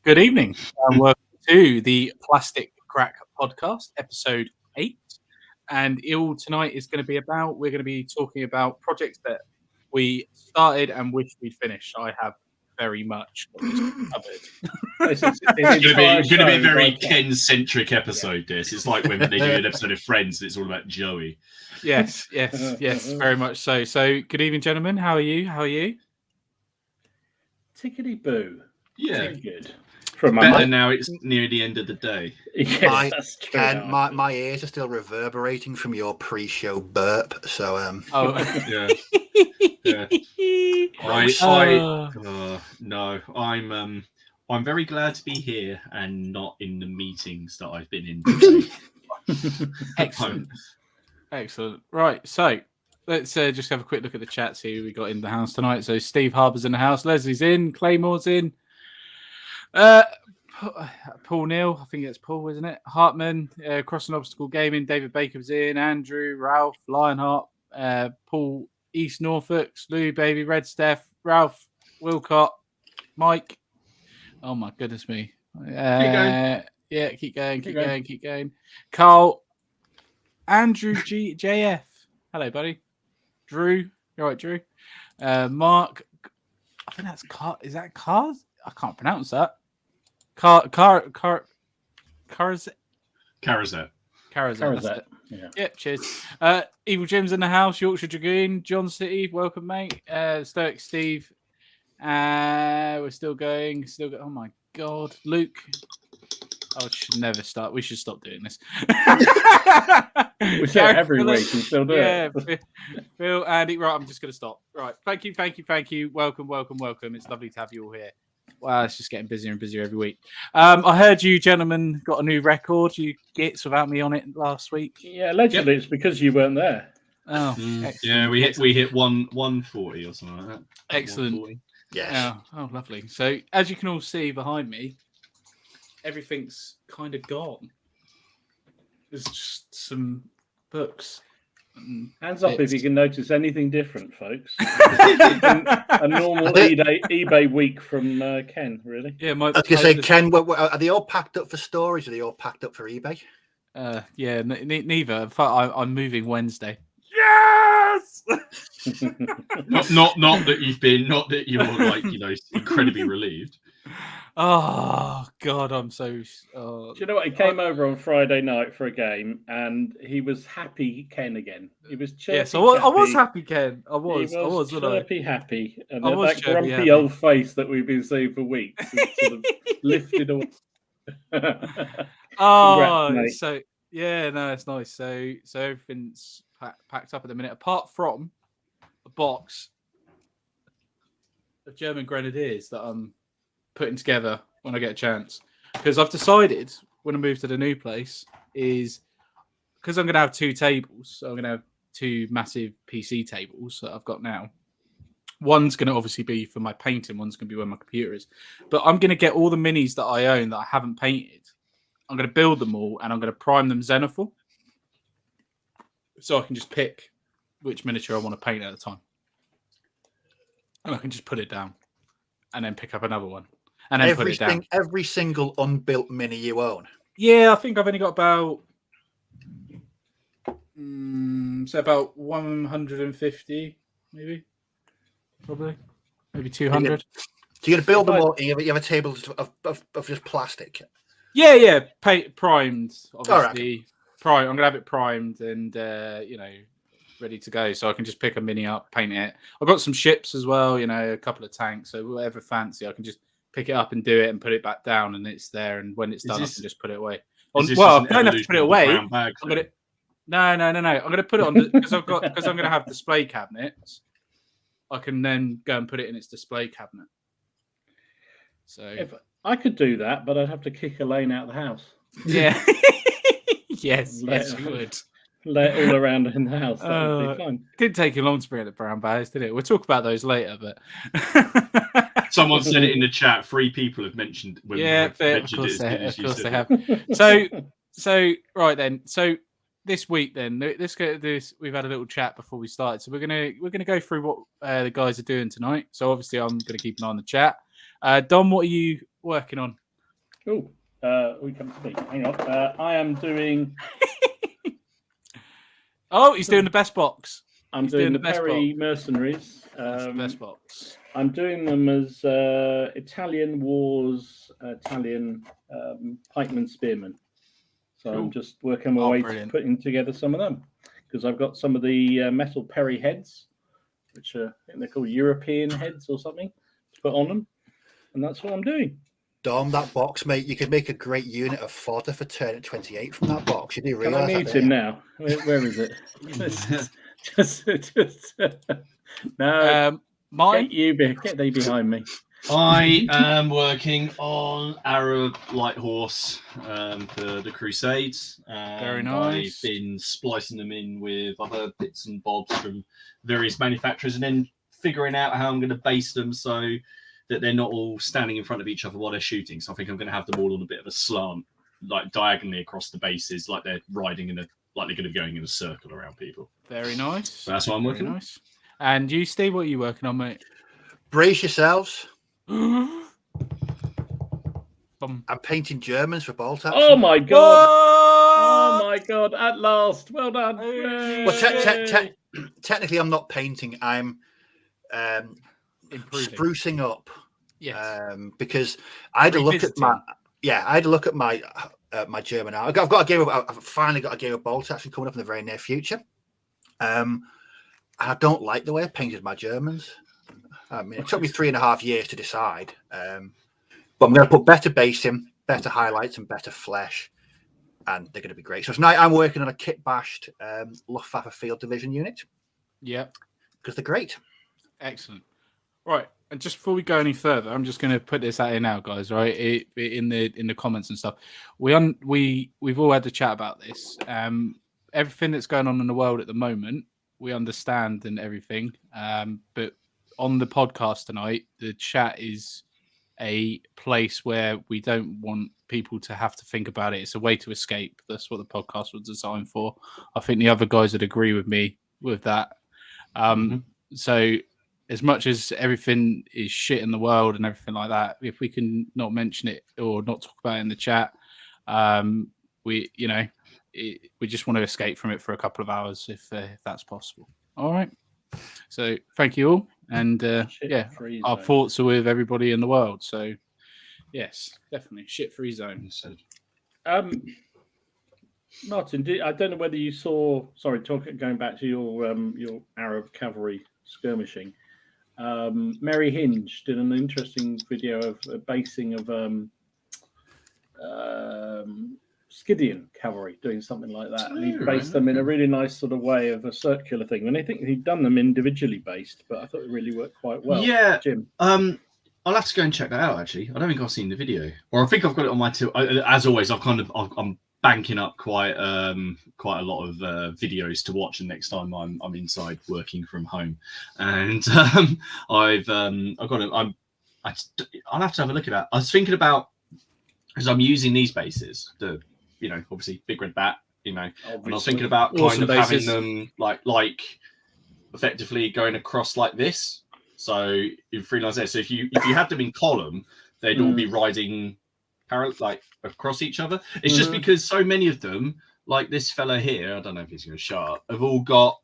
Good evening, and welcome to the Plastic Crack Podcast, episode 8. And tonight is going to be we're going to be talking about projects that we started and wish we'd finished. I have very much got this covered. It's going to be a very like Ken-centric episode, this. It's like when they do an episode of Friends, it's all about Joey. Yes, very much so. So, good evening, gentlemen. How are you? Tickety-boo. Yeah. Pretty good. Better now it's near the end of the day. Yes, that's true. And my ears are still reverberating from your pre-show burp. So Yeah. No, I'm very glad to be here and not in the meetings that I've been in today. Excellent. Right, so let's just have a quick look at the chat, see who we got in the house tonight. So Steve Harbour's in the house, Leslie's in, Claymore's in, Paul Neal, I think it's Paul, isn't it? Hartman, Crossing Obstacle Gaming, David Baker's in, Andrew, Ralph, Lionheart, Paul, East Norfolk, Lou, Baby, Red Steph, Ralph, Wilcott, Mike. Oh my goodness me. Keep going. Carl, Andrew JF. Hello, buddy. Drew. You're right, Drew. Mark. I think that's Car. Is that Cars? I can't pronounce that. Carazette. Yeah, cheers. Evil Jim's in the house. Yorkshire Dragoon. John City. Welcome, mate. Stoic Steve. We're still going. Oh my God, Luke. I should never start. We should stop doing this. We say it every week and still do it. Phil, Andy. Right, I'm just going to stop. Right. Thank you. Welcome. It's lovely to have you all here. Wow, it's just getting busier and busier every week. I heard you gentlemen got a new record, you gits, without me on it last week. Yeah, allegedly It's because you weren't there. Oh, yeah, we hit 140 or something like that. Excellent. yes. Oh, lovely. So, as you can all see behind me, everything's kind of gone. There's just some books. Hands up if you can notice anything different, folks. A normal eBay week from Ken, really. Yeah, I was going to say, Ken, are they all packed up for storage? Are they all packed up for eBay? Yeah, neither. In fact, I'm moving Wednesday. Yes. not that you're like incredibly relieved. Oh God, I'm so. Do you know what? He came over on Friday night for a game, and he was happy Ken again. He was chirpy. Yes, I was happy, Ken. I was chirpy happy, and I was that grumpy old face that we've been seeing for weeks sort of lifted away. Congrats, so yeah, no, it's nice. So everything's packed up at the minute, apart from a box of German Grenadiers that I'm putting together when I get a chance, because I've decided when I move to the new place is because I'm going to have 2 tables. So I'm going to have 2 massive PC tables that I've got now. One's going to obviously be for my painting. One's going to be where my computer is. But I'm going to get all the minis that I own that I haven't painted. I'm going to build them all and I'm going to prime them Xenophil. So I can just pick which miniature I want to paint at a time. And I can just put it down and then pick up another one. And then put it down. Every single unbuilt mini you own. Yeah, I think I've only got about about 150, maybe, probably, maybe 200. So you're gonna build them all. You have a table of just plastic. Yeah, primed. Obviously, right. I'm gonna have it primed and ready to go, so I can just pick a mini up, paint it. I've got some ships as well, a couple of tanks, so whatever fancy, I can just pick it up and do it and put it back down, and it's there. And when it's done, I can just put it away. I don't have to put it away. No. I'm going to put it on because I'm going to have display cabinets. I can then go and put it in its display cabinet. So if I could do that, but I'd have to kick Elaine out of the house. Yeah. yes, you would. Lay it all around in the house. That would be fun. It didn't take you long to bring out the brown bags, did it? We'll talk about those later, but someone said it in the chat. 3 people have mentioned. Of course they have. So right then. So this week then, we've had a little chat before we started. So we're gonna go through what the guys are doing tonight. So obviously I'm gonna keep an eye on the chat. Dom, what are you working on? Oh, we come to me. Hang on. I am doing. Oh, he's doing the best box. I'm He's doing the best Perry box. Mercenaries. That's the best box. I'm doing them as Italian Wars, Italian pikeman spearmen. So Cool. I'm just working my way brilliant. to putting together some of them because I've got some of the metal Perry heads, which are, I think they're called European heads or something, to put on them, and that's what I'm doing. Dom, that box, mate, you could make a great unit of fodder for Turn 28 from that box. You do Can I realise mute that, him don't you? now? Where is it? just no. Mine. Get thee behind me. I am working on Arab Light Horse for the Crusades. Very And nice. I've been splicing them in with other bits and bobs from various manufacturers and then figuring out how I'm going to base them so that they're not all standing in front of each other while they're shooting. So I think I'm going to have them all on a bit of a slant, like diagonally across the bases, like they're riding like they're going to be going in a circle around people. Very nice. So that's what I'm working on. Nice. And you, Steve, what are you working on, mate? Brace yourselves. Bum. I'm painting Germans for bolt action. Oh my god! Oh What? my god! At last, well done. Well, technically, I'm not painting. I'm Improving. sprucing up. Yes. Because I had to look at my my German art. I've got a game. I've finally got a game of bolt action coming up in the very near future. And I don't like the way I painted my Germans. I mean, it took me 3.5 years to decide. But I'm going to put better basing, better highlights, and better flesh, and they're going to be great. So tonight I'm working on a kit-bashed Luftwaffe Field Division unit Yeah. because they're great. Excellent. Right. And just before we go any further, I'm just going to put this out here now, guys. Right, in the comments and stuff. We've all had a chat about this. Everything that's going on in the world at the moment, we understand and everything. But on the podcast tonight, the chat is a place where we don't want people to have to think about it. It's a way to escape. That's what the podcast was designed for. I think the other guys would agree with me with that. So as much as everything is shit in the world and everything like that, if we can not mention it or not talk about it in the chat, we just want to escape from it for a couple of hours if that's possible. All right. So thank you all. And our thoughts are with everybody in the world. So yes, definitely shit-free zone. Martin, I don't know whether you saw. Sorry, going back to your Arab cavalry skirmishing. Mary Hinge did an interesting video of a basing of Scythian cavalry doing something like that, and he based them in a really nice sort of way of a circular thing. And I think he'd done them individually based, but I thought it really worked quite well. Yeah, Jim. I'll have to go and check that out. Actually, I don't think I've seen the video, or I think I've got it on my. As always, I'm banking up quite a lot of videos to watch, and next time I'm inside working from home, and I'll have to have a look at that. I was thinking about, because I'm using these bases, obviously Big Red Bat, and I was thinking about kind of having them like effectively going across like this. So in freelance there, so if you had them in column, they'd all be riding parallel, like across each other. It's just because so many of them, like this fella here, I don't know if he's going to show up,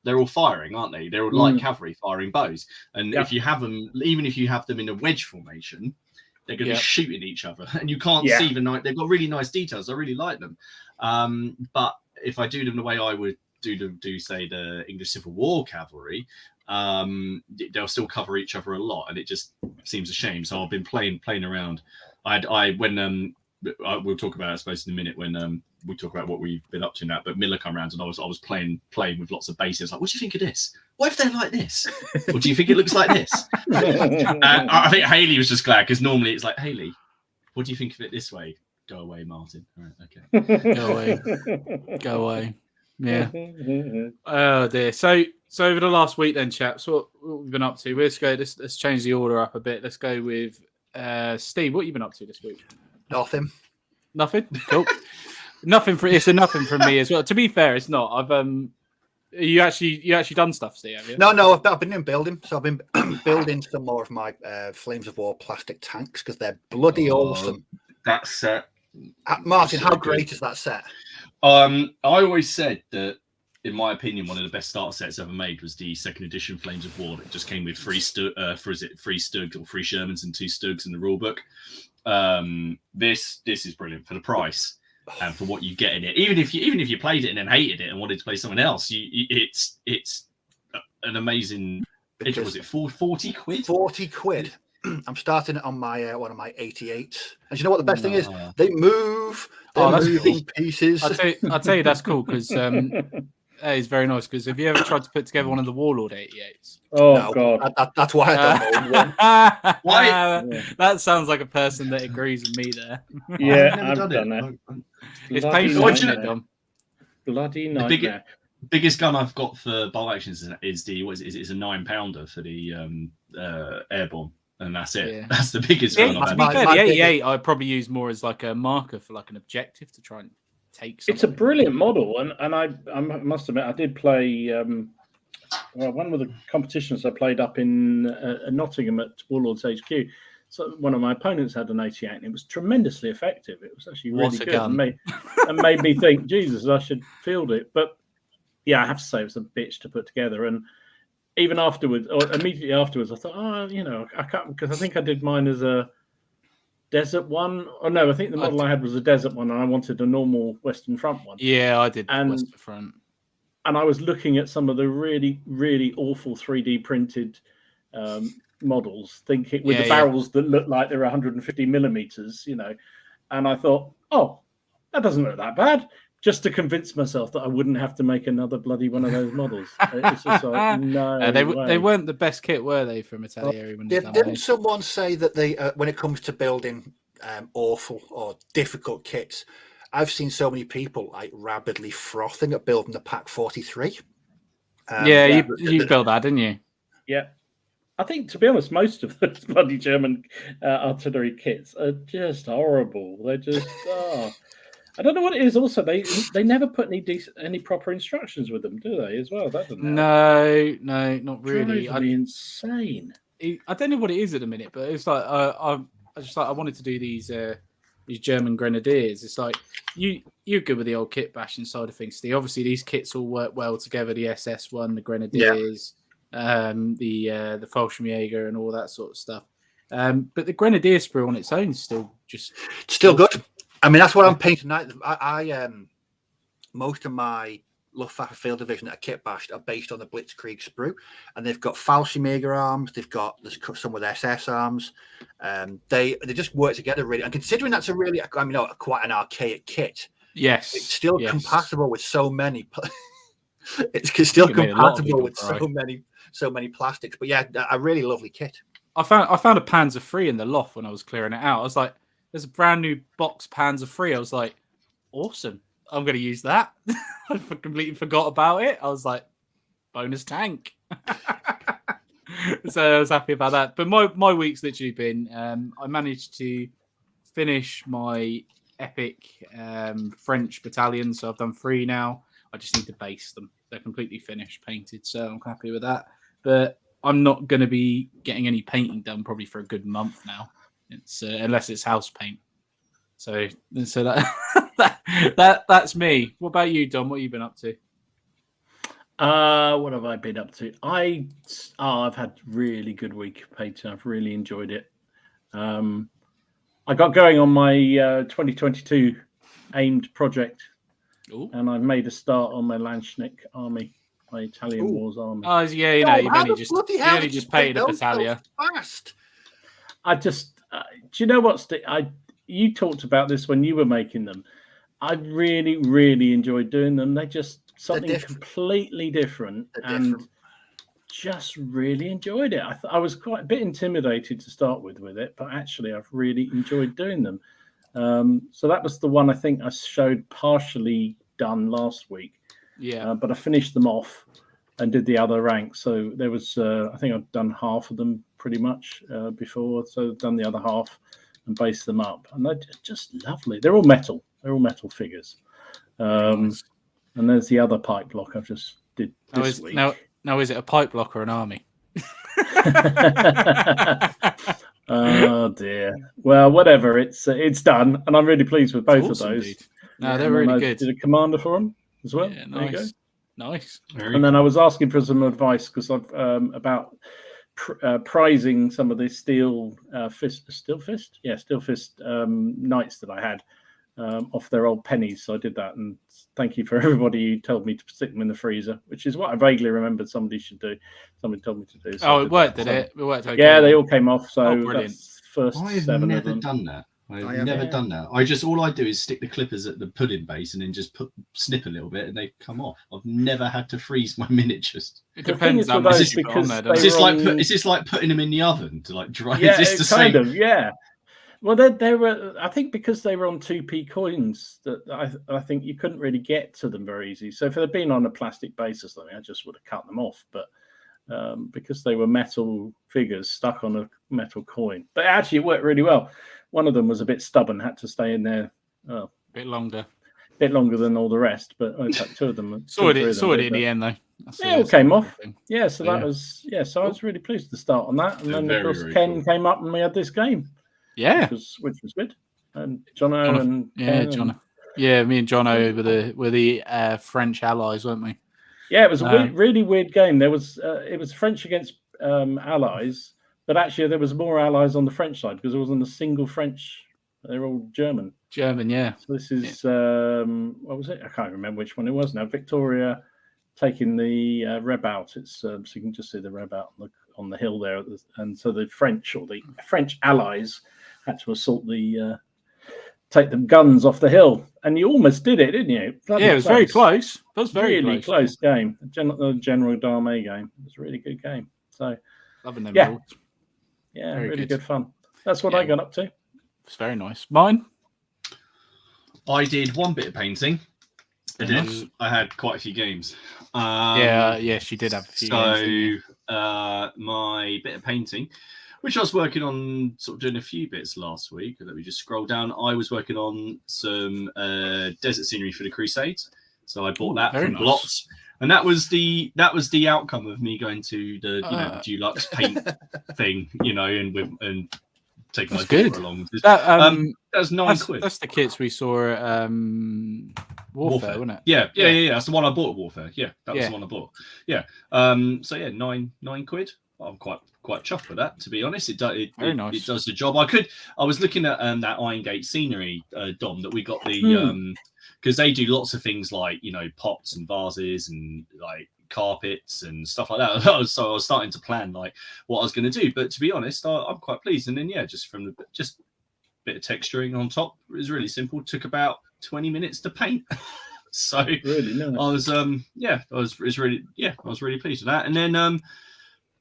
they're all firing, aren't they? They're all like cavalry firing bows. And if you have them, even if you have them in a wedge formation, they're going to be shooting each other, and you can't see the night. They've got really nice details. I really like them. But if I do them the way I would do say the English Civil War cavalry, they'll still cover each other a lot, and it just seems a shame. So I've been playing around. We'll talk about it, I suppose, in a minute when we talk about what we've been up to now. But Miller come around, and I was playing with lots of bases. Like, what do you think of this? What if they're like this? Or do you think it looks like this? I think Haley was just glad, because normally it's like, Haley, what do you think of it this way? Go away, Martin. All right, okay. Go away. Yeah. Oh dear. So over the last week then, chaps, what we've been up to? Let's change the order up a bit. Let's go with Steve. What have you been up to this week? Nothing. Nothing? Cool. It's a nothing from me as well. To be fair, it's not. I've you actually done stuff, Steve, have you? No, I've been in building. So I've been building some more of my Flames of War plastic tanks because they're bloody awesome. That set Martin, So how good. great is that set? I always said that, in my opinion, one of the best starter sets ever made was the second edition Flames of War. It just came with three Stugs or 3 Shermans and 2 Stugs in the rulebook. This is brilliant for the price and for what you get in it. Even if you played it and then hated it and wanted to play someone else, it's an amazing. Because Was it 40 quid? 40 quid. I'm starting it on my one of my 88s. And you know what the best thing is? They move. They're that's moving cool. pieces. I'll tell you that's cool because that is very nice. Because have you ever tried to put together one of the Warlord 88s? Oh No, God! That's why I don't know. Why? That sounds like a person that agrees with me there. Yeah, I've never I've done that. It's Bloody painful, isn't it, nightmare. Dom? Bloody nightmare. Biggest gun I've got for bolt actions is the it's a 9-pounder for the airborne, and that's it. Yeah. That's the biggest Yeah, gun I've to be had. fair, my the biggest- 88 I'd probably use more as like a marker for like an objective to try and take something. It's a brilliant model, and I must admit I did play one of the competitions I played up in Nottingham at Warlords HQ. So one of my opponents had an 88, and it was tremendously effective. It was actually really What a good, gun. and made me think, Jesus, I should field it. But yeah, I have to say it was a bitch to put together. And even afterwards, or immediately afterwards, I thought, I can't, because I think I did mine as a desert one. Oh no, I think the model I had was a desert one, and I wanted a normal Western Front one. Yeah, I did And- Western Front. And I was looking at some of the really, really awful 3D printed models, thinking with the barrels that look like they're 150 millimeters, and I thought, oh, that doesn't look that bad. Just to convince myself that I wouldn't have to make another bloody one of those models. It's just like, no, They way. weren't the best kit, were they, from Italieri? When Didn't someone say that they, when it comes to building awful or difficult kits, I've seen so many people like rapidly frothing at building the Pack 43. You built that, didn't you? Yeah. I think, to be honest, most of those bloody German artillery kits are just horrible. They're just, I don't know what it is. Also, they never put any proper instructions with them, do they? As well, that doesn't help. No, not really. Drives me insane. I don't know what it is at the minute, but it's like I wanted to do these German grenadiers. It's like you're good with the old kit bashing side of things, Steve. Obviously, these kits all work well together. The SS one, the grenadiers, the Fallschirmjäger, and all that sort of stuff. But the grenadier sprue on its own is still good. I mean, that's what I'm painting now. I most of my Luftwaffe Field Division that are kit bashed are based on the Blitzkrieg sprue, and they've got Fallschirmjäger arms. They've got some with SS arms. They just work together really. And considering that's quite an archaic kit, yes, it's still compatible with so many. It's still compatible with so many plastics. But yeah, a really lovely kit. I found a Panzer III in the loft when I was clearing it out. I was like, there's a brand new box Panzer III. I was like, awesome. I'm going to use that. I completely forgot about it. I was like, bonus tank. So I was happy about that. But my week's literally been, I managed to finish my epic French battalion. So I've done 3 now. I just need to base them. They're completely finished, painted. So I'm happy with that. But I'm not going to be getting any painting done probably for a good month now. It's unless it's house paint. So that's me. What about you, Dom? What have you been up to? What have I been up to? I've had really good week painting. I've really enjoyed it. I got going on my 2022 aimed project. Ooh. And I've made a start on my Landschnick army, my Italian Wars army. Oh yeah, you've only just painted a battalion. Fast. I just, do you know what, Steve? You talked about this when you were making them. I really, really enjoyed doing them. They're just something completely different, and just really enjoyed it. I was quite a bit intimidated to start with it, but actually I've really enjoyed doing them. So that was the one I think I showed partially done last week. Yeah. But I finished them off and did the other ranks. So there was, I think I've done half of them pretty much before. So I've done the other half and based them up. And they're just lovely. They're all metal. They're all metal figures. Nice. And there's the other pipe block I've just did this week. Now, is it a pipe block or an army? Oh dear. Well, whatever. It's done, and I'm really pleased with both Awesome, of those. dude. No, Yeah, they're and then really I good. did a commander for them as well. Yeah, There you go. nice. And then I was asking for some advice because I've about prizing some of the steel fist knights that I had off their old pennies. So I did that, and thank you for everybody who told me to stick them in the freezer, which is what I vaguely remembered somebody should do. Somebody told me to do. So It worked, did it? It worked okay. Yeah, they all came off. So brilliant. that's first I've 7 never of them. done that. I've I have. never done that. All I do is stick the clippers at the pudding base and then just snip a little bit and they come off. I've never had to freeze my miniatures. It The depends thing how is with much those you put on because there. they doesn't it? were Is this like putting them in the oven to like dry? Yeah, is this the kind same? of, yeah. Well, they were. I think because they were on 2p coins, that I think you couldn't really get to them very easy. So if they'd been on a plastic base or something, I just would have cut them off. But because they were metal figures stuck on a metal coin, but actually it worked really well. One of them was a bit stubborn, had to stay in there a bit longer than all the rest. But in fact, 2 of them sorted it in the end though. Yeah, it all came off. Yeah, so that Yeah. was So I was really pleased to start on that, and They're then of very, course very Ken cool. came up and we had this game. Yeah, which was good. And Jono and Ken Jono. Yeah, me and Jono were the French allies, weren't we? Yeah, it was a really weird game. There was it was French against allies, but actually there was more allies on the French side because there wasn't a single French. They're all German. Yeah. So this is what was it? I can't remember which one it was now. Victoria taking the Reb out. It's so you can just see the Reb out on the hill there, and so the French allies had to assault take them guns off the hill, and you almost did it, didn't you? It was very close. It was very close game. The General Darmé game. It was a really good game. So loving them. Yeah, rules. yeah, Very really good. good fun. That's what I got up to. It's very nice. Mine. I did one bit of painting, and Very then I had quite a few games. She did have a few. games, My bit of painting, which I was working on, sort of doing a few bits last week. Let me just scroll down. I was working on some desert scenery for the Crusades, so I bought that from Blotz, and that was the outcome of me going to the the Dulux paint thing, and taking my daughter along. That was £9. That's the kits we saw at Warfare, wasn't it? Yeah. That's the one I bought at Warfare. Yeah, that was the one I bought. Yeah. So yeah, £9. I'm quite chuffed with that, to be honest. It does the job. I was looking at that Irongate scenery, Dom, that we got the because they do lots of things like pots and vases and like carpets and stuff like that. So I was starting to plan like what I was going to do. But to be honest, I'm quite pleased. And then just just a bit of texturing on top. It was really simple. Took about 20 minutes to paint. So really nice. I was I was really pleased with that. And then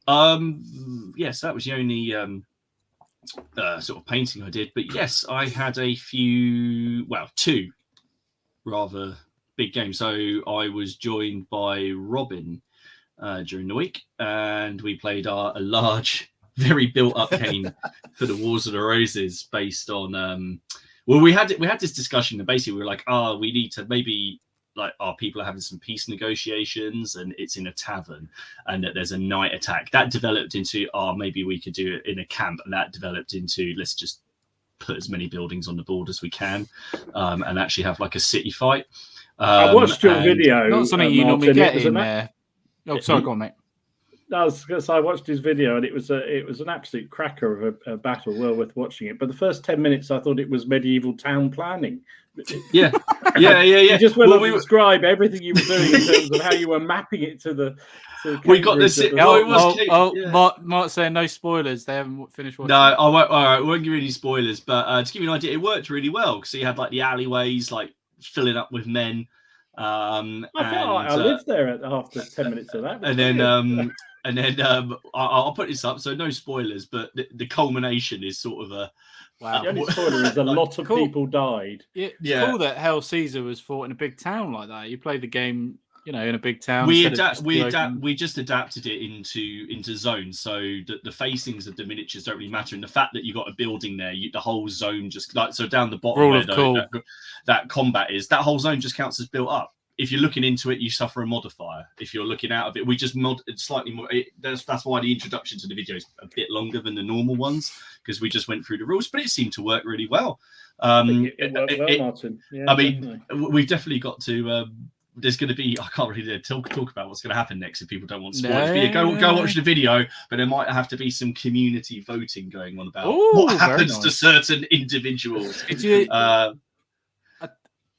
so that was the only sort of painting I did. But yes, I had two rather big games. So I was joined by Robin during the week, and we played a large, very built-up game for the Wars of the Roses, based on. We had this discussion, and basically we were like, we need to maybe. Like, people are having some peace negotiations and it's in a tavern and that there's a night attack. That developed into, maybe we could do it in a camp. And that developed into, let's just put as many buildings on the board as we can and actually have like a city fight. I watched your video. Not something you normally get in there. Oh, sorry, go on, mate. I was going to say, I watched his video and it was an absolute cracker of a battle, well worth watching it. But the first 10 minutes, I thought it was medieval town planning. Yeah. You just went on to describe everything you were doing in terms of how you were mapping it to the. We got this. Mark's saying no spoilers. They haven't finished watching. No, I won't. All right, I won't give you any spoilers. But to give you an idea, it worked really well because you had like the alleyways like filling up with men. I felt like I lived there after 10 minutes of that. And then I'll put this up. So no spoilers, but the culmination is sort of a. Wow. The only spoiler is a lot of people died. It's cool that Hell Caesar was fought in a big town like that. You play the game, in a big town. We just adapted it into zones, so the facings of the miniatures don't really matter. And the fact that you got a building there, the whole zone just like so down the bottom where that combat is, that whole zone just counts as built up. if you're looking into it, you suffer a modifier. If you're looking out of it, we just mod it slightly more. That's why the introduction to the video is a bit longer than the normal ones, because we just went through the rules, but it seemed to work really well. It worked well, Martin. Yeah, I mean, we've definitely got to. There's going to be, I can't really talk about what's going to happen next if people don't want spoilers. But yeah, go watch the video, but there might have to be some community voting going on about what happens to certain individuals.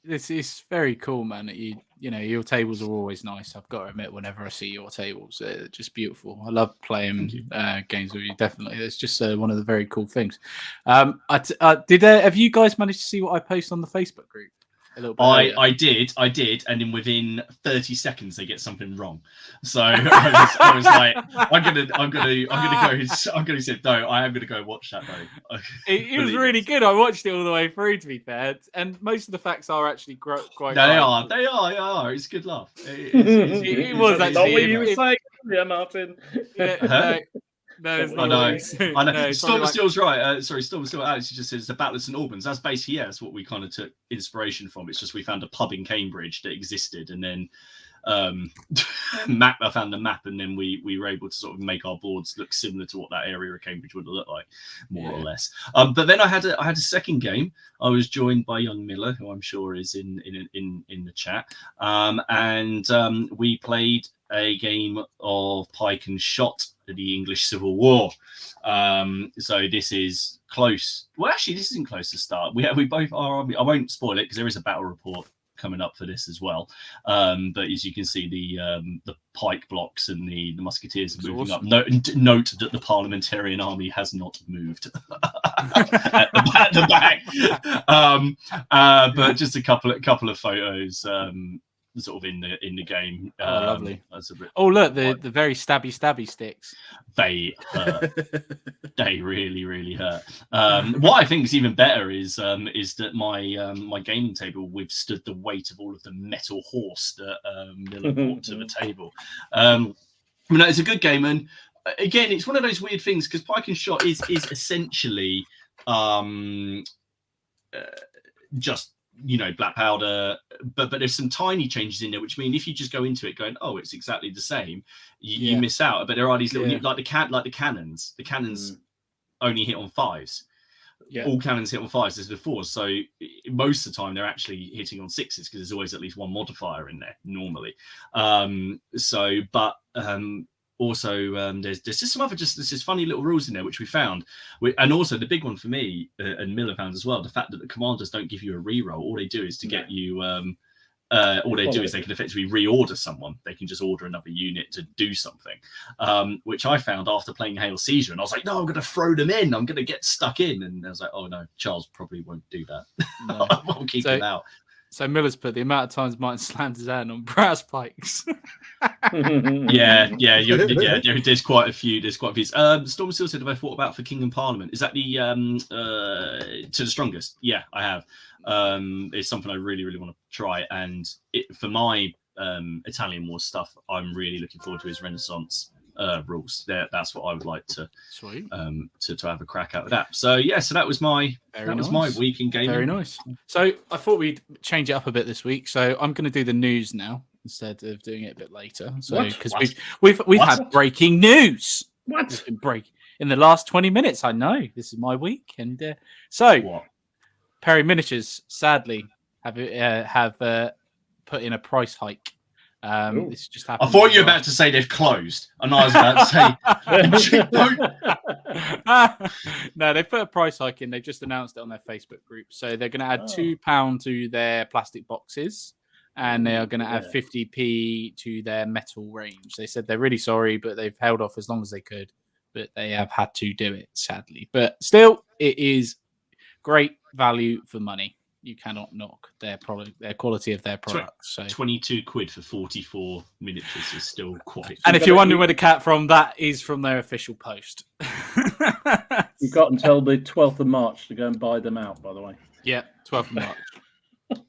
This is very cool, man. You know, your tables are always nice. I've got to admit, whenever I see your tables, they're just beautiful. I love playing games with you. Definitely, it's just one of the very cool things. Have you guys managed to see what I post on the Facebook group? I did, and then within 30 seconds they get something wrong. So I was like, I'm gonna say no. I am gonna go watch that though. It was really good. I watched it all the way through, to be fair, and most of the facts are actually quite. They are. It's good laugh. It was actually. Not what you were saying, Martin. No, it's I not. know. No, Storm Steel's right. Storm Steel Alex just says the Battle of St Albans. That's basically that's what we kind of took inspiration from. It's just we found a pub in Cambridge that existed, and then I found the map, and then we were able to sort of make our boards look similar to what that area of Cambridge would look like, more or less. But then I had a second game. I was joined by young Miller, who I'm sure is in the chat, and we played a game of pike and shot, the English Civil War. So this is close. Well, actually, this isn't close to start. We both are. I won't spoil it because there is a battle report coming up for this as well. But as you can see, the pike blocks and the musketeers are moving up. Note that the parliamentarian army has not moved at the back. But just a couple of photos. Sort of in the game. Lovely. Look, the very stabby sticks. They hurt. They really hurt. What I think is even better is that my gaming table withstood the weight of all of the metal horse that Miller brought to the table. It's a good game, and again, it's one of those weird things because pike and shot is essentially just black powder, but there's some tiny changes in there, which mean if you just go into it going, oh, it's exactly the same, you miss out. But there are these little like the cannons. The cannons only hit on 5s. Yeah. All cannons hit on 5s. There's the 4s. So most of the time they're actually hitting on 6s because there's always at least one modifier in there normally. Also, there's just some other there's just funny little rules in there which we found, and also the big one for me and Miller found as well, the fact that the commanders don't give you a reroll. All they do is to get you. All they do is they can effectively reorder someone. They can just order another unit to do something, which I found after playing Hail Caesar, and I was like, no, I'm going to throw them in. I'm going to get stuck in, and I was like, oh no, Charles probably won't do that. No. I'll keep him out. So Miller's put the amount of times Martin slammed his hand on brass pikes. There's quite a few. Storm Steel said, have I thought about for King and Parliament? Is that the to the strongest? Yeah, I have. It's something I really want to try, and for my Italian War stuff, I'm really looking forward to his Renaissance rules. That's what I would like to have a crack at with that. So that was my my week in gaming. Very nice. So I thought we'd change it up a bit this week. So I'm going to do the news now instead of doing it a bit later. So because we've had breaking news. What? In the last 20 minutes. I know this is my week, and Perry Miniatures sadly have put in a price hike. This just happened. I thought you were about to say they've closed, and I was about to say no, they put a price hike in. They just announced it on their Facebook group, so they're going to add £2 to their plastic boxes, and they are going to add 50p to their metal range. They said they're really sorry, but they've held off as long as they could, but they have had to do it sadly. But still, it is great value for money. You cannot knock their product, their quality of their products. So 22 quid for 44 miniatures is still quite. And if you're wondering where the cat from, that is from their official post. You've got until the 12th of March to go and buy them out, by the way. Yeah, 12th of March.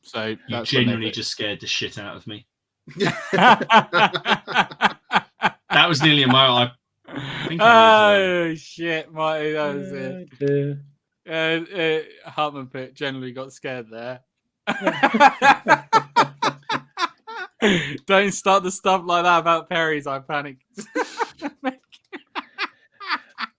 So you genuinely just scared the shit out of me. That was nearly a mile. Shit, Marty, that was it. Hartman Pitt generally got scared there. Don't start the stuff like that about Perry's. I panic.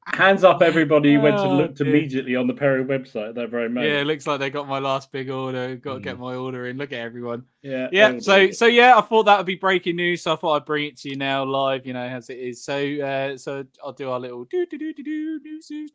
Hands up, everybody who went and Oh, looked dear. immediately on the Perry website at that very moment. Yeah, it looks like they got my last big order. Got to get my order in. Look at everyone. Yeah. Yeah. So yeah, I thought that would be breaking news. So I thought I'd bring it to you now live, as it is. So I'll do our little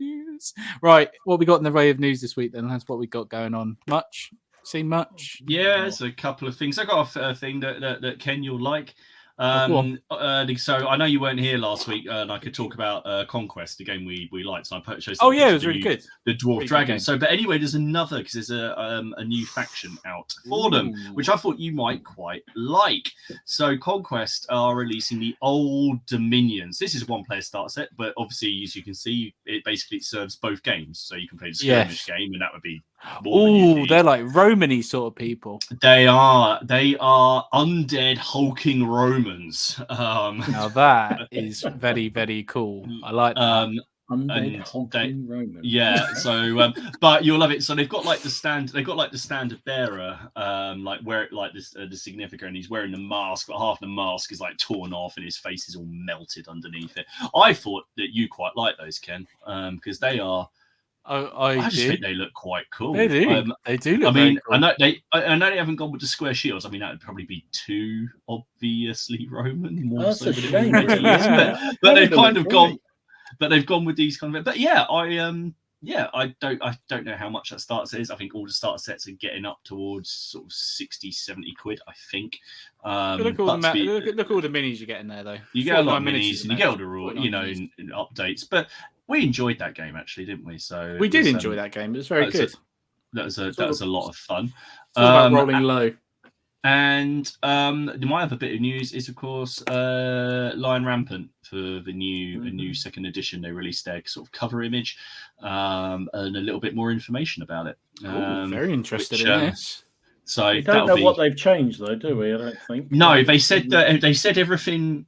news. Right. What we got in the way of news this week then? That's what we got going on. Much? Seen much? Yeah, there's a couple of things. I got a thing that Ken you'll like. So I know you weren't here last week, and I could talk about Conquest, the game we liked. And I purchased. Oh yeah, it was really good. The Dwarf really Dragon. So, but anyway, there's another because there's a new faction out for them, which I thought you might quite like. So, Conquest are releasing the Old Dominions. This is a one-player start set, but obviously, as you can see, it basically serves both games. So you can play the skirmish game, and that would be. Oh, they're like Romany sort of people. They are undead hulking Romans. Now that is very, very cool. I like that. Undead hulking Romans. Yeah. So, but you'll love it. So they've got like the standard bearer, the significant, and he's wearing the mask, but half the mask is like torn off, and his face is all melted underneath it. I thought that you quite like those, Ken, because they are. I just think they look quite cool. They do. They do look. Cool. I know they haven't gone with the square shields. I mean, that would probably be too obviously Roman. That's a shame. But they've kind of gone. But they've gone with these kind of. But yeah, I don't know how much that starter set is. I think all the starter sets are getting up towards sort of 60, 70 quid. I think. Look all the minis you're getting there, though. You get a lot of minis, and you get all the raw, updates, but. We enjoyed that game actually, didn't we? So we did enjoy that game. It was very good. That was a lot of fun. It's all about rolling low. And my other bit of news is, of course, Lion Rampant for the new second edition. They released their sort of cover image and a little bit more information about it. Very interested in this. So we don't know what they've changed, though, do we? I don't think. No, they said everything.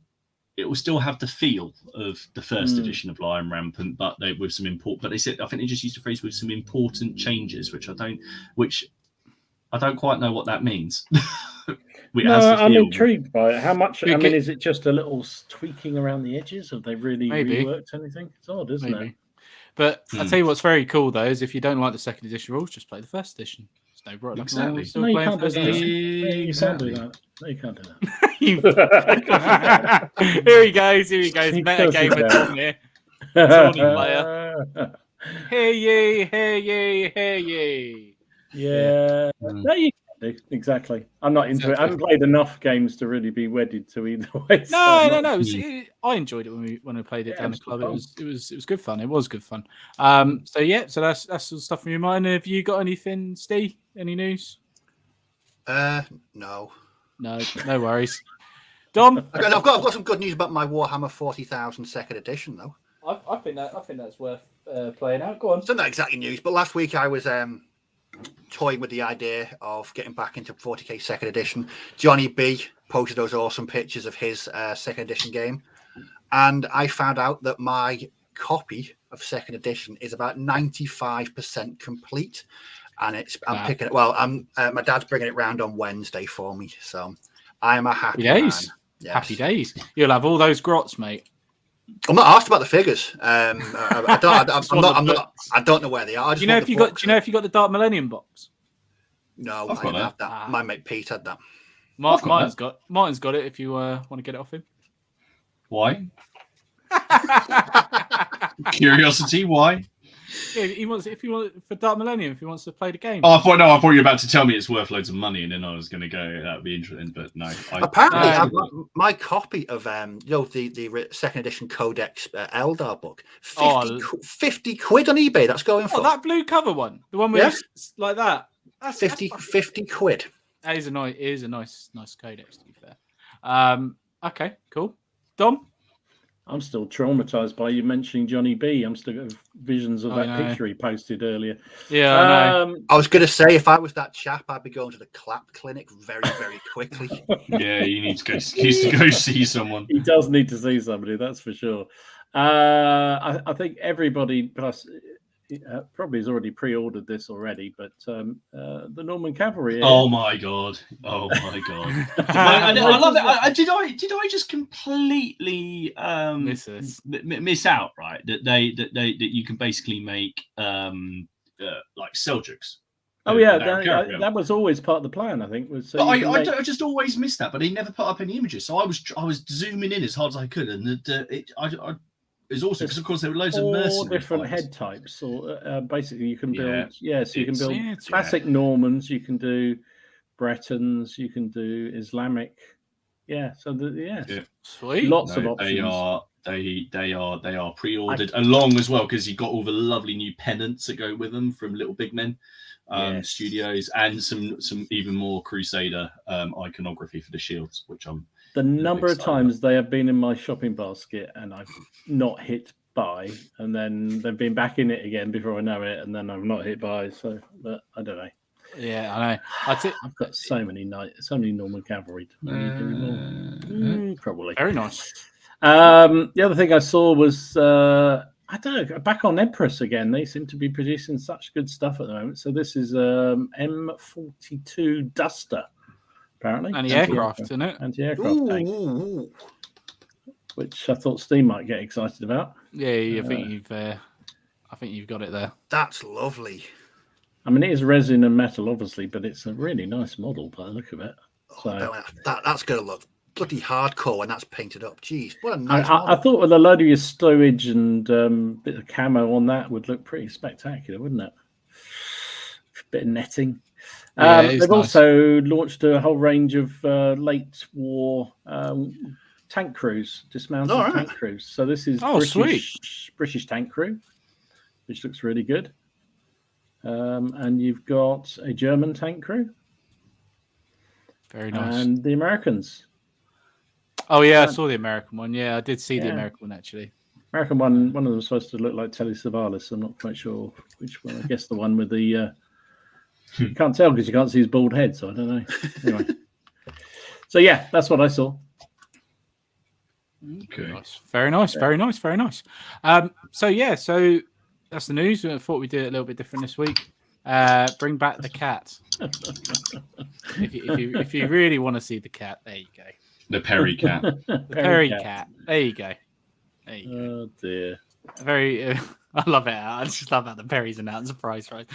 It will still have the feel of the first edition of Lion Rampant, but with some But they said, I think they just used the phrase with some important changes, which I don't quite know what that means. I'm intrigued by it. How much? I mean, is it just a little tweaking around the edges? Have they really reworked anything? It's odd, isn't it? But I'll tell you what's very cool though is if you don't like the second edition rules, just play the first edition. No, right, exactly. No, you can't do that. You can't do that. No, you can't do that. Here he goes. Meta gamer Tom here. Tawny player. Hear ye. Yeah. No, you can't do. Exactly. I'm not into it. I haven't played enough games to really be wedded to either way. No. I enjoyed it when I played it down the club. It was good fun. It was good fun. So that's all the stuff from your mind. Have you got anything, Steve? Any news? No. No worries. Dom, I've got some good news about my Warhammer 40,000 second edition though. I think that's worth playing out. Go on. It's not exactly news, but last week I was toying with the idea of getting back into 40k second edition. Johnny B posted those awesome pictures of his second edition game, and I found out that my copy of second edition is about 95% complete. And I'm picking it. Well, my dad's bringing it round on Wednesday for me, so I'm a happy days. Man. Yes. Happy days. You'll have all those grots, mate. I'm not asked about the figures. I don't know where they are. Do you know if you got the Dark Millennium box? No, I didn't have that. My mate Pete had that. Martin's got it. If you want to get it off him. Why? Curiosity. Why? Yeah, if he wants for Dark Millennium, if he wants to play the game. Oh, I thought you were about to tell me it's worth loads of money, and then I was going to go. That'd be interesting, but no. Apparently, my copy of the second edition Codex Eldar book, 50 quid on eBay. That's going for that blue cover one, the one where it's like that. That's 50 quid. That is a nice codex, to be fair. Okay, cool. Dom. I'm still traumatized by you mentioning Johnny B. I'm still got visions of that picture he posted earlier. Yeah, I know. I was going to say, if I was that chap, I'd be going to the clap clinic very, very quickly. Yeah, he needs to go see someone. He does need to see somebody, that's for sure. I think everybody, plus, probably has already pre-ordered this already, but the Norman Cavalry. Oh my god! I love it. Did I just completely miss out? Right, that you can basically make like Seljuks. Oh yeah, that was always part of the plan. I think was. But I just always missed that. But he never put up any images, so I was zooming in as hard as I could, and it was awesome because of course there were loads of mercenary different fighters. head types, or basically you can build. Yeah, so you can build classic Normans, you can do Bretons, you can do Islamic. Yeah, so sweet. Lots of options. They are pre-ordered along as well because you got all the lovely new pennants that go with them from Little Big Men Studios, and some even more Crusader iconography for the shields, which I'm. The number of times they have been in my shopping basket and I've not hit buy, and then they've been back in it again before I know it, and then I've not hit buy. So, but I don't know. Yeah, I know. I've got so many Norman Cavalry. Probably very nice. The other thing I saw was I don't know, back on Empress again. They seem to be producing such good stuff at the moment. So this is M42 Duster. Apparently, anti-aircraft, isn't it? Anti-aircraft tank, which I thought Steve might get excited about. Yeah, I think you've got it there. That's lovely. I mean, it is resin and metal, obviously, but it's a really nice model by the look of it. So, that's going to look bloody hardcore when that's painted up. Jeez, what a nice model. I thought with a load of your stowage and bit of camo on that would look pretty spectacular, wouldn't it? Bit of netting. They've also launched a whole range of late war tank crews, dismounted tank crews. So this is British tank crew, which looks really good. And you've got a German tank crew. Very nice. And the Americans. Oh yeah, I saw the American one. Yeah, I did see the American one actually. American one of them was supposed to look like Telly Savalas. I'm not quite sure which one. I guess the one with the. You can't tell because you can't see his bald head, so I don't know. Anyway, so yeah, that's what I saw. Okay, very nice. So that's the news. I thought we'd do it a little bit different this week. Bring back the cat. if you really want to see the cat, there you go. The Perry cat. The Perry cat. There you go. Oh dear. Very. I love it. I just love how the Perrys are out in surprise, right?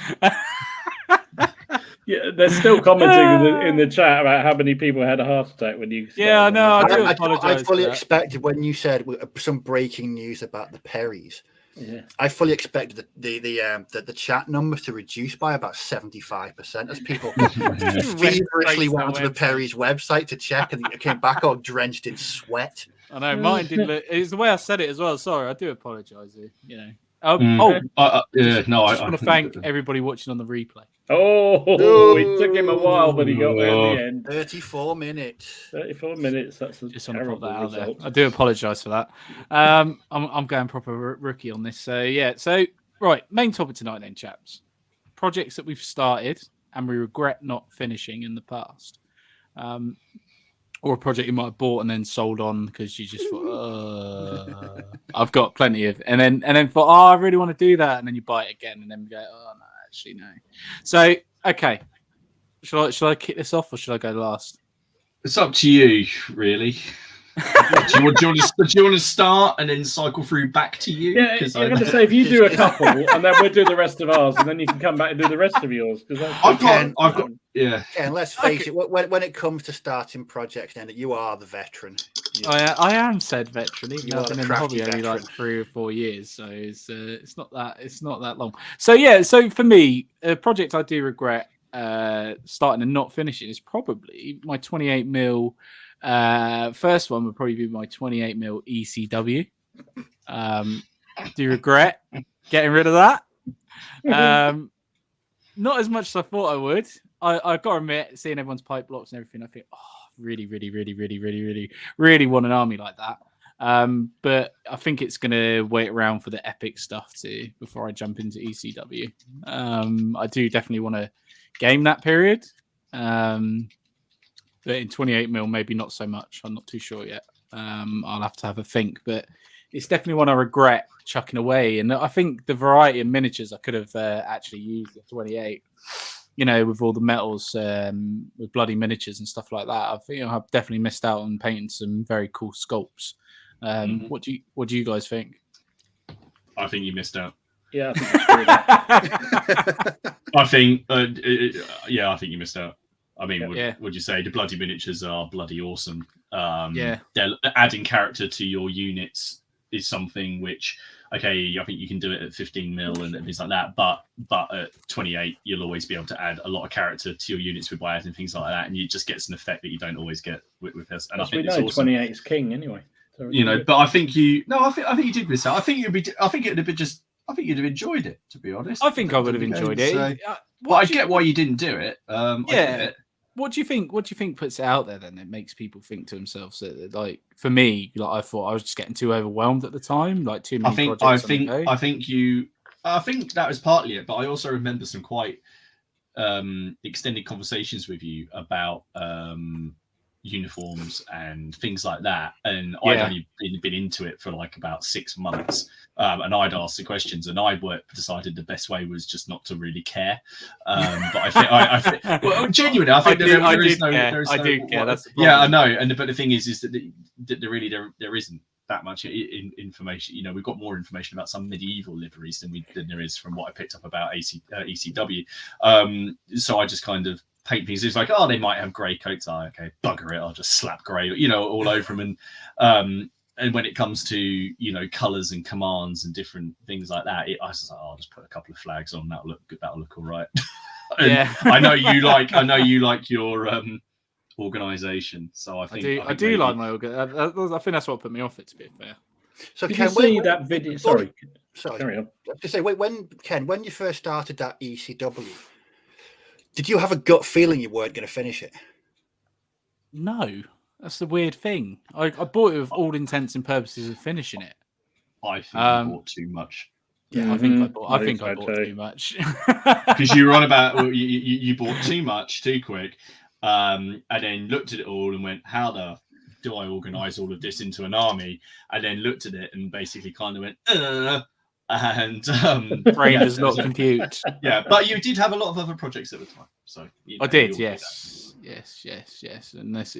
Yeah, they're still commenting in the chat about how many people had a heart attack when you. Yeah, I know. I do apologize. I fully expected when you said some breaking news about the Perrys. Yeah. I fully expected the chat numbers to reduce by about 75% as people feverishly went onto the Perry's website to check, and it came back all drenched in sweat. I know mine didn't look. It's the way I said it as well. Sorry, I do apologise. You know. I want to thank everybody watching on the replay. Oh, it took him a while, but he got there in the end. 34 minutes. 34 minutes. That's a just want to put that out there. I do apologise for that. I'm going proper rookie on this. So yeah. So right, main topic tonight then, chaps. Projects that we've started and we regret not finishing in the past. Or a project you might have bought and then sold on because you just thought, I've got plenty of, and then thought, I really want to do that, and then you buy it again, and then go, oh no, actually no. So okay, should I kick this off or should I go last? It's up to you, really. do you want to start and then cycle through back to you? Yeah, I'm going to say if you do a couple and then we'll do the rest of ours, and then you can come back and do the rest of yours. Because I've got. And let's face it, when it comes to starting projects, then you are the veteran. I am said veteran. Even though I've been in the hobby veteran. only like 3 or 4 years, so it's not that long. So yeah, so for me, a project I do regret starting and not finishing is probably my 28mm. First one would probably be my 28mm ECW. Do you regret getting rid of that? Not as much as I thought I would. I got to admit, seeing everyone's pipe blocks and everything, I think, really want an army like that. But I think it's going to wait around for the epic stuff before I jump into ECW. I do definitely want to game that period. But in 28mm, maybe not so much. I'm not too sure yet. I'll have to have a think. But it's definitely one I regret chucking away. And I think the variety of miniatures I could have actually used at 28. With all the metals, with bloody miniatures and stuff like that. I think I've definitely missed out on painting some very cool sculpts. What do you guys think? I think you missed out. Yeah, I think you screwed up. I think you missed out. I mean, would you say the bloody miniatures are bloody awesome? They're adding character to your units is something which, okay, I think you can do it at 15 mil and things like that, but at 28, you'll always be able to add a lot of character to your units with bias and things like that, and it just gets an effect that you don't always get with this. And I think it's awesome. 28 is king anyway. So but I think you did miss out. I think you'd have enjoyed it, to be honest. I think I would have enjoyed it. But I get why you didn't do it. I get it. What do you think? What do you think puts it out there then? It makes people think to themselves that, like, for me, like, I thought I was just getting too overwhelmed at the time, like too many projects. I think that was partly it, but I also remember some quite extended conversations with you about uniforms and things like that, and I'd only been into it for like about 6 months, and I'd asked the questions, and I decided the best way was just not to really care. But I think well, genuinely, I think there is no. I do care. That's I know, but the thing is that there isn't that much information. We've got more information about some medieval liveries than there is from what I picked up about ECW. So I just kind of paint things. It's like, oh, they might have grey coats. Oh, okay, bugger it. I'll just slap grey, all over them. And when it comes to, colours and commands and different things like that, I was like, I'll just put a couple of flags on. That'll look good. That'll look all right. I know you like your organisation. So I think I do like my organisation. I think that's what put me off it, to be fair. So Did you see that video? Sorry. Carry on. To say, when you first started that ECW, did you have a gut feeling you weren't going to finish it? No, that's the weird thing. I bought it with all intents and purposes of finishing it. I think I bought too much. Yeah, I think I bought too much. Because you were on about you bought too much too quick, and then looked at it all and went, "How the do I organise all of this into an army?" And then looked at it and basically kind of went, and brain does not compute. Yeah, but you did have a lot of other projects at the time, so I did. Yes. And this,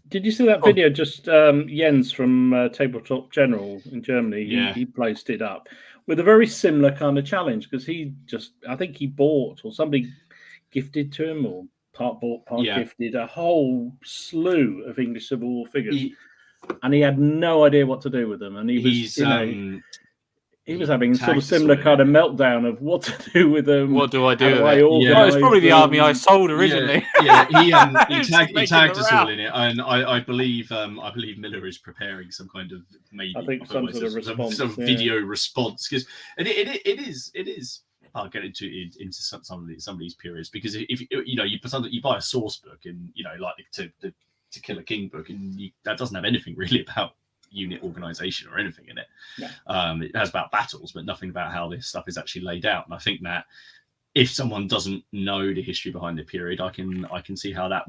did you see that video? Just Jens from Tabletop General in Germany. He posted up with a very similar kind of challenge, because I think he bought, or somebody gifted to him, or part bought, part gifted, a whole slew of English Civil War figures. And he had no idea what to do with them, and he was having sort of similar kind of meltdown of what to do with them. What do I do? It's probably the army I sold originally. He tagged us all in it, and I believe Miller is preparing some kind of some sort of response, some video response, because it is. I'll get into some of these periods, because if you buy a source book and like to Kill a King book, and that doesn't have anything really about unit organization or anything in it. It has about battles, but nothing about how this stuff is actually laid out. And I think that if someone doesn't know the history behind the period, I can see how that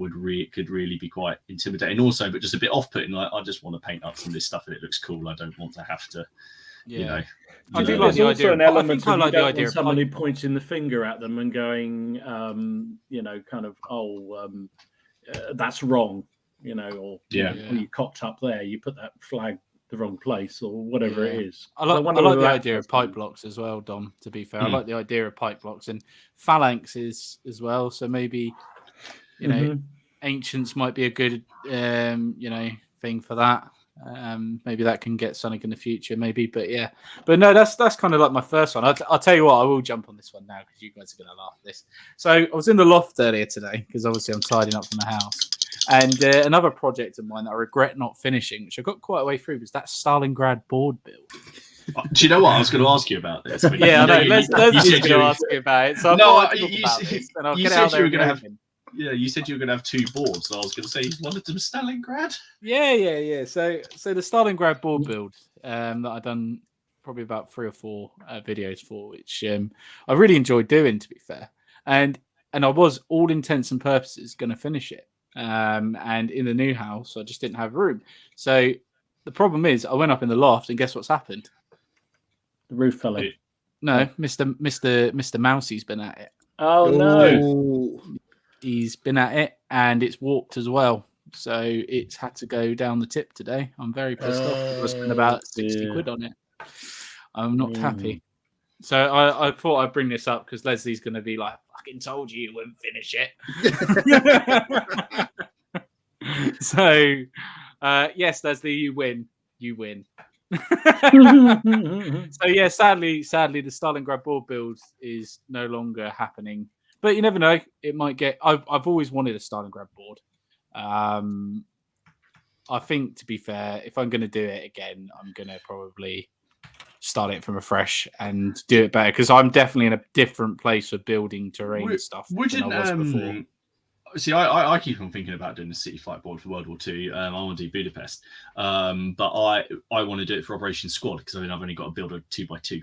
could really be quite intimidating also, but just a bit off-putting. Like, I just want to paint up some of this stuff and it looks cool. I don't want to have to I do like the idea. An element of you don't want someone who points in the finger at them and going, that's wrong. Or you cocked up there, you put that flag the wrong place, or whatever it is. I like the idea of pipe blocks as well, Dom, to be fair. I like the idea of pipe blocks and phalanxes as well. So maybe, ancients might be a good, thing for that. Maybe that can get something in the future, maybe. But no, that's kind of like my first one. I'll tell you what, I will jump on this one now, because you guys are going to laugh at this. So I was in the loft earlier today, because obviously I'm tidying up from the house. And another project of mine that I regret not finishing, which I got quite a way through, was that Stalingrad board build. Do you know what? I was going to ask you about this. I know. Let's going to ask you about it. So you said you were going to have. Yeah, you said you were going to have 2 boards. So I was going to say, one of them Stalingrad. Yeah. So the Stalingrad board build that I've done probably about 3 or 4 videos for, which I really enjoyed doing, to be fair. And I was, all intents and purposes, going to finish it. And in the new house, I just didn't have room. So The problem is, I went up in the loft, and guess what's happened? The roof fell in. No, Mr. Mousie's been at it. Oh no! He's been at it, and it's warped as well. So it's had to go down the tip today. I'm very pissed off. I spent about 60 quid on it. I'm not happy. So I thought I'd bring this up because Leslie's going to be like, "Fucking told you wouldn't finish it." So, yes, Leslie, you win. You win. So yeah, sadly, the Stalingrad board build is no longer happening. But you never know; it might get. I've always wanted a Stalingrad board. I think, to be fair, if I'm going to do it again, I'm going to probably start it from afresh and do it better because I'm definitely in a different place for building terrain stuff than I was before. See, I keep on thinking about doing the city fight board for World War II. I want to do Budapest, but I want to do it for Operation Squad because I've only got to build a 2x2,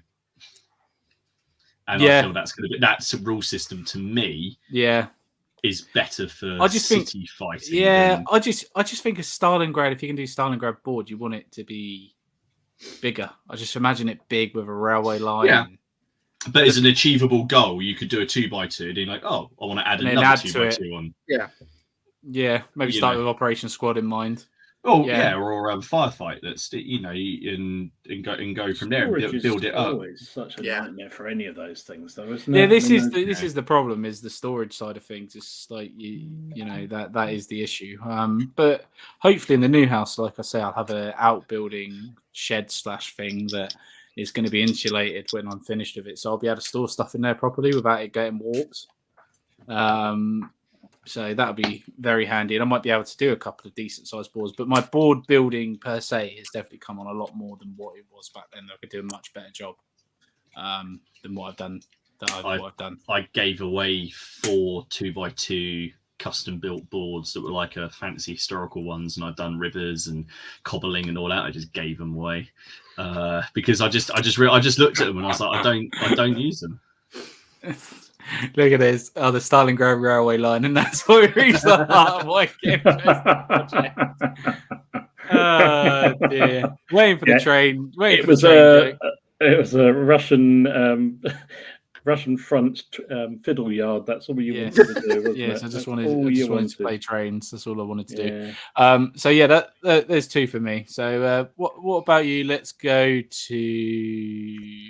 and I feel that's a rule system to me. Yeah, is better for city fighting. Yeah, I just think a Stalingrad. If you can do Stalingrad board, you want it to be bigger. I just imagine it big with a railway line. Yeah. But as an achievable goal, you could do a 2x2 and you're like, oh, I want to add another 2x2 on. Yeah. Yeah. Maybe start with Operation Squad in mind. Oh yeah, or firefight. That's and go from there and build it up. Always such a nightmare for any of those things, though, isn't it? Yeah, this is the problem. Is the storage side of things. It's like you know that is the issue. But hopefully in the new house, like I say, I'll have an outbuilding shed / thing that is going to be insulated when I'm finished with it, so I'll be able to store stuff in there properly without it getting warped. So that'll be very handy, and I might be able to do a couple of decent sized boards. But my board building per se has definitely come on a lot more than what it was back then. I could do a much better job than what I've done. I gave away 4 2x2 custom built boards that were like a fancy historical ones, and I'd done rivers and cobbling and all that. I just gave them away because I just looked at them and I was like, I don't use them. Look at this. Oh, the Stalingrad railway line, and that's what we reached the heart of my game. Oh dear! Waiting for the train. It was a Russian front fiddle yard. That's all you wanted to do. Wasn't yes, it? I just wanted to play trains. That's all I wanted to do. So yeah, that there's 2 for me. So what about you? Let's go to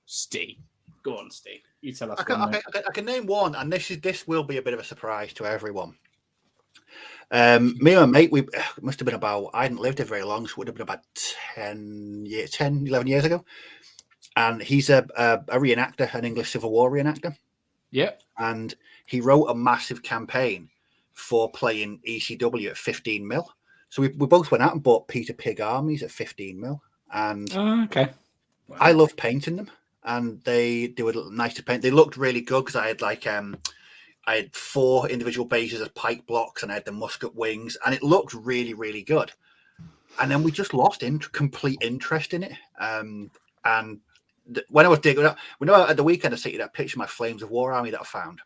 Steve. Go on, Steve. You tell us. I can name one, and this will be a bit of a surprise to everyone. Me and my mate, we must have been about, I hadn't lived here very long, so it would have been about 11 years ago. And he's a reenactor, an English Civil War reenactor. Yep. And he wrote a massive campaign for playing ECW at 15 mil. So we both went out and bought Peter Pig armies at 15 mil. And okay. Wow. I love painting them. And they were nice to paint. They looked really good because I had I had 4 individual bases of pike blocks, and I had the musket wings, and it looked really, really good. And then we just lost complete interest in it. And when I was digging up, at the weekend I sent you that picture of my Flames of War army that I found.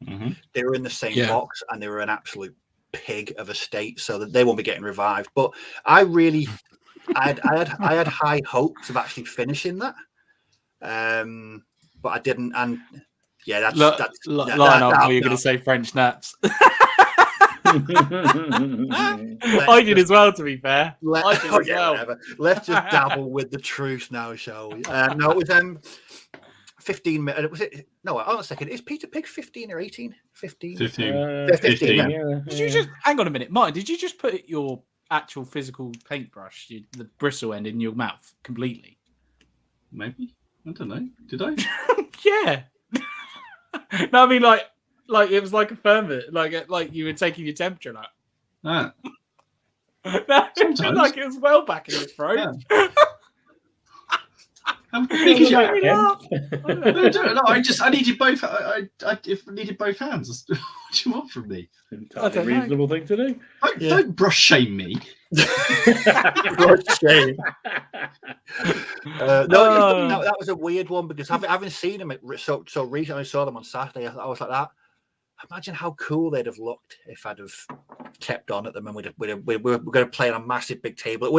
Mm-hmm. They were in the same box, and they were an absolute pig of a state, so that they won't be getting revived. But I had high hopes of actually finishing that. But I didn't, and that's line up. You're going to say French naps. I did as well. To be fair, Let's just dabble with the truth now, shall we? No, it was 15 minutes. Was it? No, hold on a second. Is Peter Pig 15 or 18? 15. 15. 15. Yeah. Did you just hang on a minute, Martin? Did you just put your actual physical paintbrush, the bristle end, in your mouth completely? Maybe. I don't know. Did I? Yeah. No, I mean like it was like a thermos, like you were taking your temperature out. Ah. No, sometimes. Like it was well back in your throat. Yeah. I needed both. I needed both hands. What do you want from me? That's a reasonable thing to do. Don't brush shame me. Brush shame. That was a weird one because I haven't seen them so recently. I saw them on Saturday. I was like that. Imagine how cool they'd have looked if I'd have kept on at them and we're going to play on a massive big table.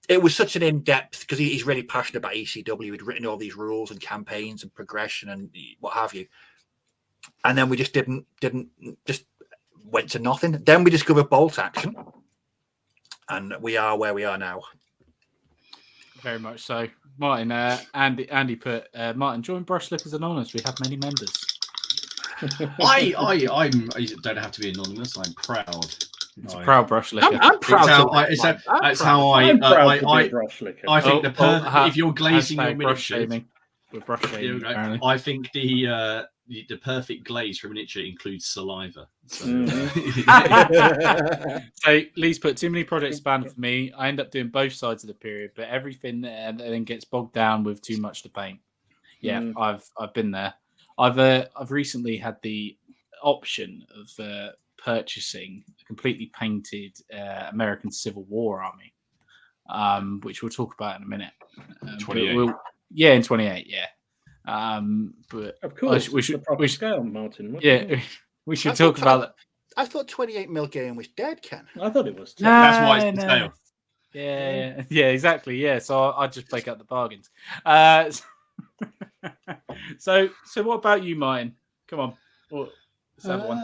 It was such an in-depth, because he's really passionate about ECW. He'd written all these rules and campaigns and progression and what have you. And then we just didn't just went to nothing. Then we discovered bolt action, and we are where we are now. Very much so. Martin, Andy put, Martin, join Brush Slippers Anonymous. We have many members. I don't have to be anonymous. I'm proud. It's a proud brush licker. I'm proud. That's how I think if you're glazing your miniature, with brush shaming, I think the perfect glaze for a miniature includes saliva. So, so Lee's put too many projects banned for me. I end up doing both sides of the period, but everything then gets bogged down with too much to paint. Yeah, I've been there. I've recently had the option of purchasing a completely painted American Civil War army, which we'll talk about in a minute. 28. In 28, yeah. But of course, we should scale, Martin. We should talk about that. I thought 28mm game was dead, Ken. I thought it was. That's why it's the scale. Yeah, exactly. Yeah, so I just break out the bargains. So what about you, Martin? Come on, let's have one.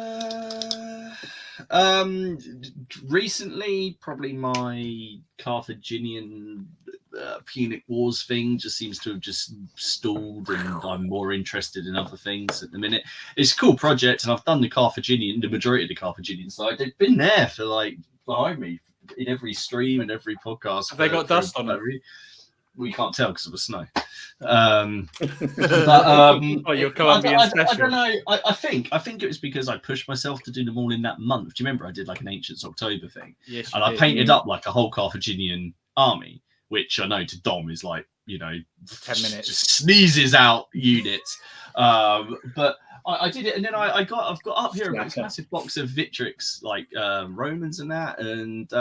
Recently, probably my Carthaginian Punic Wars thing just seems to have just stalled, and I'm more interested in other things at the minute. It's a cool project, and I've done the majority of the Carthaginian side. They've been there for behind me in every stream and every podcast. Have they got dust on them? We can't tell because of the snow. Your Colombian special. I don't know. I think it was because I pushed myself to do them all in that month. Do you remember I did an Ancients October thing? Yes, and I painted up a whole Carthaginian army, which I know to Dom is 10 minutes. Just sneezes out units. But I did it, and then I've got up here a massive box of Victrix, Romans and that, and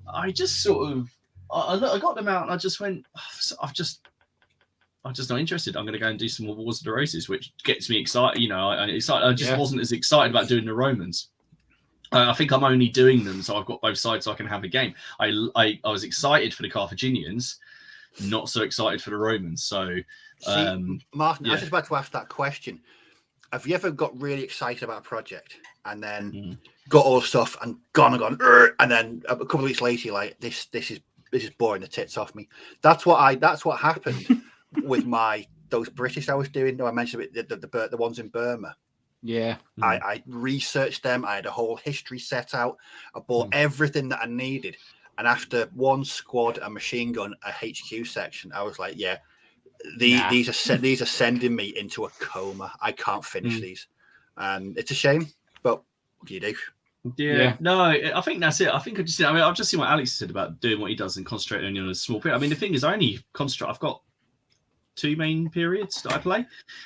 I just sort of I got them out, and I just went, I'm just not interested. I'm going to go and do some more Wars of the Roses, which gets me excited. I just wasn't as excited about doing the Romans. I think I'm only doing them so I've got both sides so I can have a game. I was excited for the Carthaginians, not so excited for the Romans. So, Martin, I was just about to ask that question. Have you ever got really excited about a project and then got all the stuff and gone, and then a couple of weeks later, you're like, this is boring the tits off me. That's what happened with those British I was doing. I mentioned it, the ones in Burma. Yeah. I researched them. I had a whole history set out. I bought everything that I needed. And after one squad, a machine gun, a HQ section, I was like, yeah, these are sending me into a coma. I can't finish these. And it's a shame, but what do you do? Yeah, no, I think that's it. I've just seen what Alex said about doing what he does and concentrating only on a small period. I mean, the thing is, I've got 2 main periods that I play,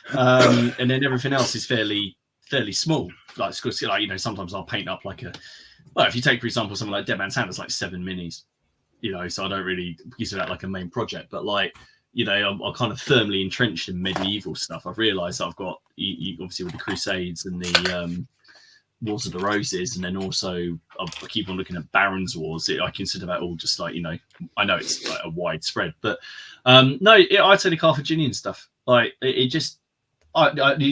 and then everything else is fairly small. Sometimes I'll paint up if you take, for example, something like Dead Man's Hand, it's 7 minis, so I don't really consider that a main project, but I'm kind of firmly entrenched in medieval stuff. I've realised that I've got, obviously with the Crusades and the Wars of the Roses, and then also I keep on looking at Barons Wars. I consider that all just I know it's a widespread, but I'd say the Carthaginian stuff. The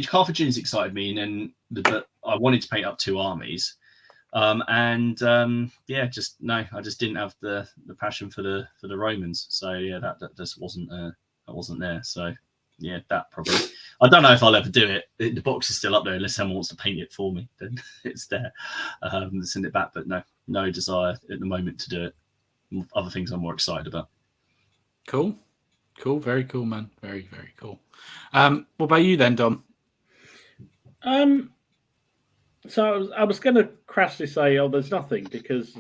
Carthaginians excited me, and then I wanted to paint up 2 armies, I just didn't have the passion for the Romans. So that just wasn't there. So yeah, that probably. I don't know if I'll ever do it. The box is still up there unless someone wants to paint it for me. Then it's there. Send it back, but no desire at the moment to do it. Other things I'm more excited about. Cool, very cool, man. Very, very cool. What about you then, Dom? So I was going to crassly say, there's nothing, because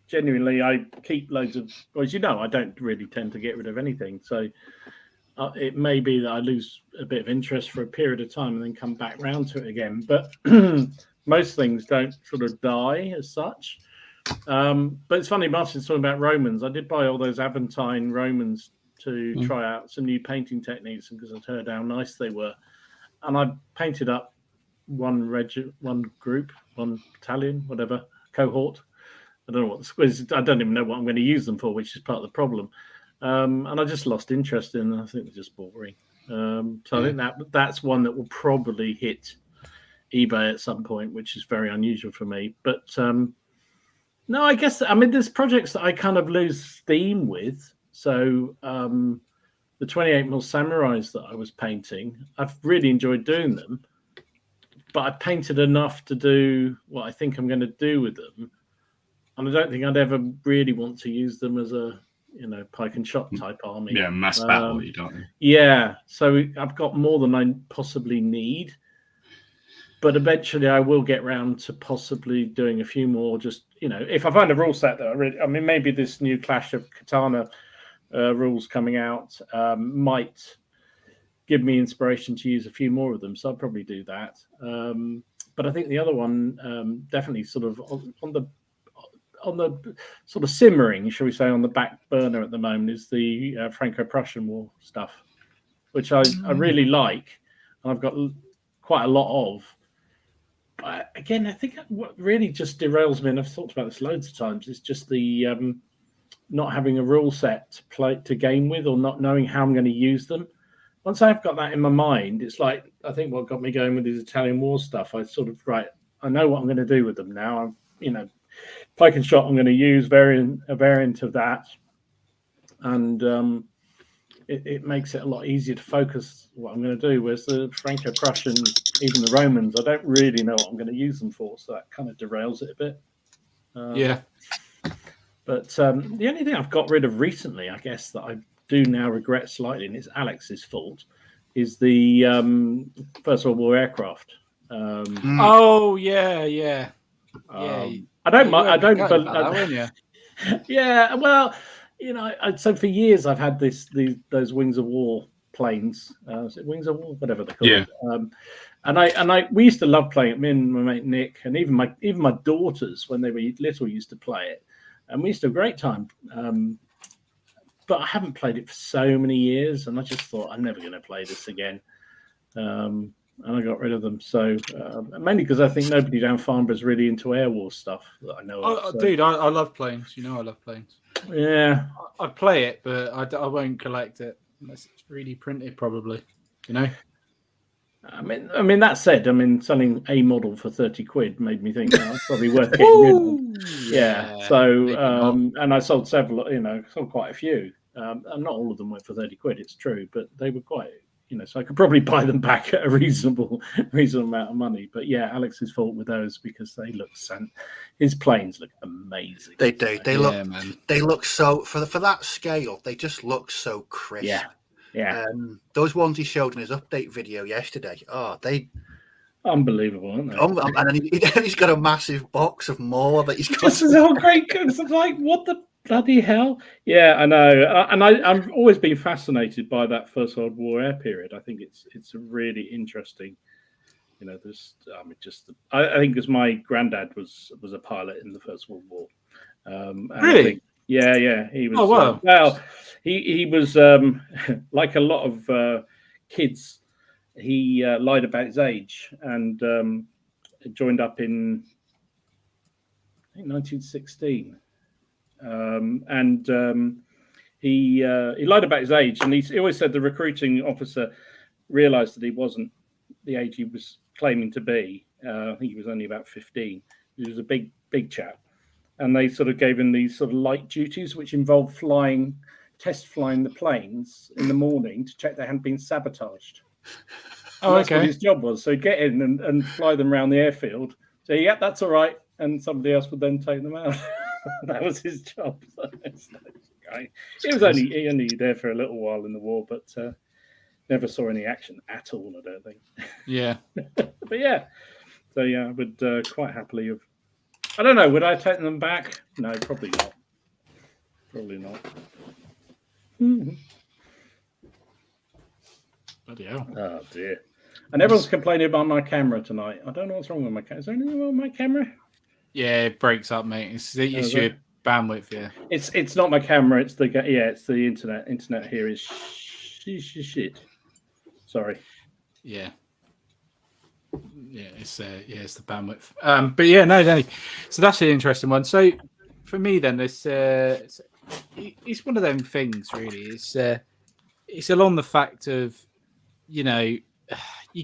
genuinely I keep loads of. Well, as you know, I don't really tend to get rid of anything. So. It may be that I lose a bit of interest for a period of time and then come back round to it again. But most things don't sort of die as such. But it's funny, Martin's talking about Romans. I did buy all those Aventine Romans to try out some new painting techniques because I'd heard how nice they were. And I painted up one group, one battalion, whatever, cohort. I don't know what I don't even know what I'm going to use them for, which is part of the problem. And I just lost interest in them. I think they're just boring. So I think that's one that will probably hit eBay at some point, which is very unusual for me. But no, I guess, I mean, there's projects that I kind of lose steam with. So the 28mm Samurais that I was painting, I've really enjoyed doing them. But I painted enough to do what I think I'm going to do with them. And I don't think I'd ever really want to use them as a, pike and shot type army. Yeah, mass battle, you don't. Yeah, so I've got more than I possibly need. But eventually I will get round to possibly doing a few more. Just, if I find a rule set that maybe this new Clash of Katana rules coming out might give me inspiration to use a few more of them. So I'll probably do that. But I think the other one definitely sort of on the sort of simmering, shall we say, on the back burner at the moment is the Franco-Prussian War stuff, which I really like, and I've got quite a lot of. But again, I think what really just derails me, and I've talked about this loads of times, is just the not having a rule set to game with, or not knowing how I'm going to use them. Once I've got that in my mind, it's like, I think what got me going with this Italian War stuff, I sort of, I know what I'm going to do with them now. Pike and shot I'm going to use a variant of that, and it makes it a lot easier to focus what I'm going to do. Whereas the Franco-Prussian, even the Romans, I don't really know what I'm going to use them for, so that kind of derails it a bit. Yeah. But the only thing I've got rid of recently, I guess, that I do now regret slightly, and it's Alex's fault, is the First World War aircraft. Oh yeah. I don't mind. I don't. That, you? Yeah. Well, so for years I've had those Wings of War planes. Is it Wings of War? Whatever they're called. Yeah. We used to love playing it. Me and my mate Nick, and even my daughters when they were little used to play it, and we used to have a great time. But I haven't played it for so many years, and I just thought I'm never going to play this again. And I got rid of them. So mainly because I think nobody down Farnborough is really into air war stuff that I know of. So. Dude, I love planes. I love planes. Yeah. I play it, but I won't collect it unless it's really printed, probably. I mean that said, selling a model for 30 quid made me think it's probably worth getting rid of. Yeah. So and I sold several, sold quite a few. And not all of them went for 30 quid, it's true, but they were quite, so I could probably buy them back at a reasonable amount of money. But yeah, Alex's fault with those because they look his planes look amazing. They do. They look so for that scale. They just look so crisp. Yeah. Those ones he showed in his update video yesterday. Oh, they unbelievable, aren't they? And then he's got a massive box of more that he's got. This is all great. It's like, what the bloody hell? Yeah, I know. And I've always been fascinated by that First World War air period. I think it's a really interesting. I think because my granddad was a pilot in the First World War. Really? Yeah. He was. Oh wow. Well, he was like a lot of kids. He lied about his age and joined up in I think 1916. He lied about his age, and he always said the recruiting officer realised that he wasn't the age he was claiming to be. I think he was only about 15. He was a big chap, and they sort of gave him these sort of light duties, which involved test flying the planes in the morning to check they hadn't been sabotaged. Oh, that's okay. what his job was. So he'd get in and fly them around the airfield. So yeah, that's all right, and somebody else would then take them out. That was his job. He was only there for a little while in the war, but never saw any action at all, I don't think. Yeah. But yeah. So yeah, I would quite happily have. I don't know, would I take them back? No, probably not. Probably not. Mm-hmm. Bloody hell. Oh dear. And everyone's complaining about my camera tonight. I don't know what's wrong with my camera. Is there anything wrong with my camera? Yeah, it breaks up, mate. It's your bandwidth, yeah. It's not my camera. It's the internet. Internet here is shit. Sorry. Yeah. Yeah, it's the bandwidth. But yeah, no. So that's an interesting one. So for me, then, it's one of them things. Really, it's along the fact of, you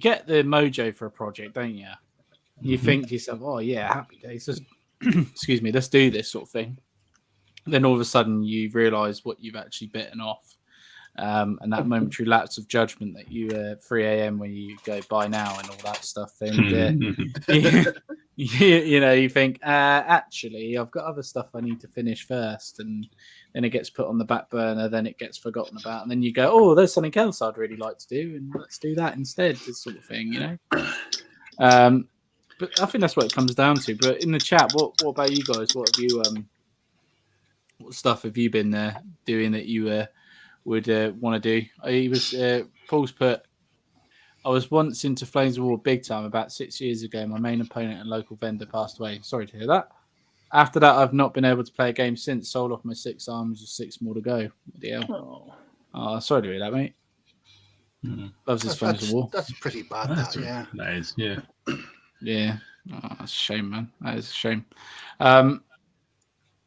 get the mojo for a project, don't you? You think to yourself, oh yeah, happy days. Just, excuse me, let's do this sort of thing. Then all of a sudden you realise what you've actually bitten off. And that momentary lapse of judgment that you 3 a.m. when you go buy now and all that stuff, and you think actually I've got other stuff I need to finish first, and then it gets put on the back burner, then it gets forgotten about, and then you go, oh, there's something else I'd really like to do, and let's do that instead, this sort of thing, But I think that's what it comes down to. But in the chat, what about you guys? What have you what stuff have you been doing that you would want to do? Paul's put, I was once into Flames of War big time about 6 years ago. My main opponent and local vendor passed away. Sorry to hear that. After that, I've not been able to play a game since. Sold off my 6 arms with 6 more to go. Oh, sorry to hear that, mate. Loves his Flames of War. That's pretty bad. Yeah. That is, yeah. Yeah. Oh, that's a shame, man. That is a shame.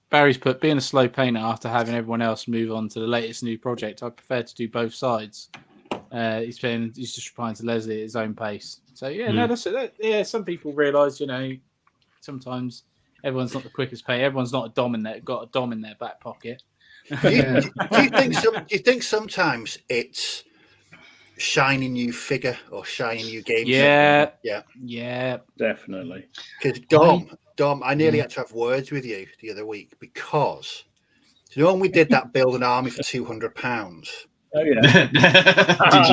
Barry's put, being a slow painter after having everyone else move on to the latest new project, I prefer to do both sides. He's just replying to Leslie at his own pace. So yeah, no, that's it. Yeah, some people realise, sometimes everyone's not the quickest painter. Everyone's not got a dom in their back pocket. Do you think sometimes it's shiny new figure or shiny new game? Yeah, definitely. Because Dom, I nearly had to have words with you the other week because when we did that build an army for £200. Oh yeah.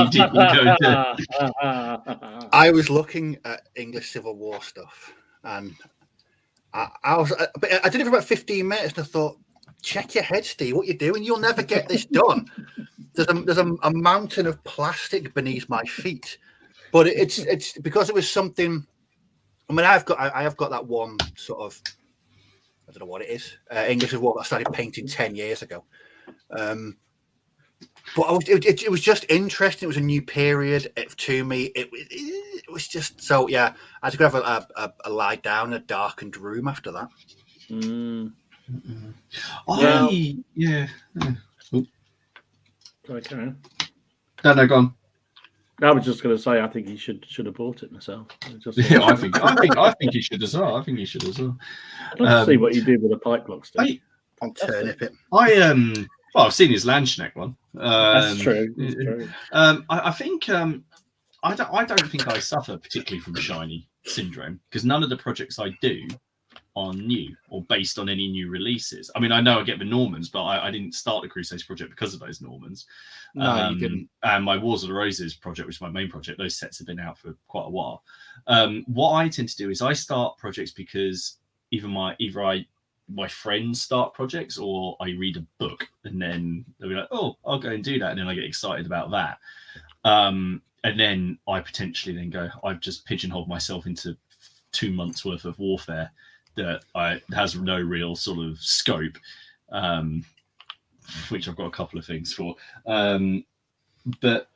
Did you go to... I was looking at English Civil War stuff, and I did it for about 15 minutes, and I thought, check your head, Steve. What you're doing? You'll never get this done. There's a mountain of plastic beneath my feet, but it's because it was something. I mean, I have got that one sort of, I don't know what it is, English Civil War that I started painting 10 years ago. But it was just interesting. It was a new period to me. It was just so, yeah. I had to go have a lie down in a darkened room after that. Yeah. Okay. No, go on. I was just going to say, I think he should have bought it myself. I think he should as well. I'd like to see what you did with the pipe blocks. Turnip it. I've seen his Landschneck one. That's true. I think I don't think I suffer particularly from shiny syndrome because none of the projects I do are new or based on any new releases. I mean, I know I get the Normans, but I didn't start the Crusades project because of those Normans. No, you didn't. And my Wars of the Roses project, which is my main project, those sets have been out for quite a while. What I tend to do is I start projects because either my friends start projects or I read a book and then they'll be like, oh, I'll go and do that. And then I get excited about that. And then I potentially then go, I've just pigeonholed myself into 2 months worth of warfare that has no real sort of scope, which I've got a couple of things for. But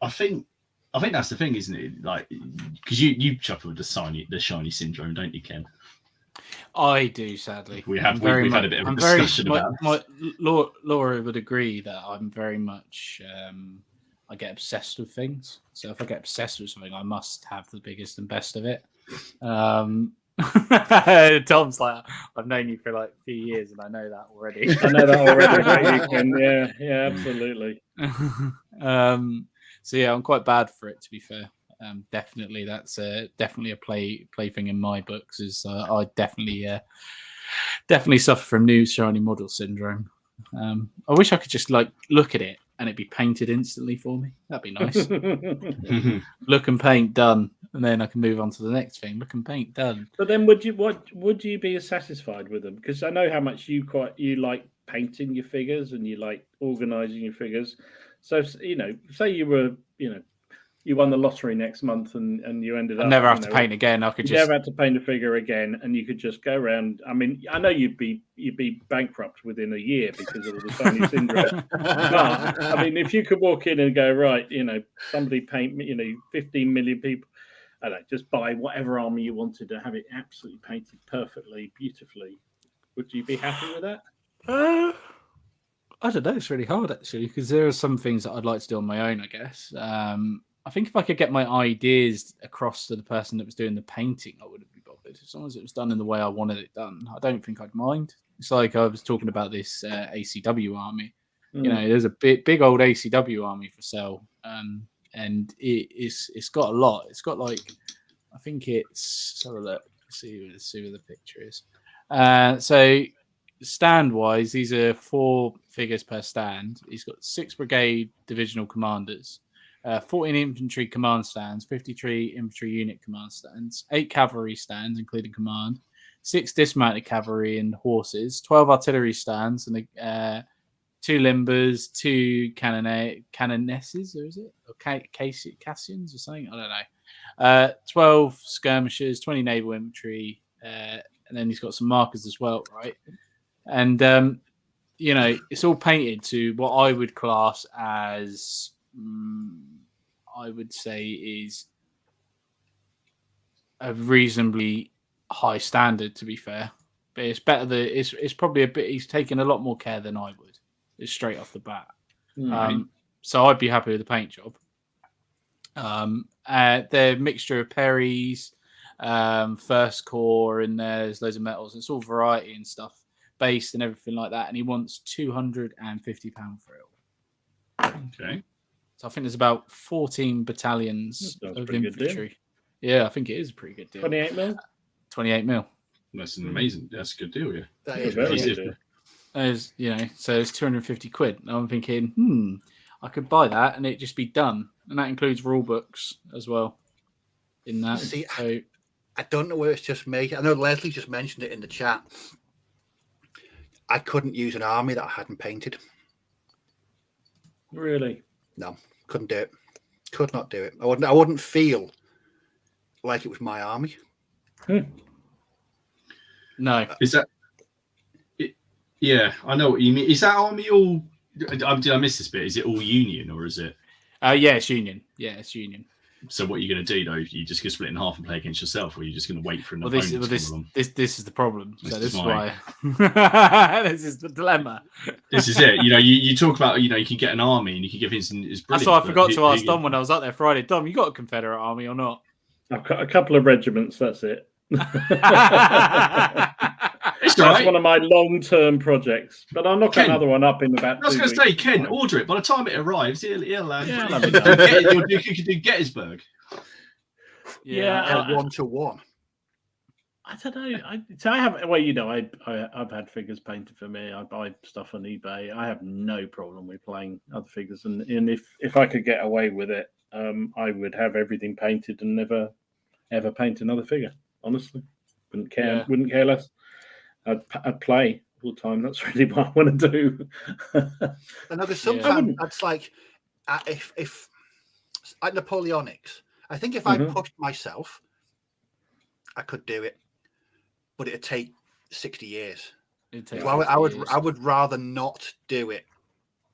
I think that's the thing, isn't it? Like, because you suffer with the shiny syndrome, don't you, Ken? I do, sadly. We've had a bit of a discussion about Laura would agree that I'm very much I get obsessed with things. So if I get obsessed with something, I must have the biggest and best of it. Tom's like, I've known you for like a few years and I know that already. Yeah, absolutely. So yeah, I'm quite bad for it, to be fair. Definitely, that's definitely a plaything in my books. Is I definitely suffer from new shiny model syndrome. I wish I could just like look at it and it'd be painted instantly for me. That'd be nice. Look and paint, done, and then I can move on to the next thing. Look and paint, done. But then, would you be satisfied with them? Because I know how much you like painting your figures and you like organising your figures. So say you were you won the lottery next month and you ended up... never have to paint again. I could just... never have to paint a figure again and you could just go around. I mean, I know you'd be bankrupt within a year because of the shiny syndrome. But, I mean, if you could walk in and go, right, somebody paint, 15 million people. I don't know, just buy whatever army you wanted to have it absolutely painted perfectly, beautifully. Would you be happy with that? I don't know. It's really hard actually because there are some things that I'd like to do on my own. I guess. I think if I could get my ideas across to the person that was doing the painting, I wouldn't be bothered. As long as it was done in the way I wanted it done, I don't think I'd mind. It's like I was talking about this ACW army. You know, there's a big old ACW army for sale, and it's got a lot. It's got like, I think it's, let's have a look. See where the picture is. So stand wise, these are 4 figures per stand. He's got 6 brigade divisional commanders, 14 infantry command stands, 53 infantry unit command stands, 8 cavalry stands including command, 6 dismounted cavalry and horses, 12 artillery stands, and 2 limbers, 2 canonesses, or is it? Or Cassians or something? I don't know. 12 skirmishers, 20 naval infantry, and then he's got some markers as well, right? And, you know, it's all painted to what I would class as, I would say, is a reasonably high standard, to be fair. But it's better that it's probably a bit, he's taken a lot more care than I would. It's straight off the bat. So I'd be happy with the paint job. The mixture of Perry's, first core, and there's loads of metals. It's all variety and stuff, based and everything like that. And he wants £250 for it. Okay. So I think there's about 14 battalions of infantry. Yeah, I think it is a pretty good deal. 28 mil? 28 mil. That's an amazing. That's a good deal, yeah. That is very very good. As you know, so it's 250 quid. And I'm thinking, I could buy that and it just be done. And that includes rule books as well. In that, See, so I don't know whether it's just me. I know Leslie just mentioned it in the chat. I couldn't use an army that I hadn't painted. Really? No, couldn't do it. Could not do it. I wouldn't feel like it was my army. no. Is that? Yeah, I know what you mean. Is that army all? Did I miss this bit? Is it all Union or is it? Yeah, it's Union. Yeah, it's Union. So what are you going to do though? You just going to split in half and play against yourself, or are you just going to wait for an Well, opponent this to come along? this is the problem. So this is why this is the dilemma. This is it. You know, you talk about, you know, you can get an army and you can give his. That's why I forgot to ask Dom when I was up there Friday. Dom, you got a Confederate army or not? I've got a couple of regiments. That's it. It's That's right. one of my long-term projects, but I'll knock Ken, another one up in about 2 I was going weeks. to say, Ken, order it. By the time it arrives, he'll Yeah, I'll have it you could do Gettysburg. Yeah, 1-to-1. I don't know. I have. Well, you know, I've had figures painted for me. I buy stuff on eBay. I have no problem with playing other figures, and if I could get away with it, I would have everything painted and never ever paint another figure. Honestly, wouldn't care. Yeah. Wouldn't care less. I'd play all the time. That's really what I want to do. I know, because sometimes that's like, if like Napoleonics, I think if I pushed myself, I could do it, but it'd take 60 years. I would rather not do it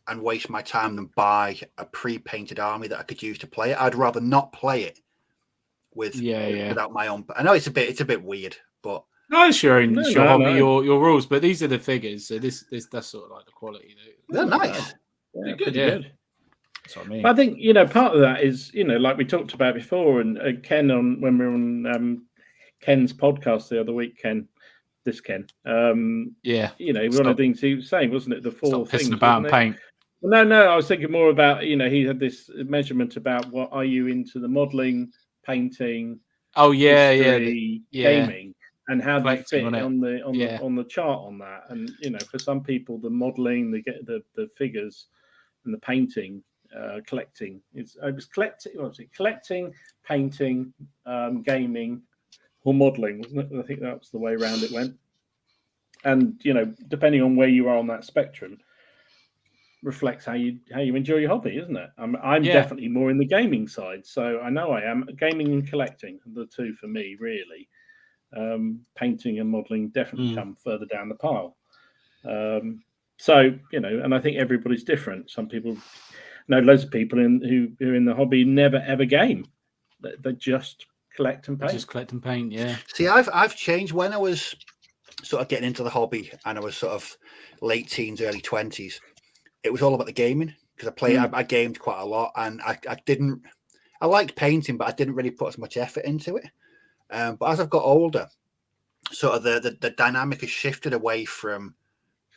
and waste my time than buy a pre-painted army that I could use to play it. I'd rather not play it without my own. I know it's a bit weird, but no, it's your own, your hobby, no. your rules. But these are the figures. So that's sort of like the quality. They're nice. Yeah, Good. good. That's what I mean. I think, you know, part of that is, you know, like we talked about before, and Ken when we were on Ken's podcast the other week, Ken. Yeah, you know, one of the things he was saying, wasn't it? The 4 Stop things. pissing about and paint. Well, no, I was thinking more about, you know, he had this measurement about what are you into the modelling, painting, Oh yeah, history, gaming, and how do you fit on the chart on that? And you know, for some people, the modelling, they get the figures, and the painting, collecting. It was collecting. What was it? Collecting, painting, gaming, or modelling, wasn't it? I think that was the way around it went. And you know, depending on where you are on that spectrum, reflects how you enjoy your hobby, isn't it? I'm definitely more in the gaming side, so I know I am. Gaming and collecting are the two for me, really. Painting and modelling definitely come further down the pile. So you know, and I think everybody's different. Some people know loads of people who are in the hobby never ever game. They just collect and paint. Just collect and paint, yeah. See, I've changed. When I was sort of getting into the hobby and I was sort of late teens, early 20s, it was all about the gaming because I gamed quite a lot, and I liked painting, but I didn't really put as much effort into it. But as I've got older, sort of the dynamic has shifted away from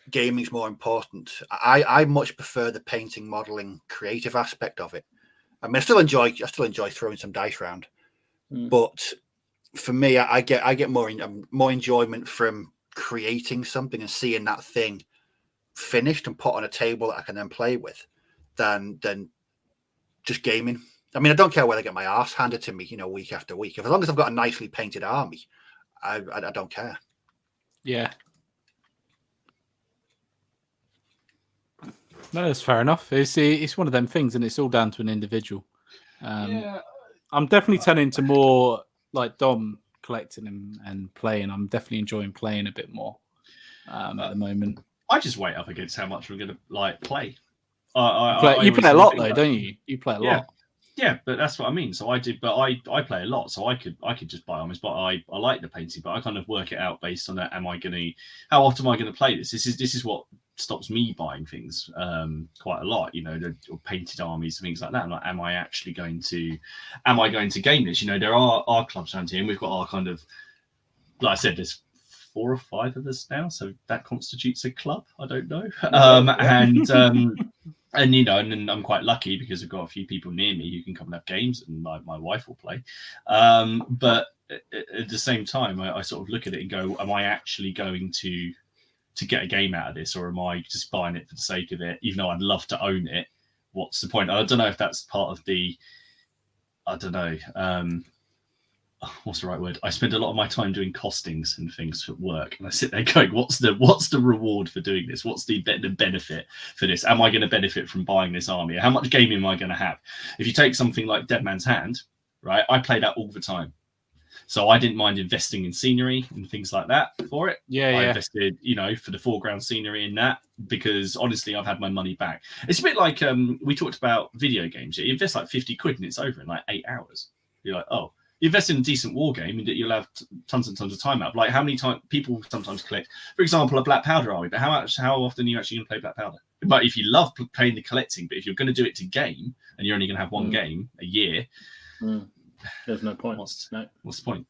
gaming's more important. I much prefer the painting, modeling, creative aspect of it. I mean, I still enjoy throwing some dice around, but for me, I get more enjoyment from creating something and seeing that thing finished and put on a table that I can then play with than just gaming. I mean, I don't care whether I get my arse handed to me, week after week. As long as I've got a nicely painted army, I don't care. Yeah. No, that's fair enough. It's one of them things, and it's all down to an individual. I'm definitely turning to more like Dom, collecting and playing. I'm definitely enjoying playing a bit more at the moment. I just weigh up against how much we're going to play. You play a lot though, don't you? You play a lot. Yeah, but that's what I mean. So I do, but I play a lot, so I could just buy armies. But I like the painting, but I kind of work it out based on that. How often am I going to play this? This is what stops me buying things quite a lot. The painted armies and things like that. I'm like, am I going to game this? There are clubs around here, and we've got our kind of, like I said, there's 4 or 5 of us now, so that constitutes a club. I don't know, and I'm quite lucky because I've got a few people near me who can come and have games, and my wife will play. But at the same time, I sort of look at it and go, am I actually going to get a game out of this, or am I just buying it for the sake of it? Even though I'd love to own it, what's the point? I don't know if that's part of the, I don't know, what's the right word? I spend a lot of my time doing costings and things at work, and I sit there going, what's the reward for doing this? What's the benefit for this? Am I going to benefit from buying this army? How much gaming am I going to have? If you take something like Dead Man's Hand, right? I play that all the time. So I didn't mind investing in scenery and things like that for it. I invested, for the foreground scenery in that, because honestly, I've had my money back. It's a bit like we talked about video games. You invest like 50 quid and it's over in like 8 hours. You're like, oh. You invest in a decent war game and you'll have tons and tons of time out. Like how many times people sometimes collect, for example, a Black Powder army, but how often are you actually going to play Black Powder? But if you love playing the collecting, but if you're going to do it to game and you're only going to have one game a year, there's no point. What's the point?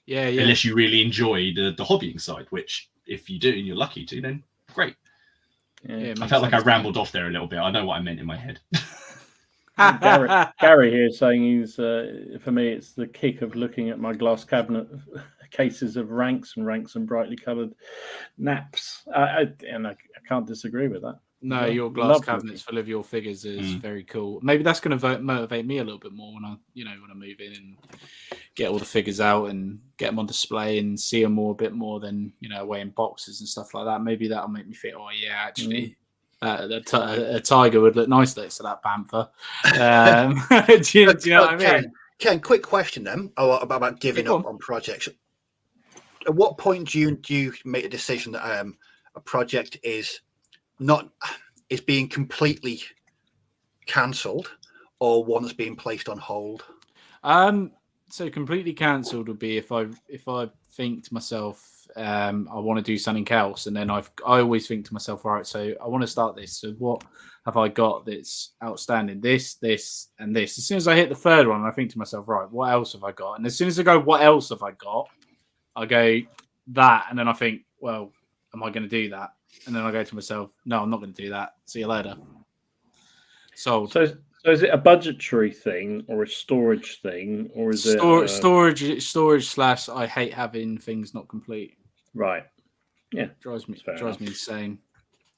Yeah. Unless you really enjoy the hobbying side, which if you do and you're lucky to, then great. Yeah, I felt like I rambled off there a little bit. I know what I meant in my head. Gary here is saying he's for me it's the kick of looking at my glass cabinet cases of ranks and brightly coloured naps. I can't disagree with that. No, your glass cabinets full of your figures is very cool. Maybe that's going to motivate me a little bit more when I move in and get all the figures out and get them on display and see them a bit more than away in boxes and stuff like that. Maybe that'll make me think, oh yeah, actually. A tiger would look nice next to that panther. Do you know what I mean? Ken, quick question then about giving up on projects. At what point do you make a decision that a project is being completely cancelled, or one that's being placed on hold? So completely cancelled would be if I think to myself, I want to do something else, and then I always think to myself, all right, so I want to start this. So what have I got that's outstanding? This, and this. As soon as I hit the third one, I think to myself, right, what else have I got? And as soon as I go, what else have I got? I go that, and then I think, well, am I going to do that? And then I go to myself, no, I'm not going to do that. See you later. Sold. So is it a budgetary thing or a storage thing, or is it storage / I hate having things not complete. Right. Yeah. Drives me insane.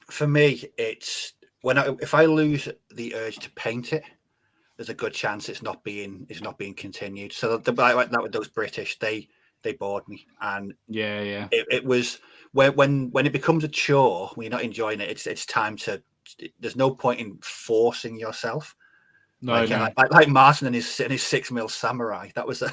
For me, it's if I lose the urge to paint it, there's a good chance it's not being continued. So like that with those British, they bored me, and it was when it becomes a chore, when you're not enjoying it, it's time to. There's no point in forcing yourself. No, like Martin and his 6mm samurai. That was a.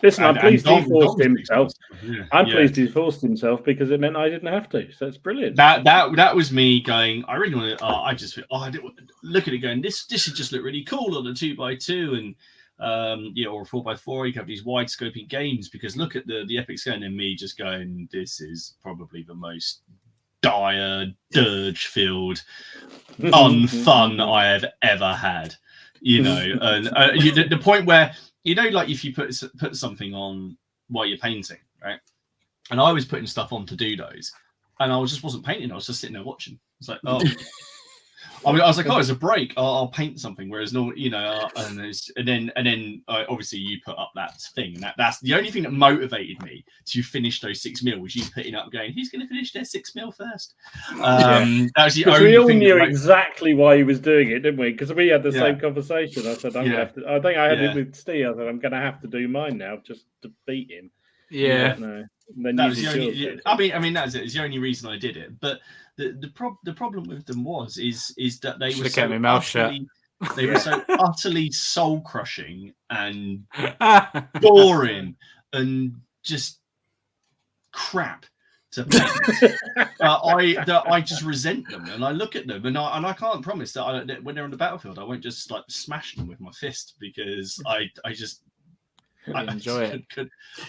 Listen, I'm pleased he forced Dom's himself. Yeah, I'm yeah. pleased he forced himself because it meant I didn't have to. So it's brilliant. That was me going. I really want to. I didn't look at it going. This would just look really cool on a 2x2 and or a 4x4. You can have these wide scoping games because look at the epic scale and me just going. This is probably the most dire, dirge-filled, unfun I have ever had. And the point where like if you put something on while you're painting, right? And I was putting stuff on to do those, and I wasn't painting. I was just sitting there watching. It's like, oh, I was like, oh, it's a break. I'll paint something. Whereas normally, and then obviously you put up that thing, and that's the only thing that motivated me to finish those 6 mil was you putting up, going, who's going to finish their 6 mil first? That was the only we all thing. knew exactly why he was doing it, didn't we? Because we had the same conversation. I said, I'm gonna have to. I think I had it with Steve. I said, I'm going to have to do mine now just to beat him. Yeah. No. Then that was the only, I mean that's it. It's the only reason I did it. But the problem with them is that they were so my mouth shut. They were so utterly soul crushing and boring and just crap to paint. I just resent them, and I look at them, and I can't promise that when they're on the battlefield, I won't just like smash them with my fist because I just. I enjoy it.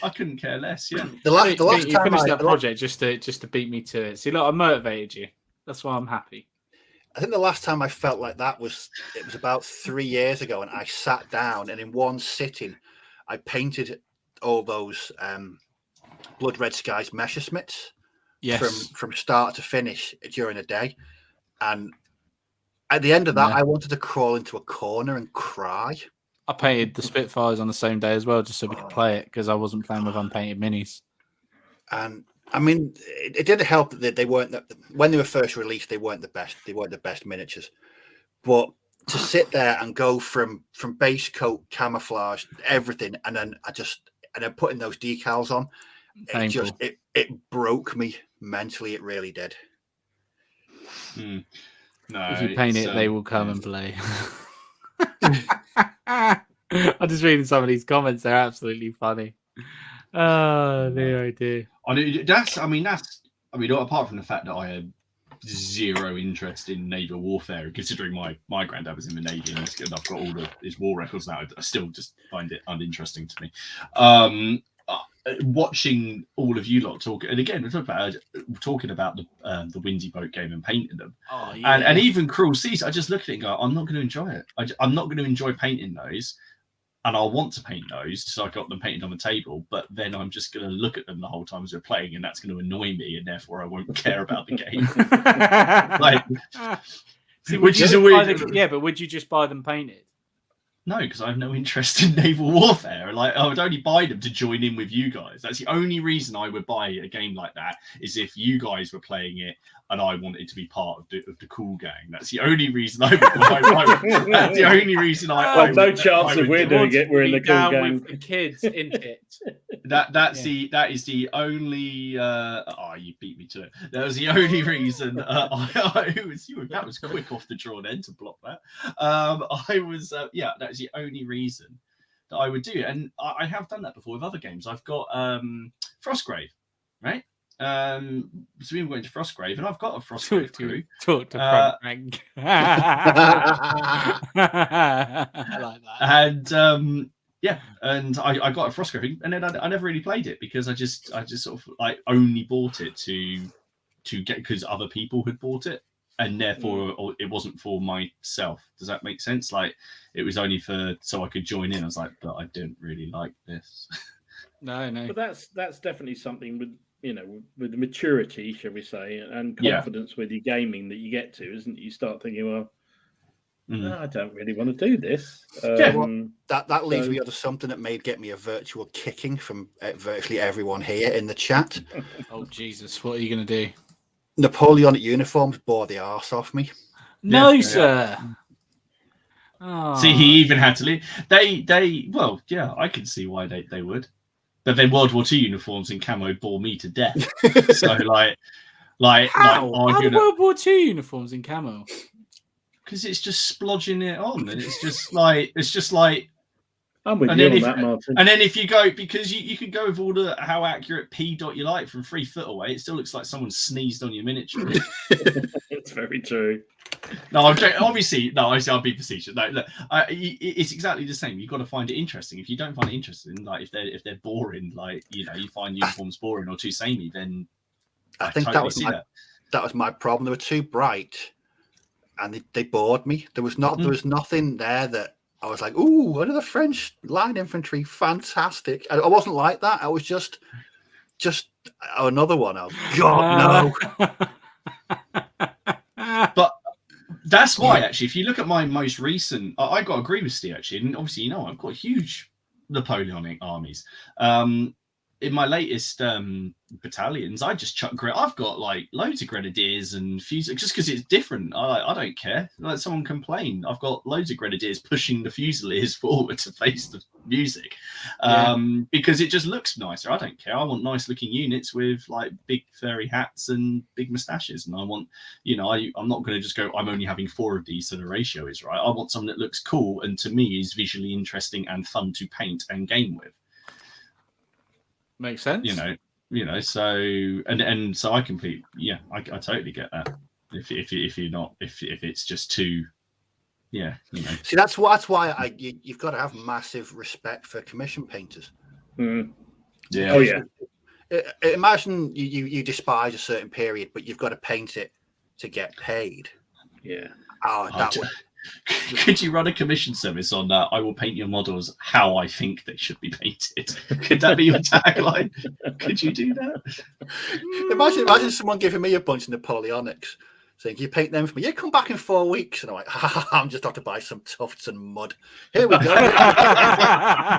I couldn't care less. Yeah. The last you time finished that project just to beat me to it. See, look, I motivated you. That's why I'm happy. I think the last time I felt like that was about 3 years ago, and I sat down and in one sitting, I painted all those Blood Red Skies Messerschmitts from start to finish during a day, and at the end of that, I wanted to crawl into a corner and cry. I painted the Spitfires on the same day as well, just so we could play it because I wasn't playing with unpainted minis. And I mean, it didn't help that they weren't when they were first released. They weren't the best. They weren't the best miniatures. But to sit there and go from base coat, camouflage, everything, and then putting those decals on, it broke me mentally. It really did. No, if you paint it, they will come and play. I'm just reading some of these comments. They're absolutely funny. Oh, dear. Apart from the fact that I had zero interest in naval warfare, considering my granddad was in the Navy and I've got all his war records now, I still just find it uninteresting to me. Watching all of you lot talk, and again, we're talking about the Windy Boat game and painting them, and even Cruel Seas. I just look at it and go, I'm not going to enjoy it. I'm not going to enjoy painting those, and I want to paint those, so I got them painted on the table. But then I'm just going to look at them the whole time as we're playing, and that's going to annoy me, and therefore I won't care about the game. Which is a weird. But would you just buy them painted? No, because I have no interest in naval warfare. Like, I would only buy them to join in with you guys. That's the only reason I would buy a game like that, is if you guys were playing it and I wanted to be part of the cool gang. That's the only reason I would buy. That's the only reason I. No chance of we're doing it. We're in the cool gang with the kids in it. That is the only. You beat me to it. That was the only reason. That was quick off the draw then to block that. That's the only reason that I would do it, and I have done that before with other games. I've got Frostgrave, right? So we were going to Frostgrave, and I've got a Frostgrave crew. Talk to front rank. I like that. And and I got a Frostgrave, and then I never really played it because I just sort of like only bought it to get because other people had bought it. And therefore, it wasn't for myself. Does that make sense? Like, it was only so I could join in. I was like, but I don't really like this. No. But that's definitely something with with maturity, shall we say, and confidence with your gaming that you get to, isn't it? You start thinking, well, I don't really want to do this. That leads me on to something that may get me a virtual kicking from virtually everyone here in the chat. Oh Jesus! What are you going to do? Napoleonic uniforms bore the arse off me. No, sir. Oh. See, he even had to leave. I can see why they would. But then World War II uniforms in camo bore me to death. So how do World War II uniforms in camo? Because it's just splodging it on, and it's just like I'm with And you then on if- that, Martin. And then if you go, because you can go with all the how accurate P dot you like from 3 foot away, it still looks like someone sneezed on your miniature. It's very true. No, I'm joking. Obviously, no, I'll be facetious. No, look, it's exactly the same. You've got to find it interesting. If you don't find it interesting, like if they're boring, like you find uniforms boring or too samey, then I think totally that was my problem. They were too bright, and they bored me. There was nothing there that I was like, "Ooh, another French line infantry, fantastic." I wasn't like that. I was just another one. Oh God, no. But that's why, actually, if you look at my most recent, I got to agree with Steve, actually, and obviously, I've got huge Napoleonic armies. In my latest battalions, I just chuck I've got like loads of grenadiers and fusiliers just because it's different. I don't care. Let someone complain. I've got loads of grenadiers pushing the fusiliers forward to face the music because it just looks nicer. I don't care. I want nice looking units with like big furry hats and big mustaches, and I want, I'm not going to just go, I'm only having 4 of these, so the ratio is right. I want something that looks cool and to me is visually interesting and fun to paint and game with. Makes sense. So and so I I totally get that. If it's just too, See, that's why you've got to have massive respect for commission painters. Mm. Yeah. Oh yeah. Imagine you despise a certain period, but you've got to paint it to get paid. Yeah. Could you run a commission service on that? I will paint your models how I think they should be painted. Could that be your tagline? Could you do that? Imagine someone giving me a bunch of Napoleonics, saying, "You paint them for me." You come back in 4 weeks, and I'm like, "I'm just have to buy some tufts and mud." Here we go.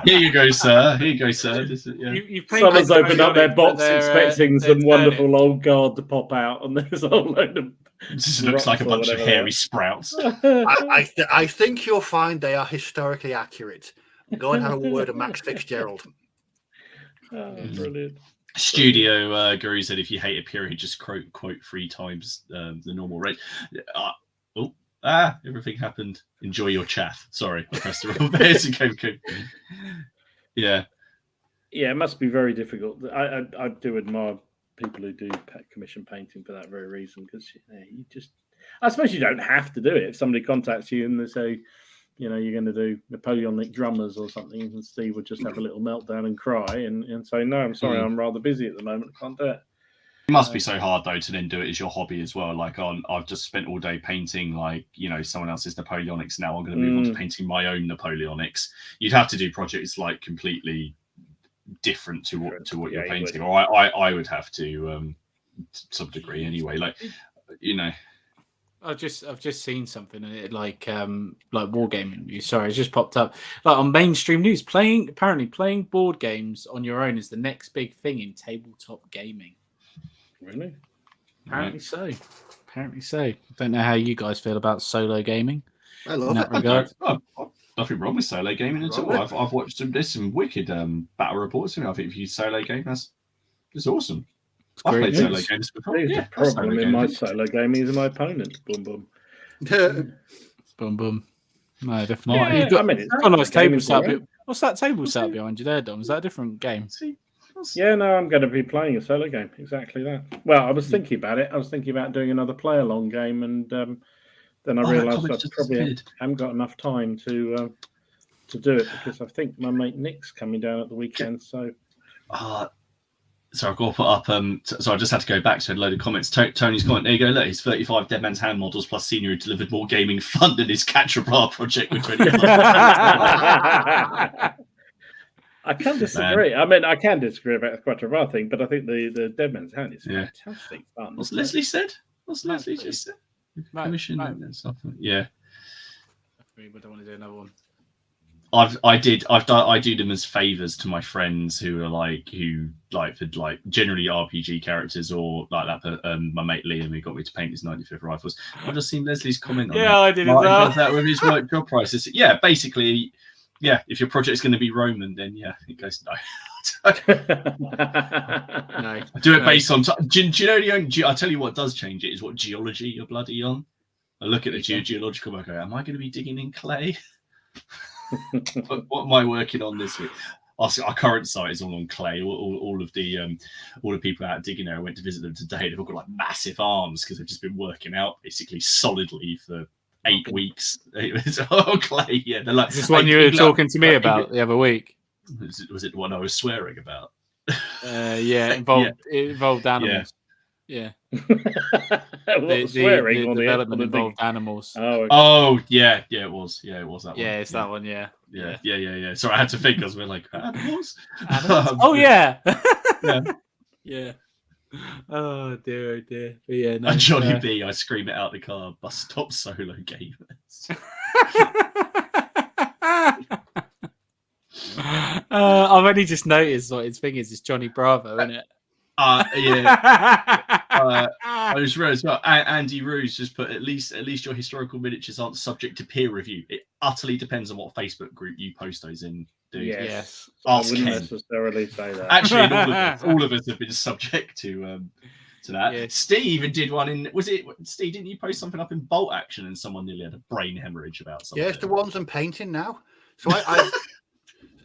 Here you go, sir. Here you go, sir. This is, you Someone's opened up their box expecting some wonderful old guard to pop out, and there's a whole load of. This looks like a bunch of hairy sprouts. I think you'll find they are historically accurate. Go and have a word of Max Fitzgerald. Oh, brilliant. Studio Guru said, if you hate a period, just quote 3 times the normal rate. Everything happened. Enjoy your chaff. Sorry, I pressed the wrong button. Yeah. Yeah, it must be very difficult. I do admire people who do commission painting for that very reason, because you just, I suppose you don't have to do it. If somebody contacts you and they say, you're going to do Napoleonic drummers or something, and Steve would just have a little meltdown and cry and say, "No, I'm sorry, I'm rather busy at the moment. I can't do it." It must be so hard though to then do it as your hobby as well. Like I've just spent all day painting someone else's Napoleonics. Now I'm going to move on to painting my own Napoleonics. You'd have to do projects like completely different to what you're painting, or I would have to some degree anyway. I've just seen something in it like wargaming news. Sorry, it just popped up like on mainstream news. Apparently playing board games on your own is the next big thing in tabletop gaming. Really? Apparently so. Don't know how you guys feel about solo gaming. I love in that it. regard. Nothing wrong with solo gaming at all. I've watched some wicked battle reports. I think if you solo game, it's awesome. I've played solo games before. The problem in my solo gaming is my opponent. Boom, boom. Boom, boom. No, definitely. Yeah, You've got, it's got a nice table set up. What's that table set up behind you there, Dom? Is that a different game? Yeah, no, I'm going to be playing a solo game. Exactly that. Well, I was thinking about it. I was thinking about doing another play-along game, and then I realised I probably haven't got enough time to do it, because I think my mate Nick's coming down at the weekend. So I've got to put up. So I just had to go back to a load of comments. Tony's comment. There you go. Look, he's 35 Dead Man's Hand models plus senior who delivered more gaming fun than his Catch-a-Bra project with 25. I can't disagree. I mean, I can disagree about the Quattro thing, but I think the Dead Man's Hand is fantastic fun. What's Leslie said? What's Leslie just said? Commission and stuff. Yeah. I don't want to do another one. I do them as favors to my friends who are for generally RPG characters or like that. But my mate Liam, who got me to paint his 95th rifles. I've just seen Leslie's comment on that. I did as well. Does that with his work job prices. Yeah, basically, yeah. If your project's going to be Roman, then yeah, it goes no. No. I do it based on. Do you know the only? I tell you what does change it is what geology you're bloody on. I look at the geological. I go, am I going to be digging in clay? What am I working on this week? Our current site is all on clay. All of the people out digging there, I went to visit them today. They've all got like massive arms because they've just been working out basically solidly for 8 weeks. It was all clay. Yeah, they're like. Is this one you were talking to me about the other week? Was it the one I was swearing about? Yeah, it involved animals. Yeah. Swearing the development involved animals. Oh, okay. Oh, yeah, it was. Yeah, it was that one. Yeah, it's that one. Yeah. So I had to think because we're like animals. Oh yeah. Yeah. Yeah. Oh dear. But yeah, no, and Johnny B, I scream it out the car. Bus stop solo gamers. I've only just noticed what his thing is. It's Johnny Bravo, isn't it? Yeah. I just realized Andy Ruse just put at least your historical miniatures aren't subject to peer review. It utterly depends on what Facebook group you post those in. Dude. Yes. I wouldn't necessarily say that. Actually, all of us have been subject to that. Yeah. Steve even did one in. Was it Steve? Didn't you post something up in Bolt Action and someone nearly had a brain hemorrhage about something? Yeah, it's the ones I'm painting now. So I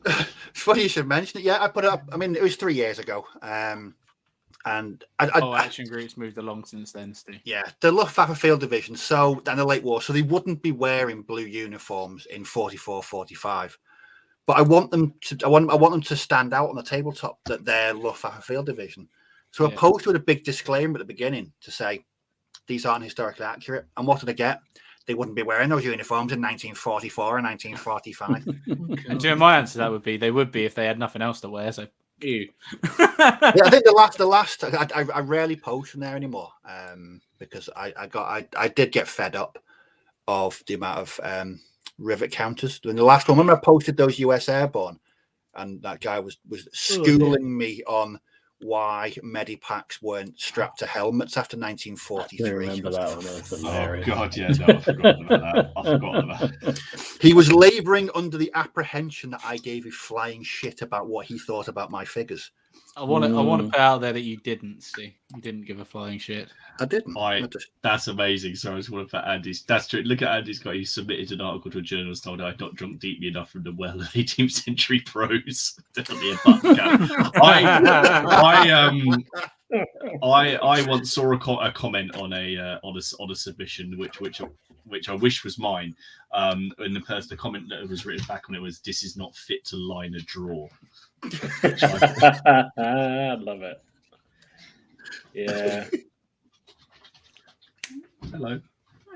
it's funny you should mention it. Yeah, I put it up. I mean, it was 3 years ago. And Action Group's moved along since then, Steve. Yeah, the Luftwaffe Field Division. So in the late war, so they wouldn't be wearing blue uniforms in 44, 45. But I want them to stand out on the tabletop that they're Luftwaffe Field Division. So I posted with a big disclaimer at the beginning to say these aren't historically accurate. And what did I get? They wouldn't be wearing those uniforms in 1944 and 1945. And do you know my answer to that would be they would be if they had nothing else to wear. So ew. Yeah, I think the last I rarely post from there anymore because I did get fed up of the amount of rivet counters. And the last one, when I posted those US Airborne, and that guy was schooling me on why medipacks weren't strapped to helmets after 1943. I remember that one. Oh God, yeah, no, I forgot about that. He was labouring under the apprehension that I gave a flying shit about what he thought about my figures. I want to put out there that you didn't, see. You didn't give a flying shit. I didn't. That's amazing. So I just want to put Andy's. That's true. Look at Andy's guy. He submitted an article to a journalist told I'd not drunk deeply enough from the well of 18th century prose. Definitely a button cap. I once saw a comment on a submission which I wish was mine. And the comment that was written back on it was, "This is not fit to line a drawer." I love it. Yeah. Hello.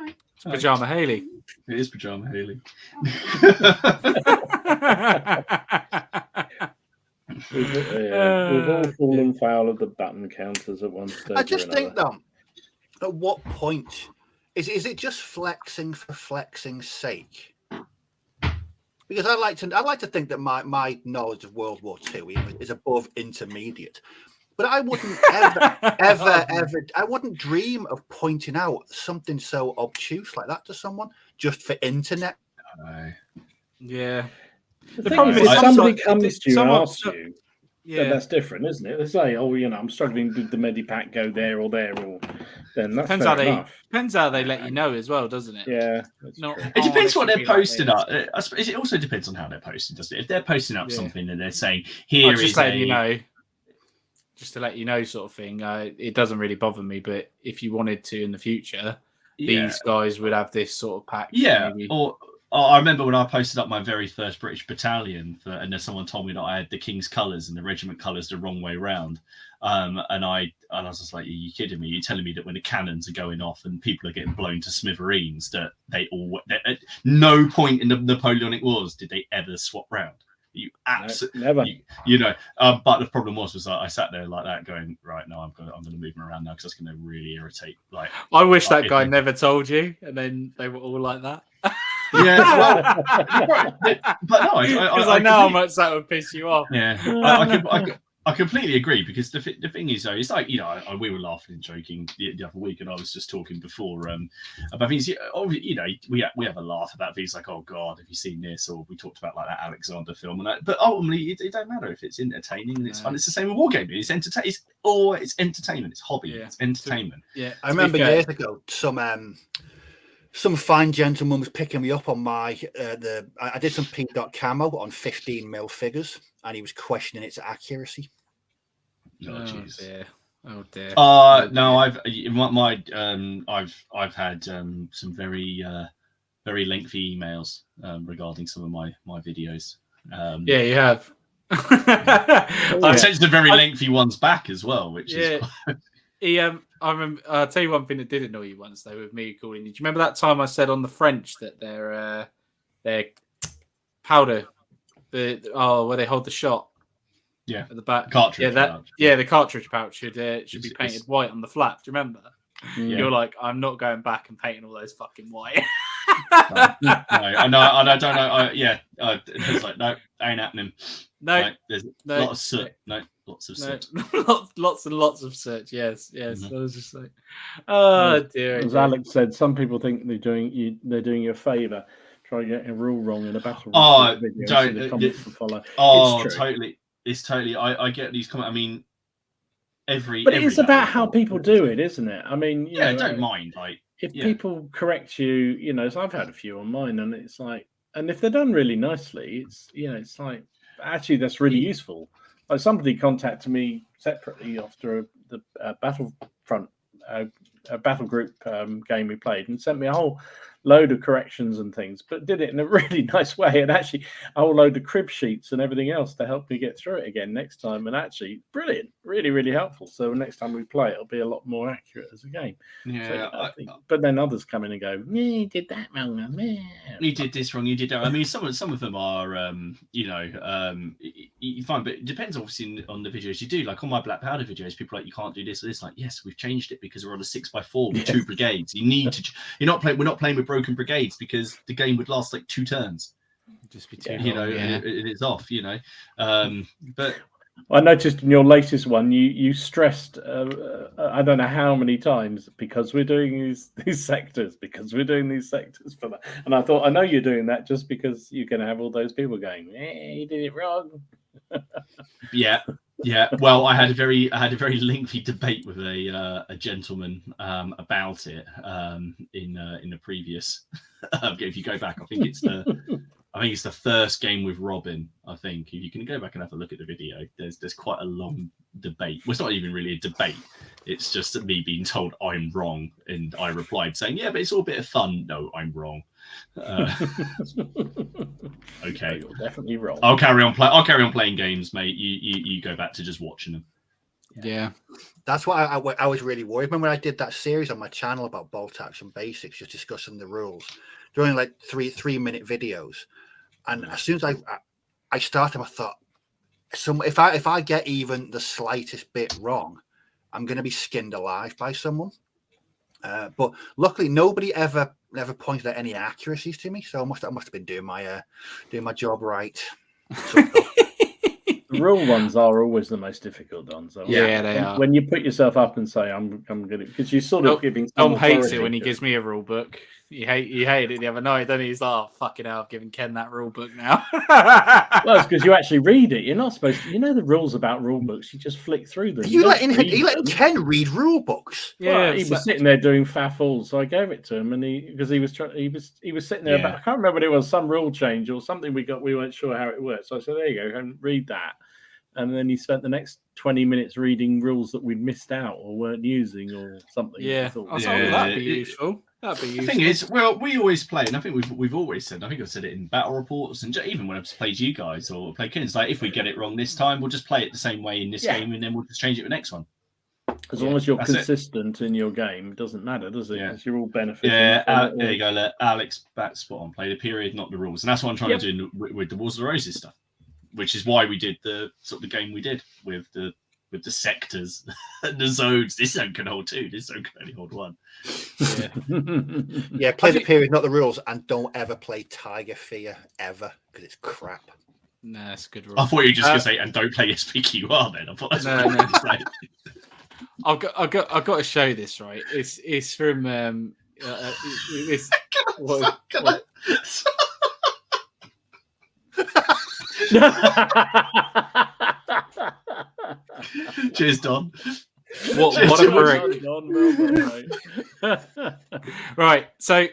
It's Pajama Haley. It is Pajama Haley. We've all fallen foul of the button counters at one stage. I just think, though, at what point is it just flexing for flexing's sake? Because I like to think that my knowledge of World War II is above intermediate. But I wouldn't ever, I wouldn't dream of pointing out something so obtuse like that to someone just for internet. Yeah. The problem is, if somebody comes to you and asks you, then that's different, isn't it? They say, "Oh, I'm struggling. Did the medipack go there or there?" Or then that's depends how they let you know as well, doesn't it? Yeah. It depends what they're posting up. It also depends on how they're posting, doesn't it? If they're posting up something and they're saying, "Here is just to let you know, sort of thing. It doesn't really bother me, but if you wanted to in the future, these guys would have this sort of pack. Yeah, or I remember when I posted up my very first British battalion, and then someone told me that I had the King's colours and the regiment colours the wrong way round. And I was just like, "Are you kidding me? You're telling me that when the cannons are going off and people are getting blown to smithereens, that at no point in the Napoleonic Wars did they ever swap round? You absolutely never. But the problem was I sat there like that, going, right, no, I'm going to move them around now because that's going to really irritate. Like, I wish that guy never told you, and then they were all like that. Yeah, well, but no, because I know how much that would piss you off. Yeah, I completely agree, because the thing is, though, it's like, we were laughing and joking the other week, and I was just talking before about things. We have a laugh about things like, "Oh God, have you seen this?" Or we talked about like that Alexander film, and that. But ultimately, it don't matter if it's entertaining and it's fun. It's the same with wargaming. It's entertainment. It's entertainment. It's hobby. Yeah. It's entertainment. Yeah, I remember years ago some fine gentleman was picking me up on my I did some pink dot camo on 15mm figures, and he was questioning its accuracy. Oh, jeez. dear. Oh dear. No, I've had some very very lengthy emails regarding some of my videos. Yeah, you have. I've sent some very lengthy ones back as well, which is I remember. I'll tell you one thing that did annoy you once, though, with me calling you. Do you remember that time I said on the French that their powder, where they hold the shot, yeah, at the back, cartridge pouch. The cartridge pouch should be painted white on the flap. Do you remember? Yeah. You're like, I'm not going back and painting all those fucking white. No, I don't know. It's like, no, ain't happening. No, there's a lot of soot. No, lots of soot. lots and lots of soot. Yes. Mm-hmm. I was just like, oh dear. As Alex said, some people think they're doing you a favour. Try getting a rule wrong in a battle. Video, don't. The comments to follow. It's totally. It's totally. I get these comments. I mean, but it's about how people do it, isn't it? I mean, I don't mind. If people correct you, so I've had a few on mine, and it's like, and if they're done really nicely, it's like, actually, that's really useful. Like somebody contacted me separately after the Battlefront battle group game we played, and sent me a whole load of corrections and things, but did it in a really nice way, and actually a whole load of crib sheets and everything else to help me get through it again next time. And actually, brilliant, really, really helpful. So next time we play, it'll be a lot more accurate as a game. Yeah, so but then others come in and go, "You did that wrong, man. You did this wrong. You did that." I mean, some of them are, you find, but it depends obviously on the videos you do. Like on my black powder videos, people are like, you can't do this or this. Like, yes, we've changed it because we're on a 6x4 with 2 brigades. You need to. We're not playing with broken brigades because the game would last like 2 turns. Just be too and it's off. But I noticed in your latest one, you stressed I don't know how many times, because we're doing these sectors, because we're doing these sectors for that. And I thought, I know you're doing that just because you're going to have all those people going, you did it wrong. Yeah. Well, I had a very lengthy debate with a gentleman about it in the previous. If you go back, I think it's the first game with Robin. I think if you can go back and have a look at the video, there's quite a long debate. Well, it's not even really a debate. It's just me being told I'm wrong, and I replied saying, "Yeah, but it's all a bit of fun." No, I'm wrong. Okay, you're definitely wrong. I'll carry on playing games, mate. You go back to just watching them. Yeah. That's why I was really worried. Remember when I did that series on my channel about bolt action basics, just discussing the rules. They're only like 3-minute videos, and as soon as I started, I thought, if I get even the slightest bit wrong, I'm going to be skinned alive by someone. But luckily, nobody ever pointed out any accuracies to me, so I must have been doing my job right. The rule ones are always the most difficult ones. Yeah, they are. When you put yourself up and say, "I'm going to," because you're sort of giving. Tom hates it when he gives me a rule book. He hated it the other night, don't he? He's like, "Oh, fucking hell, I've given Ken that rule book now." Well, it's because you actually read it. You're not supposed to. You know the rules about rule books. You just flick through them. You letting Ken read rule books? Yeah, well, he was sitting there doing faff all, so I gave it to him, and he was sitting there. About, I can't remember what it was, some rule change or something we weren't sure how it worked. So I said, "There you go, and read that." And then he spent the next 20 minutes reading rules that we'd missed out or weren't using or something. Yeah, that'd be useful. That'd be useful. The thing is, well, we always play, and I think we've always said, I think I've said it in battle reports, and even when I've played you guys or play Ken, it's like, if we get it wrong this time, we'll just play it the same way in this game, and then we'll just change it for the next one. As long as you're consistent in your game, it doesn't matter, does it? Yeah. You're all benefiting. Yeah, there you go. Let Alex back spot on. Play the period, not the rules, and that's what I'm trying to do with the Wars of the Roses stuff. Which is why we did the sort of the game we did with the sectors and the zones. This zone can hold 2. This zone can only hold 1. Yeah, play the period, not the rules, and don't ever play Tiger Fear ever because it's crap. No, that's a good rule. I thought you were just gonna say, and don't play SPQR then. I thought that's what you were gonna say. I've got to show this, right? It's from Cheers, Don. What a break. Right, so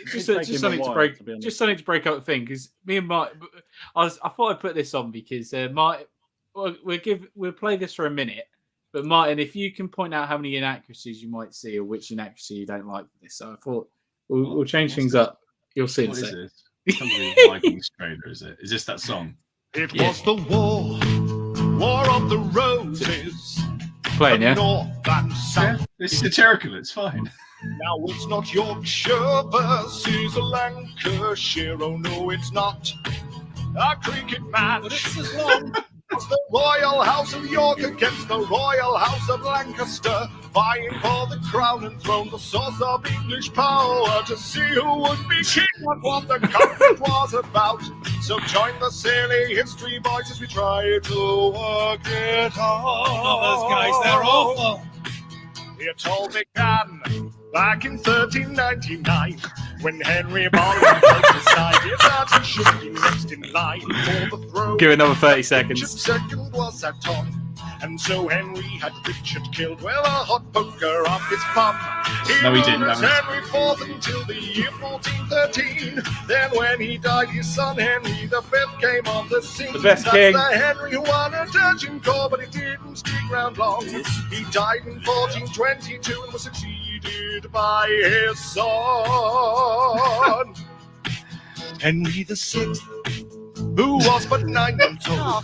just take him a something to while, break, to be honest. just something to break up the thing. Because me and Mike, I thought I'd put this on because Mike, we'll play this for a minute. But Martin, if you can point out how many inaccuracies you might see or which inaccuracy you don't like for this, so I thought we'll change things up. You'll see. What in a is sec. this? Some of the Vikings trailer, is it? Is this that song? It was the war of the roses. Playing, the yeah. North and South. Yeah, it's satirical. It's fine. Now it's not Yorkshire versus Lancashire. Oh no, it's not a cricket match. But it's as long as the Royal House of York against the Royal House of Lancaster, vying for the crown and throne, the source of English power, to see who would be king and what the conflict was about. So join the silly history boys as we try to work it out. Those guys, they're awful. It all began back in 1399 when Henry Bolingbroke decided that he should be next in line for the throne. Give it another 30 Richard seconds. II was at top, and so Henry had Richard killed with a hot poker off his bum. No, he didn't, ruled as that Henry IV until the year 1413. Then when he died, his son Henry V came on the scene. The best That's king. the Henry who won a Turgid War, but it didn't stick round long. He died in 1422 and was succeeded by his son, Henry VI, who was but 9 months old.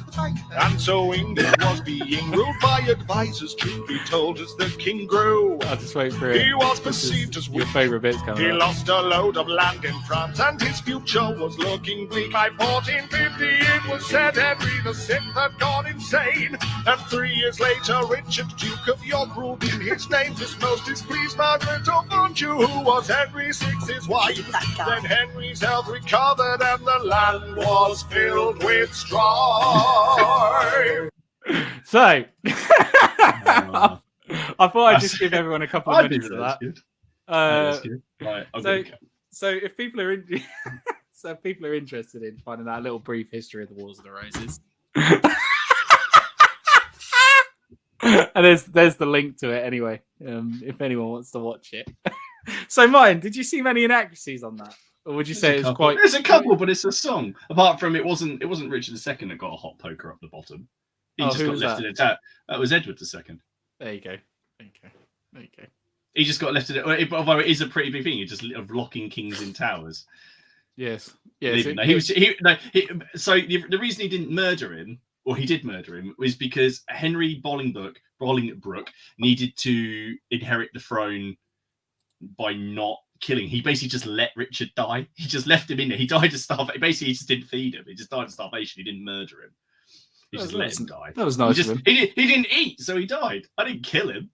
And so England was being ruled by advisors, truth be told, as the king grew. I'll just wait for it. He was This is perceived as your weak. favourite bit's coming He up. lost a load of land in France, and his future was looking bleak. By 1450, it was said Henry VI had gone insane. And 3 years later, Richard, Duke of York, ruled in his name. This most displeased Margaret of Anjou, who was Henry VI's wife. Then Henry's health recovered, and the land was filled with strife. So, I thought I'd just give everyone a couple of I minutes think of that. that's good. Uh, That's good. Right, I'll so- go. So if people are so if people are interested in finding out a little brief history of the Wars of the Roses, and there's the link to it anyway. If anyone wants to watch it. So Martin, did you see many inaccuracies on that, or would you say it was quite? There's a couple, but it's a song. Apart from it wasn't Richard II that got a hot poker up the bottom. He just who got was left that? in a tap. That was Edward II. There you go. There you go. There you go. He just got left in it. Although it is a pretty big thing, you just of locking kings in towers. Yes. Yes. So the reason he didn't murder him, or he did murder him, was because Henry Bolingbroke needed to inherit the throne by not killing. He basically just let Richard die. He just left him in there. He died of starvation. Basically, he just didn't feed him. He just died of starvation. He didn't murder him. He just let him die. That was nice of him. He didn't eat, so he died. I didn't kill him.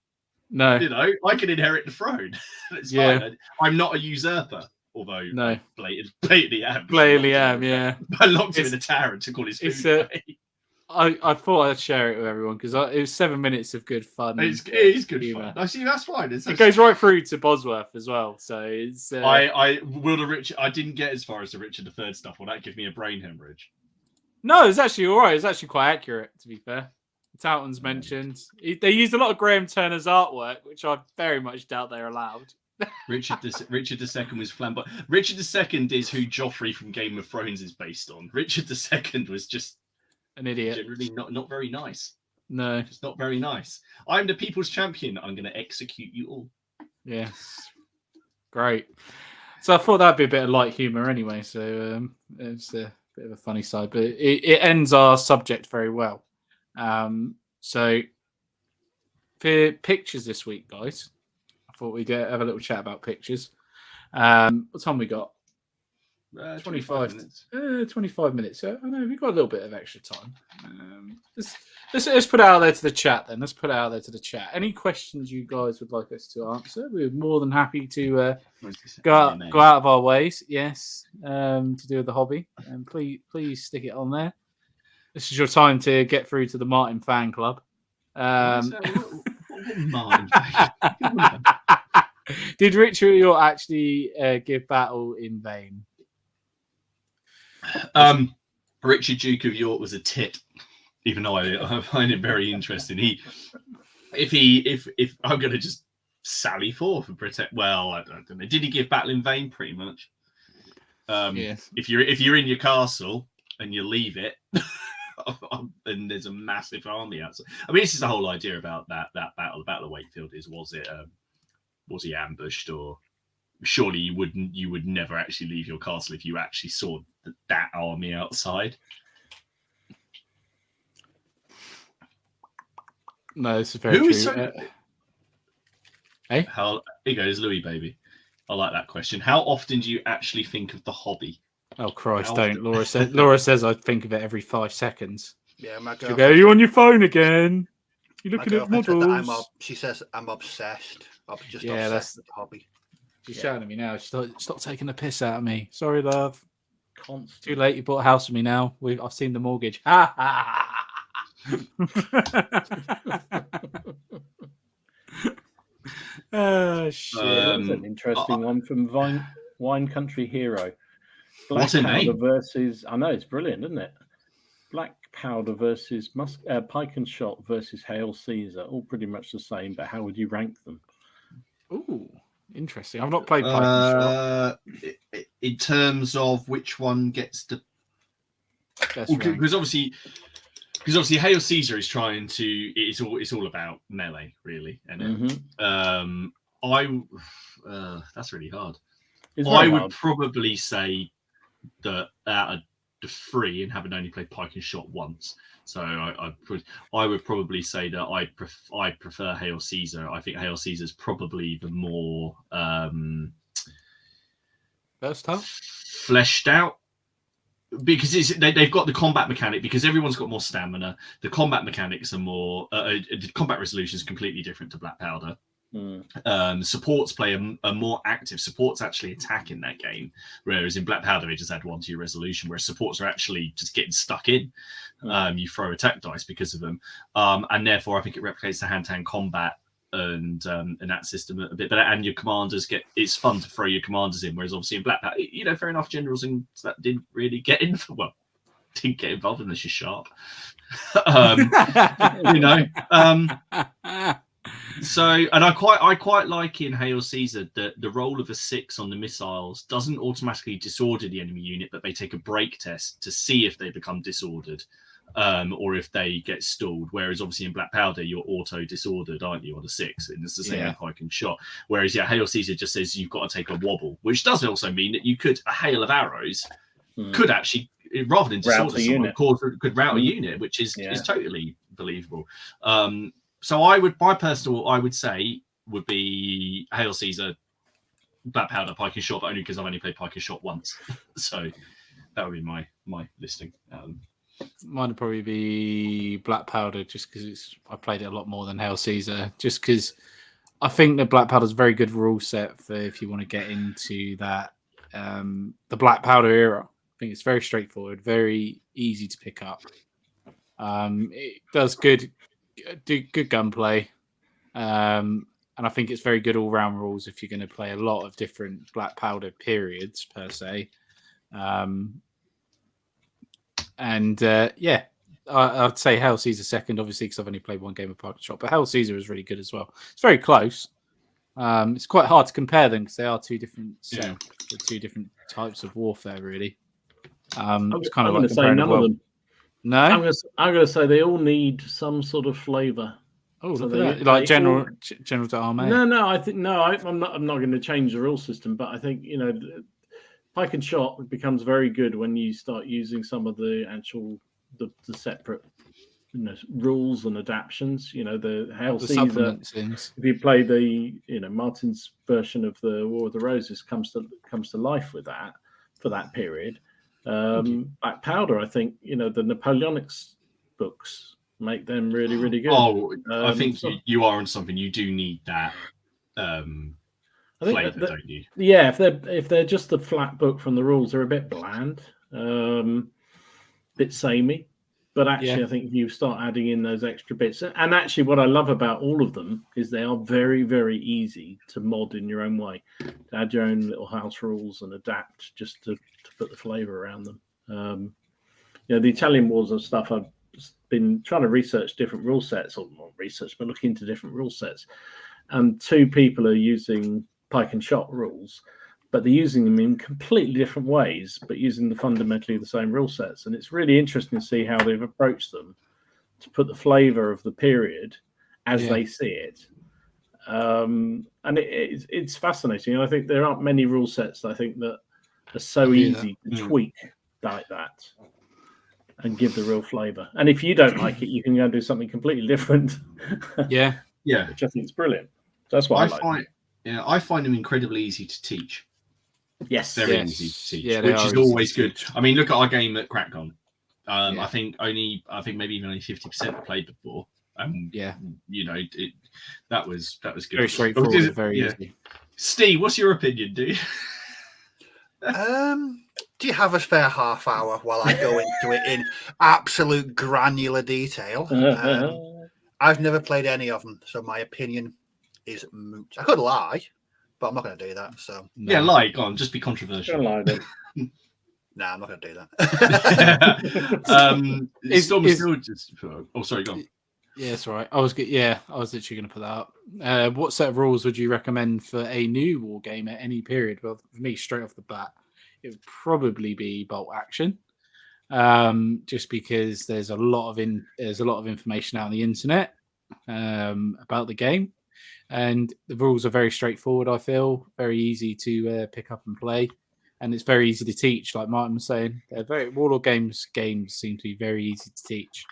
No. You know, I can inherit the throne. It's Yeah. fine. I'm not a usurper, although No. blatantly am. Blatantly am. Yeah. I locked him in the tower and took all his it's food. I thought I'd share it with everyone because it was 7 minutes of good fun. It is good humour. fun. I see. That's fine. It goes right through to Bosworth as well. So it's. I didn't get as far as the Richard III stuff. Will that give me a brain hemorrhage? No, it's actually all right. It's actually quite accurate, to be fair. Towton's mentioned. They used a lot of Graham Turner's artwork, which I very much doubt they're allowed. Richard II was flamboyant. Richard II is who Joffrey from Game of Thrones is based on. Richard II was just An idiot. generally not very nice. No. Just not very nice. I'm the people's champion. I'm going to execute you all. Yes. Great. So I thought that'd be a bit of light humour anyway. So it's a bit of a funny side, but it ends our subject very well. So for pictures this week, guys, I thought we'd have a little chat about pictures. What time we got? 25 minutes. 25 minutes. So I know we've got a little bit of extra time. Let's put it out there to the chat then. Let's put it out there to the chat. Any questions you guys would like us to answer? We're more than happy to go out of our ways, yes, to do with the hobby. And please stick it on there. This is your time to get through to the Martin fan club. Martin. Did Richard York actually give battle in vain? Richard Duke of York was a tit, even though I find it very interesting. If I'm going to just sally forth and protect. Well, I don't know. Did he give battle in vain? Pretty much. Yes. If you're in your castle and you leave it, and there's a massive army outside. I mean, this is the whole idea about that battle. The Battle of Wakefield was he ambushed, or surely you would never actually leave your castle if you actually saw that army outside. No, this is very true. Hey, here you go, there's Louis, baby. I like that question. How often do you actually think of the hobby? oh Christ, don't. Laura says I think of it every 5 seconds. Yeah, my She'll girl. go, you on your phone again? You're My looking at girlfriend said that models. she says I'm obsessed. I'm just Yeah, obsessed with the hobby. She's shouting at me now. Stop taking the piss out of me. Sorry, love. Constant. Too late. You bought a house with me now. I've seen the mortgage. Ha ha. Oh shit! That's an interesting one from Wine Country Hero. Black What a powder name. versus. I know, it's brilliant, isn't it? Black powder versus pike and shot versus Hail Caesar. All pretty much the same, but how would you rank them? Ooh, interesting. I've not played Pike and Shot. In terms of which one gets the, That's right. because obviously Hail Caesar is trying to. It's all about melee, really, and that's really hard. I would probably say that out of the 3, and having only played Pike and Shot once, so I would probably say that I prefer Hail Caesar. I think Hail Caesar is probably the more Versatile, fleshed out, because they've got the combat mechanic, because everyone's got more stamina. The combat mechanics are more the combat resolution is completely different to Black Powder. Supports play a more active. Supports actually attack in that game, whereas in Black Powder they just add 1 to your resolution, whereas supports are actually just getting stuck in. You throw attack dice because of them, and therefore I think it replicates the hand-to-hand combat and that system a bit better. And your commanders it's fun to throw your commanders in, whereas obviously in Black Powder, fair enough, generals and that didn't really get in. Didn't get involved unless you're sharp. So, and I quite like in Hail Caesar that the roll of a 6 on the missiles doesn't automatically disorder the enemy unit, but they take a break test to see if they become disordered, or if they get stalled. Whereas obviously in Black Powder you're auto disordered, aren't you, on a 6? And it's the same with Pike and Shot. Whereas Hail Caesar just says you've got to take a wobble, which does also mean that you could a hail of arroys could actually, rather than disorder someone, could rout a unit, which is totally believable. So I would say would be Hail Caesar, Black Powder, Pike and Shot, but only because I've only played Pike and Shot once. So that would be my listing. Mine would probably be Black Powder, just because I played it a lot more than Hail Caesar. Just because I think the Black Powder is a very good rule set for if you want to get into that the Black Powder era. I think it's very straightforward, very easy to pick up. It does do good gunplay, and I think it's very good all-round rules if you're going to play a lot of different Black Powder periods per se. I'd say Hail Caesar second, obviously, because I've only played one game of Pike and Shot, but Hail Caesar is really good as well. It's very close. It's quite hard to compare them because they are 2 different sets, 2 different types of warfare, really. It's kind of like say none of them. No, I'm going to say they all need some sort of flavour. Oh, look at that! Like General D'Armée. No. I think I'm not going to change the rule system, but I think Pike and Shot becomes very good when you start using some of the actual the separate rules and adaptions. The Hail Caesar. If you play the Martin's version of the War of the Roses comes to life with that for that period. Black Powder, I think the Napoleonic books make them really, really good. I think you are on something. You do need that flavor, don't you? Yeah, if they're just the flat book from the rules, they're a bit bland, bit samey. But actually, I think you start adding in those extra bits. And actually, what I love about all of them is they are very, very easy to mod in your own way. To add your own little house rules and adapt just to put the flavour around them. The Italian Wars and stuff, I've been trying to research different rule sets, or not research, but look into different rule sets. and 2 people are using pike and shot rules, but they're using them in completely different ways, but using the fundamentally the same rule sets. And it's really interesting to see how they've approached them to put the flavour of the period as they see it. And it's fascinating. I think there aren't many rule sets that I think that are so easy to tweak like that and give the real flavour. And if you don't like it, you can go and do something completely different. Yeah. Which I think is brilliant. So that's what I find them incredibly easy to teach. Yes. Very easy to teach, which is always good. I mean, look at our game at CrackCon. I think maybe even only 50% have played before. You know, that was good. Very straightforward, very easy. Steve, what's your opinion? Do you? Do you have a spare half hour while I go into it in absolute granular detail? I've never played any of them, so my opinion is moot. I could lie, but I'm not going to do that. So lie. Go on, just be controversial. Don't lie then. Nah, I'm not going to do that. Sorry, go on. Yeah, it's all right. I was literally going to put that up. What set of rules would you recommend for a new war game at any period? Well, for me, straight off the bat, it would probably be bolt action, just because there's a lot of information out on the internet about the game, and the rules are very straightforward. I feel very easy to pick up and play, and it's very easy to teach. Like Martin was saying, Warlord games seem to be very easy to teach.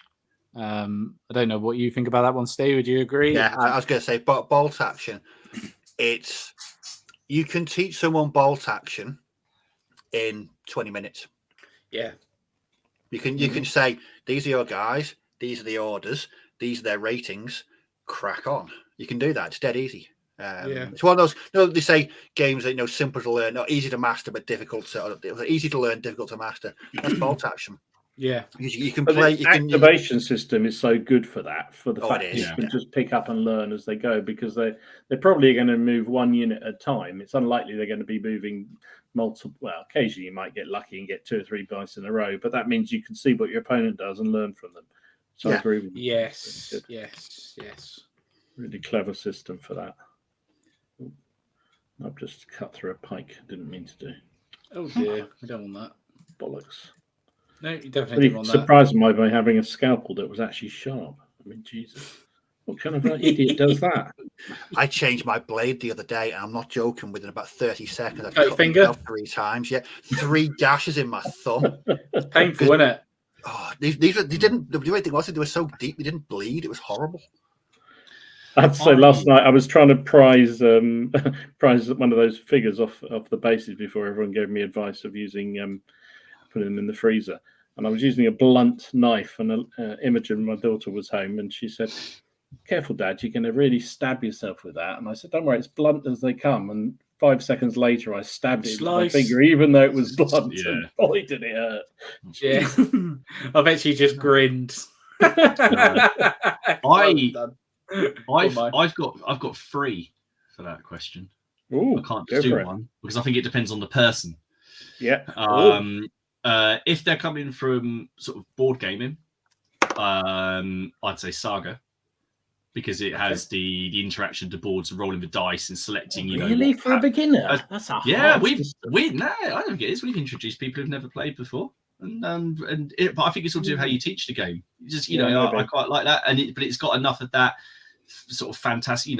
I don't know what you think about that one, Steve. Would you agree? Yeah, I was going to say, bolt action. You can teach someone bolt action in 20 minutes. Yeah, you can say, these are your guys, these are the orders, these are their ratings. Crack on. You can do that. It's dead easy. It's one of those. They say games that simple to learn, not easy to master, but difficult to easy to learn, difficult to master. That's bolt action. Yeah, you can play. The activation system is so good for that. For the fact that you can just pick up and learn as they go, because they're probably going to move one unit at a time. It's unlikely they're going to be moving multiple. Well, occasionally you might get lucky and get 2 or 3 dice in a row, but that means you can see what your opponent does and learn from them. So I agree with you. Yes. Really clever system for that. I've just cut through a pike. Didn't mean to do. Oh dear, I don't want that. Bollocks. No, you definitely don't want that. Surprised me by having a scalpel that was actually sharp. I mean, Jesus. What kind of an idiot does that? I changed my blade the other day, and I'm not joking. Within about 30 seconds, I've cut your finger 3 times. Yeah, 3 gashes in my thumb. It's painful, isn't it? Oh, they didn't. The way thing was, they were so deep, they didn't bleed. It was horrible. I had to say, last night I was trying to prize one of those figures off the bases before everyone gave me advice of using putting them in the freezer, and I was using a blunt knife. And Imogen, my daughter, was home, and she said, "Careful, Dad, you're going to really stab yourself with that." And I said, "Don't worry, it's blunt as they come." And 5 seconds later, I stabbed it with my finger, even though it was blunt. Yeah. And boy, did it hurt! Yeah, I bet she just grinned. I've got 3 for that question. Ooh, I can't just do one because I think it depends on the person. Yeah. If they're coming from sort of board gaming, I'd say Saga, because it has the interaction to boards, rolling the dice and selecting. Really, for a beginner? That's a hard system. I don't get it. We've introduced people who've never played before. But I think it's all to do with how you teach the game. I quite like that, but it's got enough of that sort of fantastic.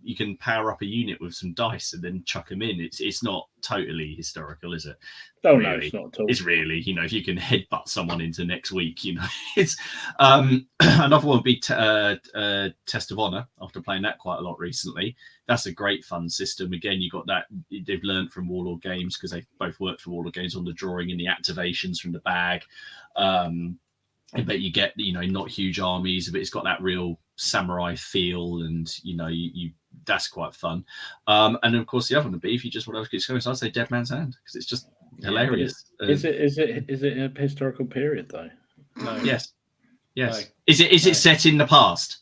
You can power up a unit with some dice and then chuck them in. It's not totally historical, is it? Oh really? No, it's not at all. It's really, if you can headbutt someone into next week, it's another one would be Test of Honor. After playing that quite a lot recently, that's a great fun system. Again, you got that they've learned from Warlord Games, because they both worked for Warlord Games on the drawing and the activations from the bag. But you get not huge armies, but it's got that real samurai feel, and you that's quite fun. And of course the other one would be, if you just want to get going, I'd say Dead Man's Hand, because it's just hilarious. Is it a historical period though? No. Yes. No. Is it set in the past?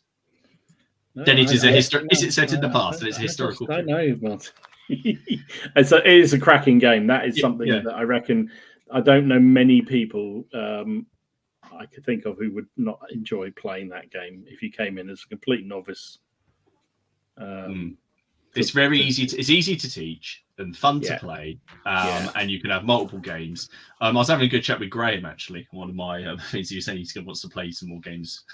No, Then it is no, Is it set in the past? And it's a historical. I know, Martin. It is a cracking game. That is something that I reckon. I don't know many people I could think of who would not enjoy playing that game if you came in as a complete novice. It's very easy. It's easy to teach and fun to Yeah. play, and you can have multiple games. I was having a good chat with Graham actually. One of my things he was saying he wants to play some more games,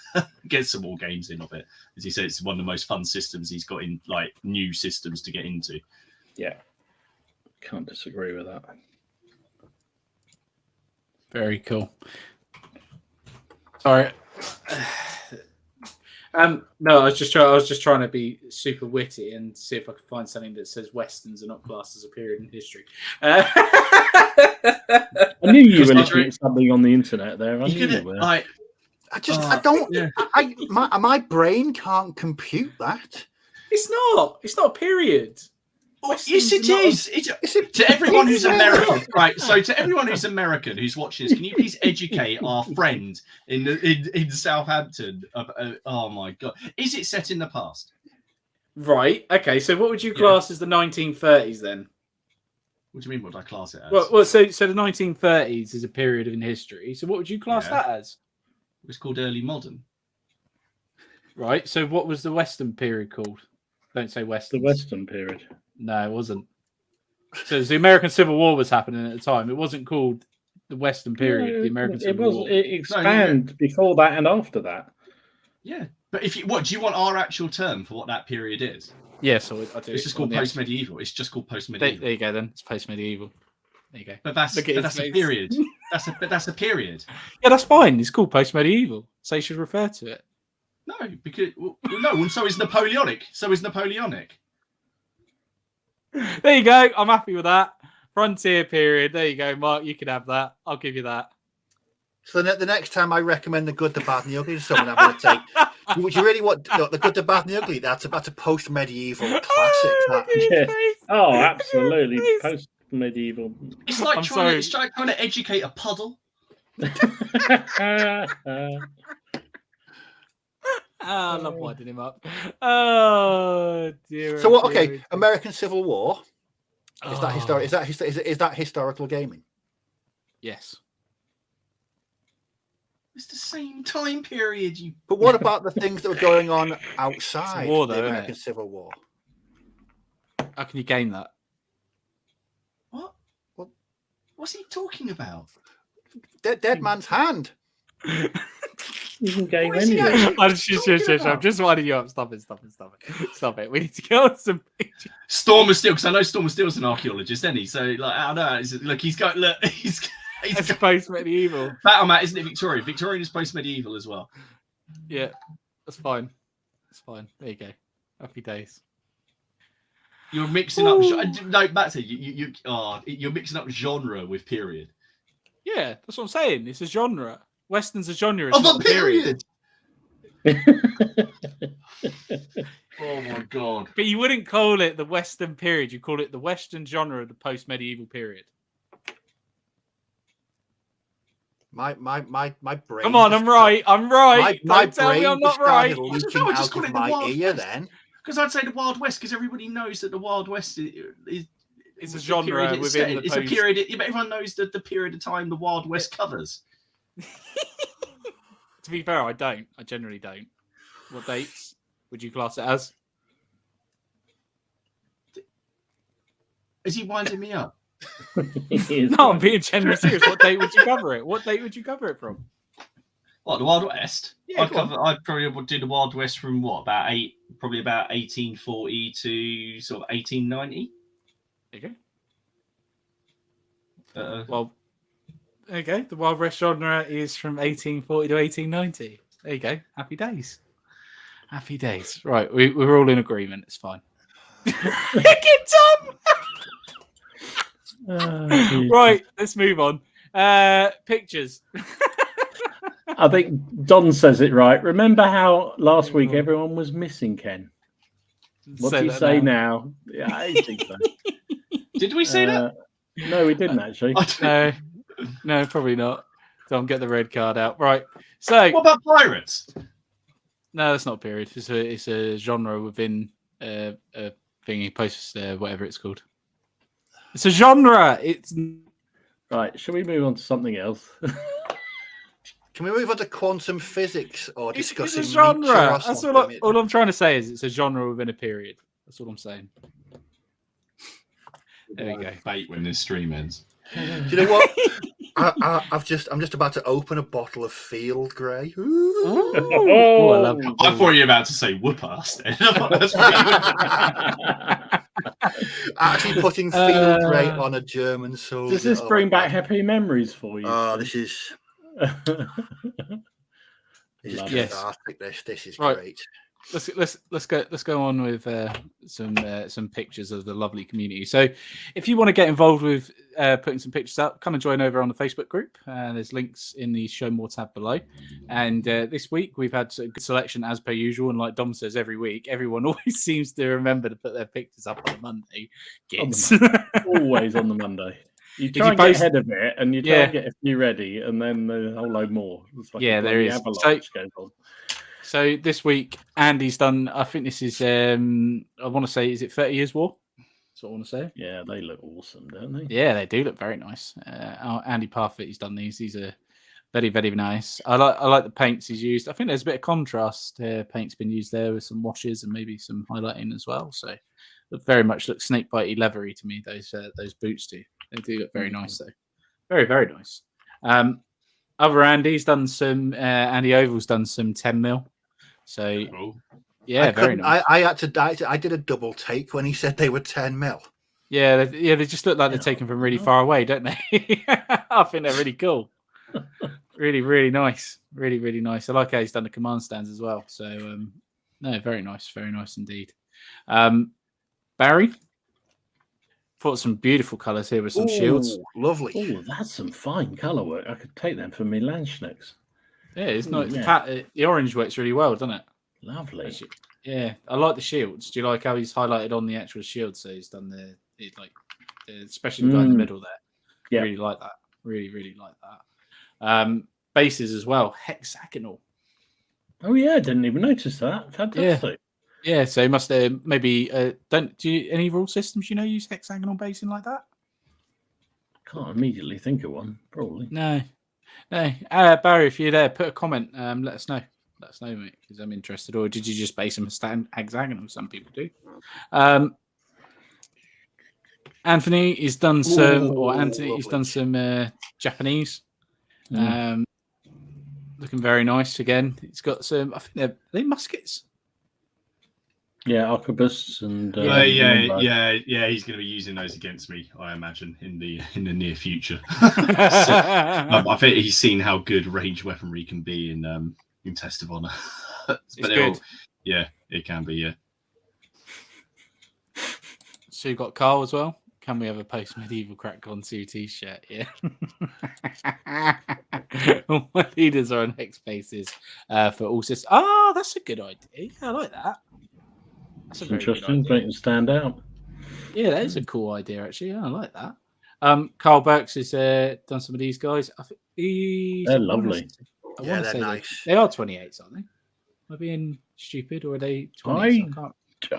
get some more games in of it. As he said, it's one of the most fun systems he's got in, like new systems to get into. Yeah, can't disagree with that. Very cool. Sorry. No, I was just trying to be super witty and see if I could find something that says Westerns are not classed as a period in history. I knew you were looking at something on the internet there. I don't. My brain can't compute that. It's not a period. Yes, it is. To everyone who's American, right? So to everyone who's American who's watching this, can you please educate our friend in Southampton? Oh my god, is it set in the past? Right. Okay. So what would you class as the 1930s then? What do you mean? What would I class it as? Well, so the 1930s is a period in history. So what would you class that as? It's called early modern. Right. So what was the Western period called? Don't say Western. The Western period. No, it wasn't. So the American Civil War was happening at the time. It wasn't called the Western period. The American Civil War. It expanded before that and after that. Yeah, but do you want our actual term for what that period is? Yeah, so I do. It's just called post-medieval. It's just called post-medieval. There you go. Then it's post-medieval. There you go. But that's a period. That's a period. Yeah, that's fine. It's called post-medieval. So you should refer to it. No, because and so is Napoleonic. There you go. I'm happy with that. Frontier period. There you go, Mark. You can have that. I'll give you that. So the next time I recommend The Good, the Bad, and the Ugly to someone, I'm going to take. Would you really want The Good, the Bad, and the Ugly? That's a post-medieval classic. Yeah. Oh, absolutely. Post-medieval. It's like trying to educate a puddle. I love winding him up. Oh dear. So what? Okay, American Civil War. Is that historic? Is that historical gaming? Yes. It's the same time period. But what about the things that were going on outside war, the American Civil War? How can you game that? What? What's he talking about? Dead man's hand. You can game anything. I'm just winding you up. Stop it. We need to go on some pictures. Storm of Steel, because I know Storm of Steel's an archaeologist, isn't he? So, like, I don't know. He's got. Look, he's post-medieval. Battle Mat, isn't it? Victorian. Victorian is post-medieval as well. Yeah, that's fine. That's fine. There you go. Happy days. You're mixing up. No, that's it. You're mixing up genre with period. Yeah, that's what I'm saying. It's a genre. Western's a genre. Of a period. Oh my god! But you wouldn't call it the Western period. You call it the Western genre of the post-medieval period. My brain. Come on, I'm right. My Don't tell me brain I'm not right. leaking just out call of it the my Wild ear. West. Then Because I'd say the Wild West, because everybody knows that the Wild West is a genre within the it's a period. Everyone knows that the period of time the Wild West covers. To be fair, I don't. I generally don't. What dates would you class it as? Is he winding me up? No, I'm being generally serious. What date would you cover it? What date would you cover it from? What, the Wild West? Yeah, I'd probably do the Wild West from probably about 1840 to sort of 1890. There you go. Well, there you go. The Wild West genre is from 1840 to 1890. There you go. Happy days. Happy days. Right, we're all in agreement. It's fine. Get Tom! Right, let's move on. Pictures. I think Don says it right. Remember how last week everyone was missing Ken? What do you say now? Yeah, I think so. Did we say that? No, we didn't actually. No, probably not. Don't get the red card out. Right. So what about pirates? No, that's not a period. It's a genre within a thingy post whatever it's called. It's a genre. It's right. Shall we move on to something else? Can we move on to quantum physics or discussing It's a genre. Nietzsche or That's something? all I'm trying to say is it's a genre within a period. That's all I'm saying. There we go. Bait when this stream ends. Do you know what? I'm just about to open a bottle of Field Grey. Oh, I love I thought you were about to say whoop ass then. Actually putting Field Grey on a German soldier. Does this bring back happy memories for you? Oh, this is Yes. fantastic. This is Right. great. Let's go on with some pictures of the lovely community. So, if you want to get involved with putting some pictures up, come and join over on the Facebook group. There's links in the show more tab below. And this week we've had a good selection as per usual. And like Dom says every week, everyone always seems to remember to put their pictures up on Monday. Always on the Monday. You try and get ahead of it, and you try and get a few ready, and then there's a whole load more. It's like there is. Avalanche goes on. So this week, Andy's done. I think this is. I want to say, is it 30 Years War? That's what I want to say. Yeah, they look awesome, don't they? Yeah, they do look very nice. Andy Parfitt, he's done these. These are very, very nice. I like the paints he's used. I think there's a bit of contrast. Paint's been used there with some washes and maybe some highlighting as well. So it very much looks snake bitey, leathery to me. Those boots do. They do look very nice though. Very, very nice. Other Andy's done some. Andy Oval's done some 10mm. So yeah, very nice. I did a double take when he said they were 10mm. Yeah, they just look like they're taken from really far away, don't they? I think they're really cool. Really, really nice. Really, really nice. I like how he's done the command stands as well. So no, very nice indeed. Barry, thought some beautiful colours here with some shields. Lovely. Oh, that's some fine colour work. I could take them for me Landschnecks. Yeah, it's not. The orange works really well, doesn't it? Lovely. Yeah, I like the shields. Do you like how he's highlighted on the actual shield? So he's done especially the guy in the middle there. Yeah, really like that. Really, really like that. Bases as well, hexagonal. Oh yeah, I didn't even notice that. Fantastic. Yeah. So he must maybe any rule systems use hexagonal basing like that? Can't immediately think of one. Probably no. Barry, if you're there, put a comment. Let us know. Let us know, mate, because I'm interested. Or did you just base them hexagonal? Some people do. Anthony, he's done some, he's done some Japanese. Looking very nice again. He's got some. I think are they muskets? Yeah, arquebuses and he's going to be using those against me, I imagine, in the near future. I think he's seen how good range weaponry can be in Test of Honor. But good. Yeah, it can be. Yeah. So you've got Carl as well. Can we have a post-medieval Crackcon 2 t-shirt? Yeah. All my leaders are on hex bases for all systems. Oh, that's a good idea. Yeah, I like that. That's a very interesting. Make them stand out. Yeah, that is a cool idea, actually. Yeah, I like that. Carl Burks has done some of these guys. I think they're lovely. Yeah, they're nice. They are 28s, aren't they? Am I being stupid, or are they 20s?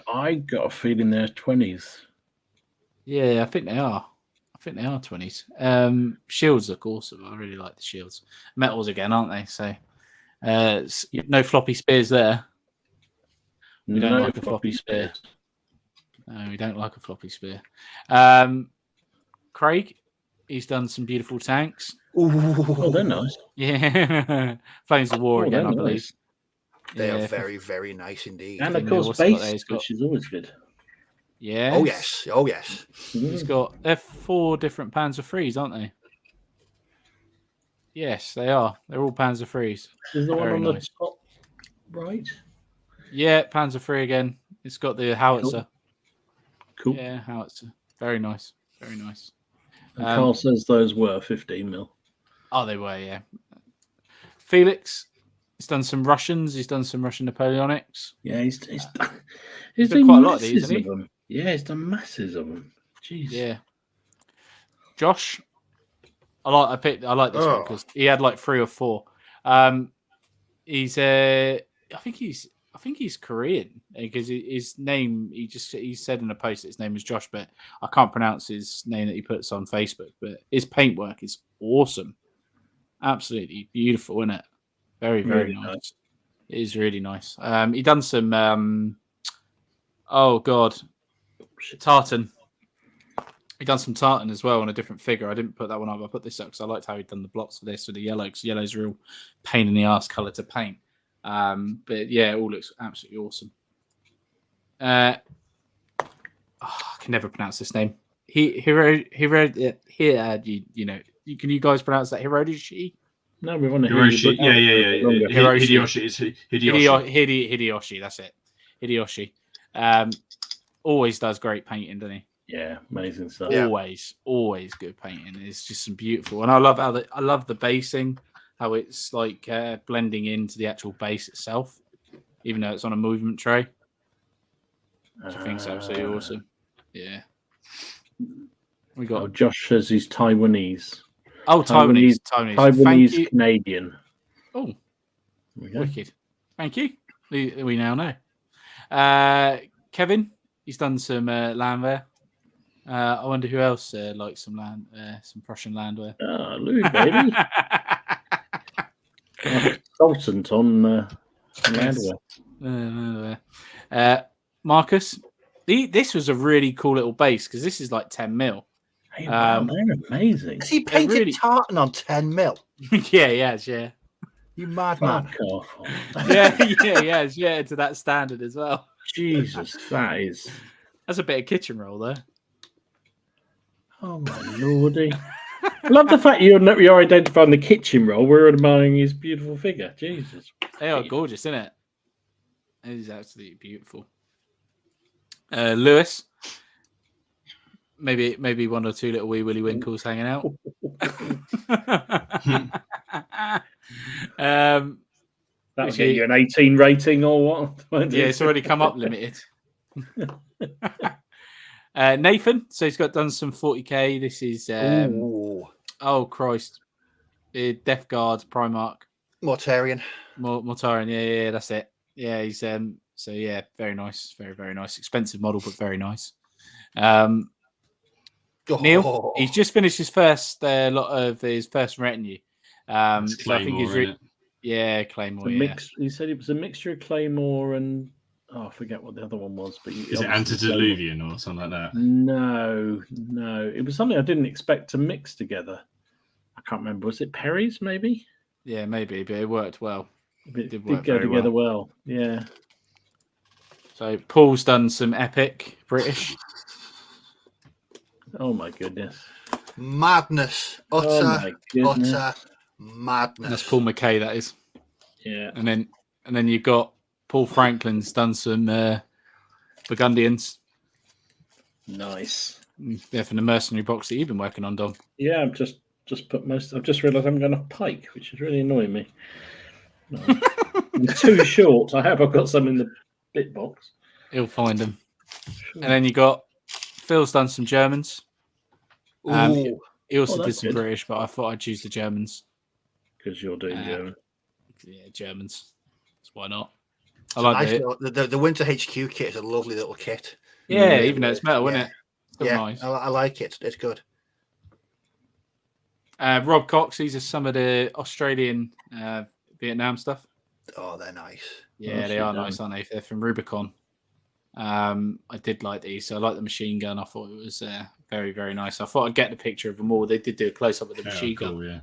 I got a feeling they're 20s. Yeah, I think they are. 20s. Shields look awesome. I really like the shields. Metals again, aren't they? So no floppy spears there. We don't like a floppy spear. No, we don't like a floppy spear. Craig, he's done some beautiful tanks. Oh, they're nice. Yeah. Flames of War again, I believe. Nice. They are very, very nice indeed. And of course, base, which is always good. Yeah. Oh yes. They're 4 different Panzer IIIs, aren't they? Yes, they are. They're all Panzer IIIs. Is the one on the top right? Yeah, Panzer III again. It's got the howitzer. Cool. Yeah, howitzer. Very nice. Very nice. And Carl says those were 15mm. Oh, they were, yeah. Felix, he's done some Russians. He's done some Russian Napoleonics. Yeah, he's done quite a lot of these, hasn't he? Them. Yeah, he's done masses of them. Jeez. Yeah. Josh, I like this one because he had like 3 or 4. He's I think he's Korean because his name he said in a post that his name is Josh, but I can't pronounce his name that he puts on Facebook. But his paintwork is awesome. Absolutely beautiful, isn't it? Very, very Really nice. It is really nice. He done some oh god, tartan. He done some tartan as well on a different figure. I didn't put that one up. I put this up because I liked how he'd done the blocks for this with the yellow, because yellow's a real pain in the ass colour to paint. But yeah, it all looks absolutely awesome. I can never pronounce this name. Can you guys pronounce that? Hiroshi? No, we want to Hiroshi. Yeah. Hiroshi. Hideyoshi is Hideyoshi. Hideyoshi, that's it. Hideyoshi. Always does great painting, doesn't he? Yeah, amazing stuff. Yeah. Always good painting. It's just some beautiful, and I love how I love the basing, how it's like blending into the actual base itself, even though it's on a movement tray. Which I think is absolutely awesome. Yeah. We got Josh says he's Taiwanese. Oh, Taiwanese Canadian. Oh, wicked. Thank you. We now know. Kevin, he's done some landwear. I wonder who else likes some some Prussian landwear. Louis, baby. Consultant on landwear. Marcus, this was a really cool little base because this is like 10 mil. Hey, wow, they're amazing. Has he painted tartan on 10 mil? Yeah, he has, yeah. You madman. Yeah, to that standard as well. Jesus, that's a bit of kitchen roll there. Oh my lordy. I love the fact you're identifying the kitchen roll. We're admiring his beautiful figure. Jesus. They are gorgeous, isn't it? It is absolutely beautiful. Lewis. Maybe one or two little wee willy winkles hanging out. That'll get you an 18 rating or what? Yeah, it's already come up limited. Nathan, so he's done some 40k. This is oh Christ, Death Guard Primarch Mortarian. Mortarian, yeah, that's it. Yeah, he's so yeah, very nice, very, very nice. Expensive model, but very nice. Neil, he's just finished his first lot of his first retinue. So I think he's Claymore. He said it was a mixture of Claymore and I forget what the other one was. But is it Antediluvian or something like that? No, it was something I didn't expect to mix together. I can't remember. Was it Perry's? Maybe. Yeah, maybe, but it worked well. It did go together well. Yeah. So Paul's done some epic British. Oh my goodness! Madness, utter madness. That's Paul McKay, that is. Yeah. And then you got Paul Franklin's done some Burgundians. Nice. Yeah, from the mercenary box that you've been working on, Dom. Yeah, I've just put most. I've just realised I haven't got enough pike, which is really annoying me. No. I'm too short. I've got some in the bit box. He'll find them. Sure. And then you got Phil's done some Germans. He also did some British, but I thought I'd choose the Germans. Because you're doing German. Yeah, Germans. So why not? I like the Winter HQ kit is a lovely little kit. Yeah, even though it's metal, isn't it? It's nice. I like it. It's good. Rob Cox, these are some of the Australian Vietnam stuff. Oh, they're nice. Yeah, they are nice, aren't they? They're from Rubicon. I did like these. So I like the machine gun. I thought it was very, very nice. I thought I'd get the picture of them all. They did do a close up with the machine gun. Yeah.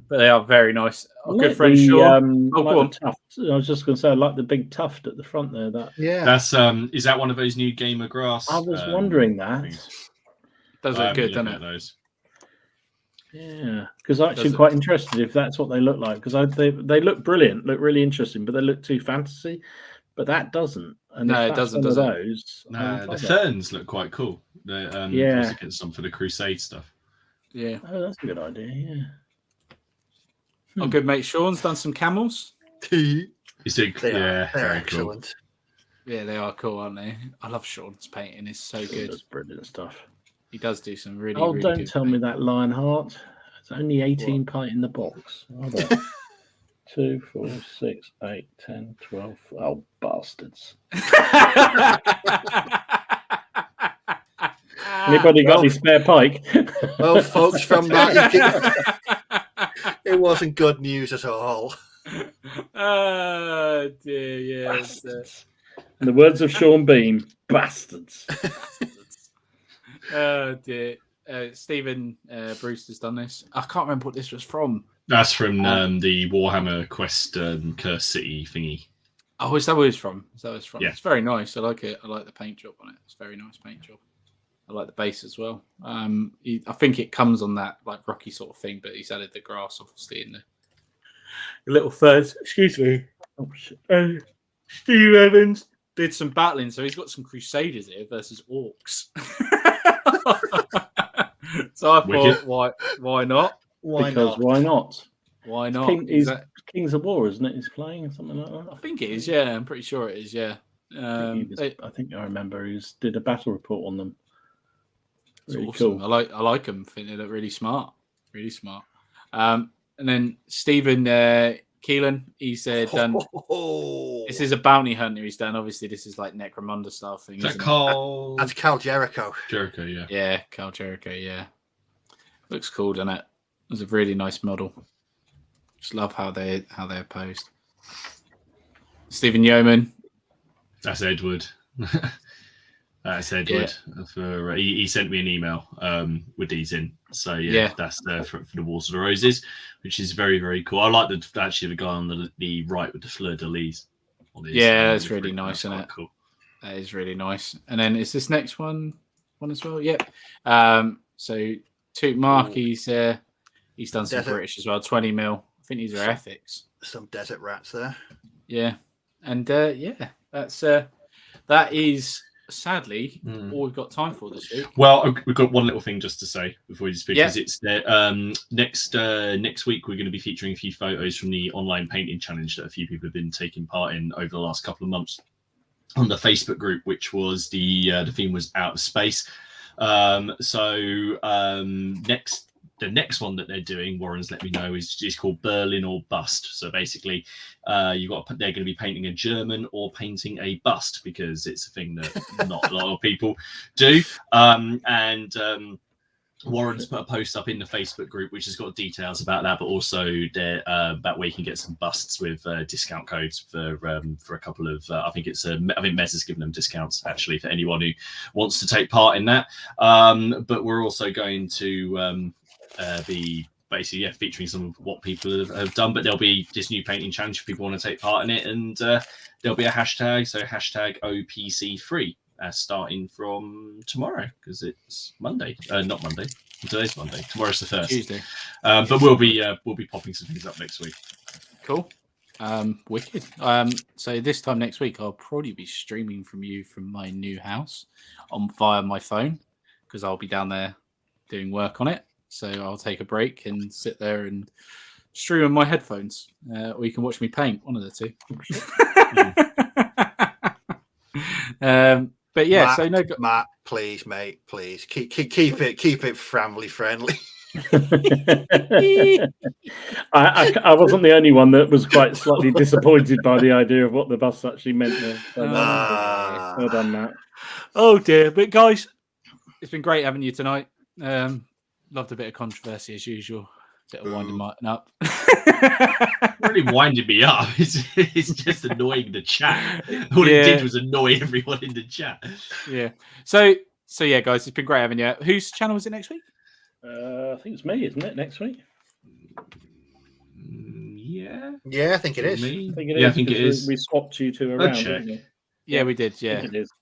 But they are very nice. Good friend Sean. Go on. Tuft. I was just going to say, I like the big tuft at the front there. That's is that one of those new Gamer Grass? I was wondering that. Does look good, doesn't it? Those. Yeah, because I'm actually quite interested if that's what they look like. Because they look brilliant, look really interesting, but they look too fantasy. But that doesn't. And no, it doesn't. Does those? No, the ferns look quite cool. I was looking at some for the Crusade stuff. Yeah. Oh, that's a good idea. Yeah. Oh, good mate. Sean's done some camels. They're very excellent. Cool. Yeah, they are cool, aren't they? I love Sean's painting. It's so good. That's brilliant stuff. He does do some really. Oh, really don't good tell me that Lionheart. It's only 18 pint in the box. 2, 4, 6, 8, 10, 12. Oh, bastards. Anybody got any spare pike? Well, folks, from that It wasn't good news at all. Oh dear, yeah. In the words of Sean Bean, bastards. Oh dear. Stephen Brewster's done this. I can't remember what this was from. That's from the Warhammer Quest Curse City thingy. Oh, is that where it's from? Is that where it's from? Yeah. It's very nice. I like it. I like the paint job on it. It's a very nice paint job. I like the base as well. I think it comes on that like rocky sort of thing, but he's added the grass obviously in the little thirds. Excuse me. Oh shit. Steve Evans did some battling, so he's got some Crusaders here versus Orcs. So I thought, why not? Why not? Why not? Kings of War, isn't it? He's playing something like that. I think it is. Yeah, I'm pretty sure it is. Yeah. I think I remember he did a battle report on them. Really awesome. cool. I like them. I think they look really smart. Really smart. And then Stephen Keelan, he's done. This is a bounty hunter he's done. Obviously, this is like Necromunda style thing. Is that Carl? That's Cal Jericho. Jericho, yeah. Yeah, Cal Jericho, yeah. Looks cool, doesn't it? It's a really nice model. Just love how they're posed. Stephen Yeoman. That's Edward. That's Edward. Yeah. He sent me an email with these in. So yeah. That's for the Wars of the Roses, which is very, very cool. I like the guy on the right with the fleur de lis. Yeah, that's really nice, isn't it? Cool. That is really nice. And then is this next one as well? Yep. So Toot Mark, he's done some British as well. 20 mil. I think these are ethics. Some desert rats there. Yeah, and that is sadly all we've got time for this week. Well, we've got one little thing just to say before you speak. Because it's next week we're going to be featuring a few photos from the online painting challenge that a few people have been taking part in over the last couple of months on the Facebook group, which was the theme was outer space. The next one that they're doing, Warren's let me know, is called Berlin or Bust. So basically, they're going to be painting a German or painting a bust, because it's a thing that not a lot of people do. Warren's put a post up in the Facebook group which has got details about that, but also about where you can get some busts with discount codes for a couple of. I think Mez has given them discounts actually for anyone who wants to take part in that. But we're also going to be basically featuring some of what people have done, but there'll be this new painting challenge if people want to take part in it, and there'll be a hashtag, so hashtag OPC3 starting from tomorrow, because it's Monday. Not Monday. Today's Monday. Tomorrow's the 1st. Tuesday. But we'll be popping some things up next week. Cool. Wicked. So this time next week, I'll probably be streaming from my new house via my phone, because I'll be down there doing work on it. So I'll take a break and sit there and stream on my headphones, or you can watch me paint, one of the two. But yeah, Matt, please, mate, please keep it family friendly. I wasn't the only one that was quite slightly disappointed by the idea of what the bus actually meant there. So, well done, Matt. Oh dear, but guys, it's been great having you tonight. Loved a bit of controversy as usual. Bit of winding Martin up. Really winding me up. It's just annoying the chat. All it did was annoy everyone in the chat. Yeah. So yeah, guys, it's been great having you. Whose channel is it next week? I think it's me, isn't it? Next week. Yeah. Yeah, I think it is. I think it is. We swapped you two around. Didn't we? Yeah, we did. Yeah. I think it is.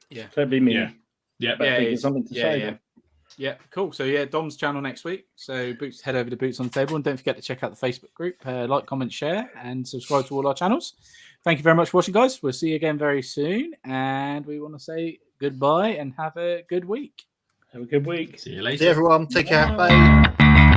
Yeah. So it'd be me. Yeah. There's something to say. Yeah. Yeah, cool. So yeah, Dom's channel next week. So head over to Boots on the Table, and don't forget to check out the Facebook group. Like, comment, share, and subscribe to all our channels. Thank you very much for watching, guys. We'll see you again very soon, and we want to say goodbye and have a good week. Have a good week. See you later. See everyone. Take care. Bye.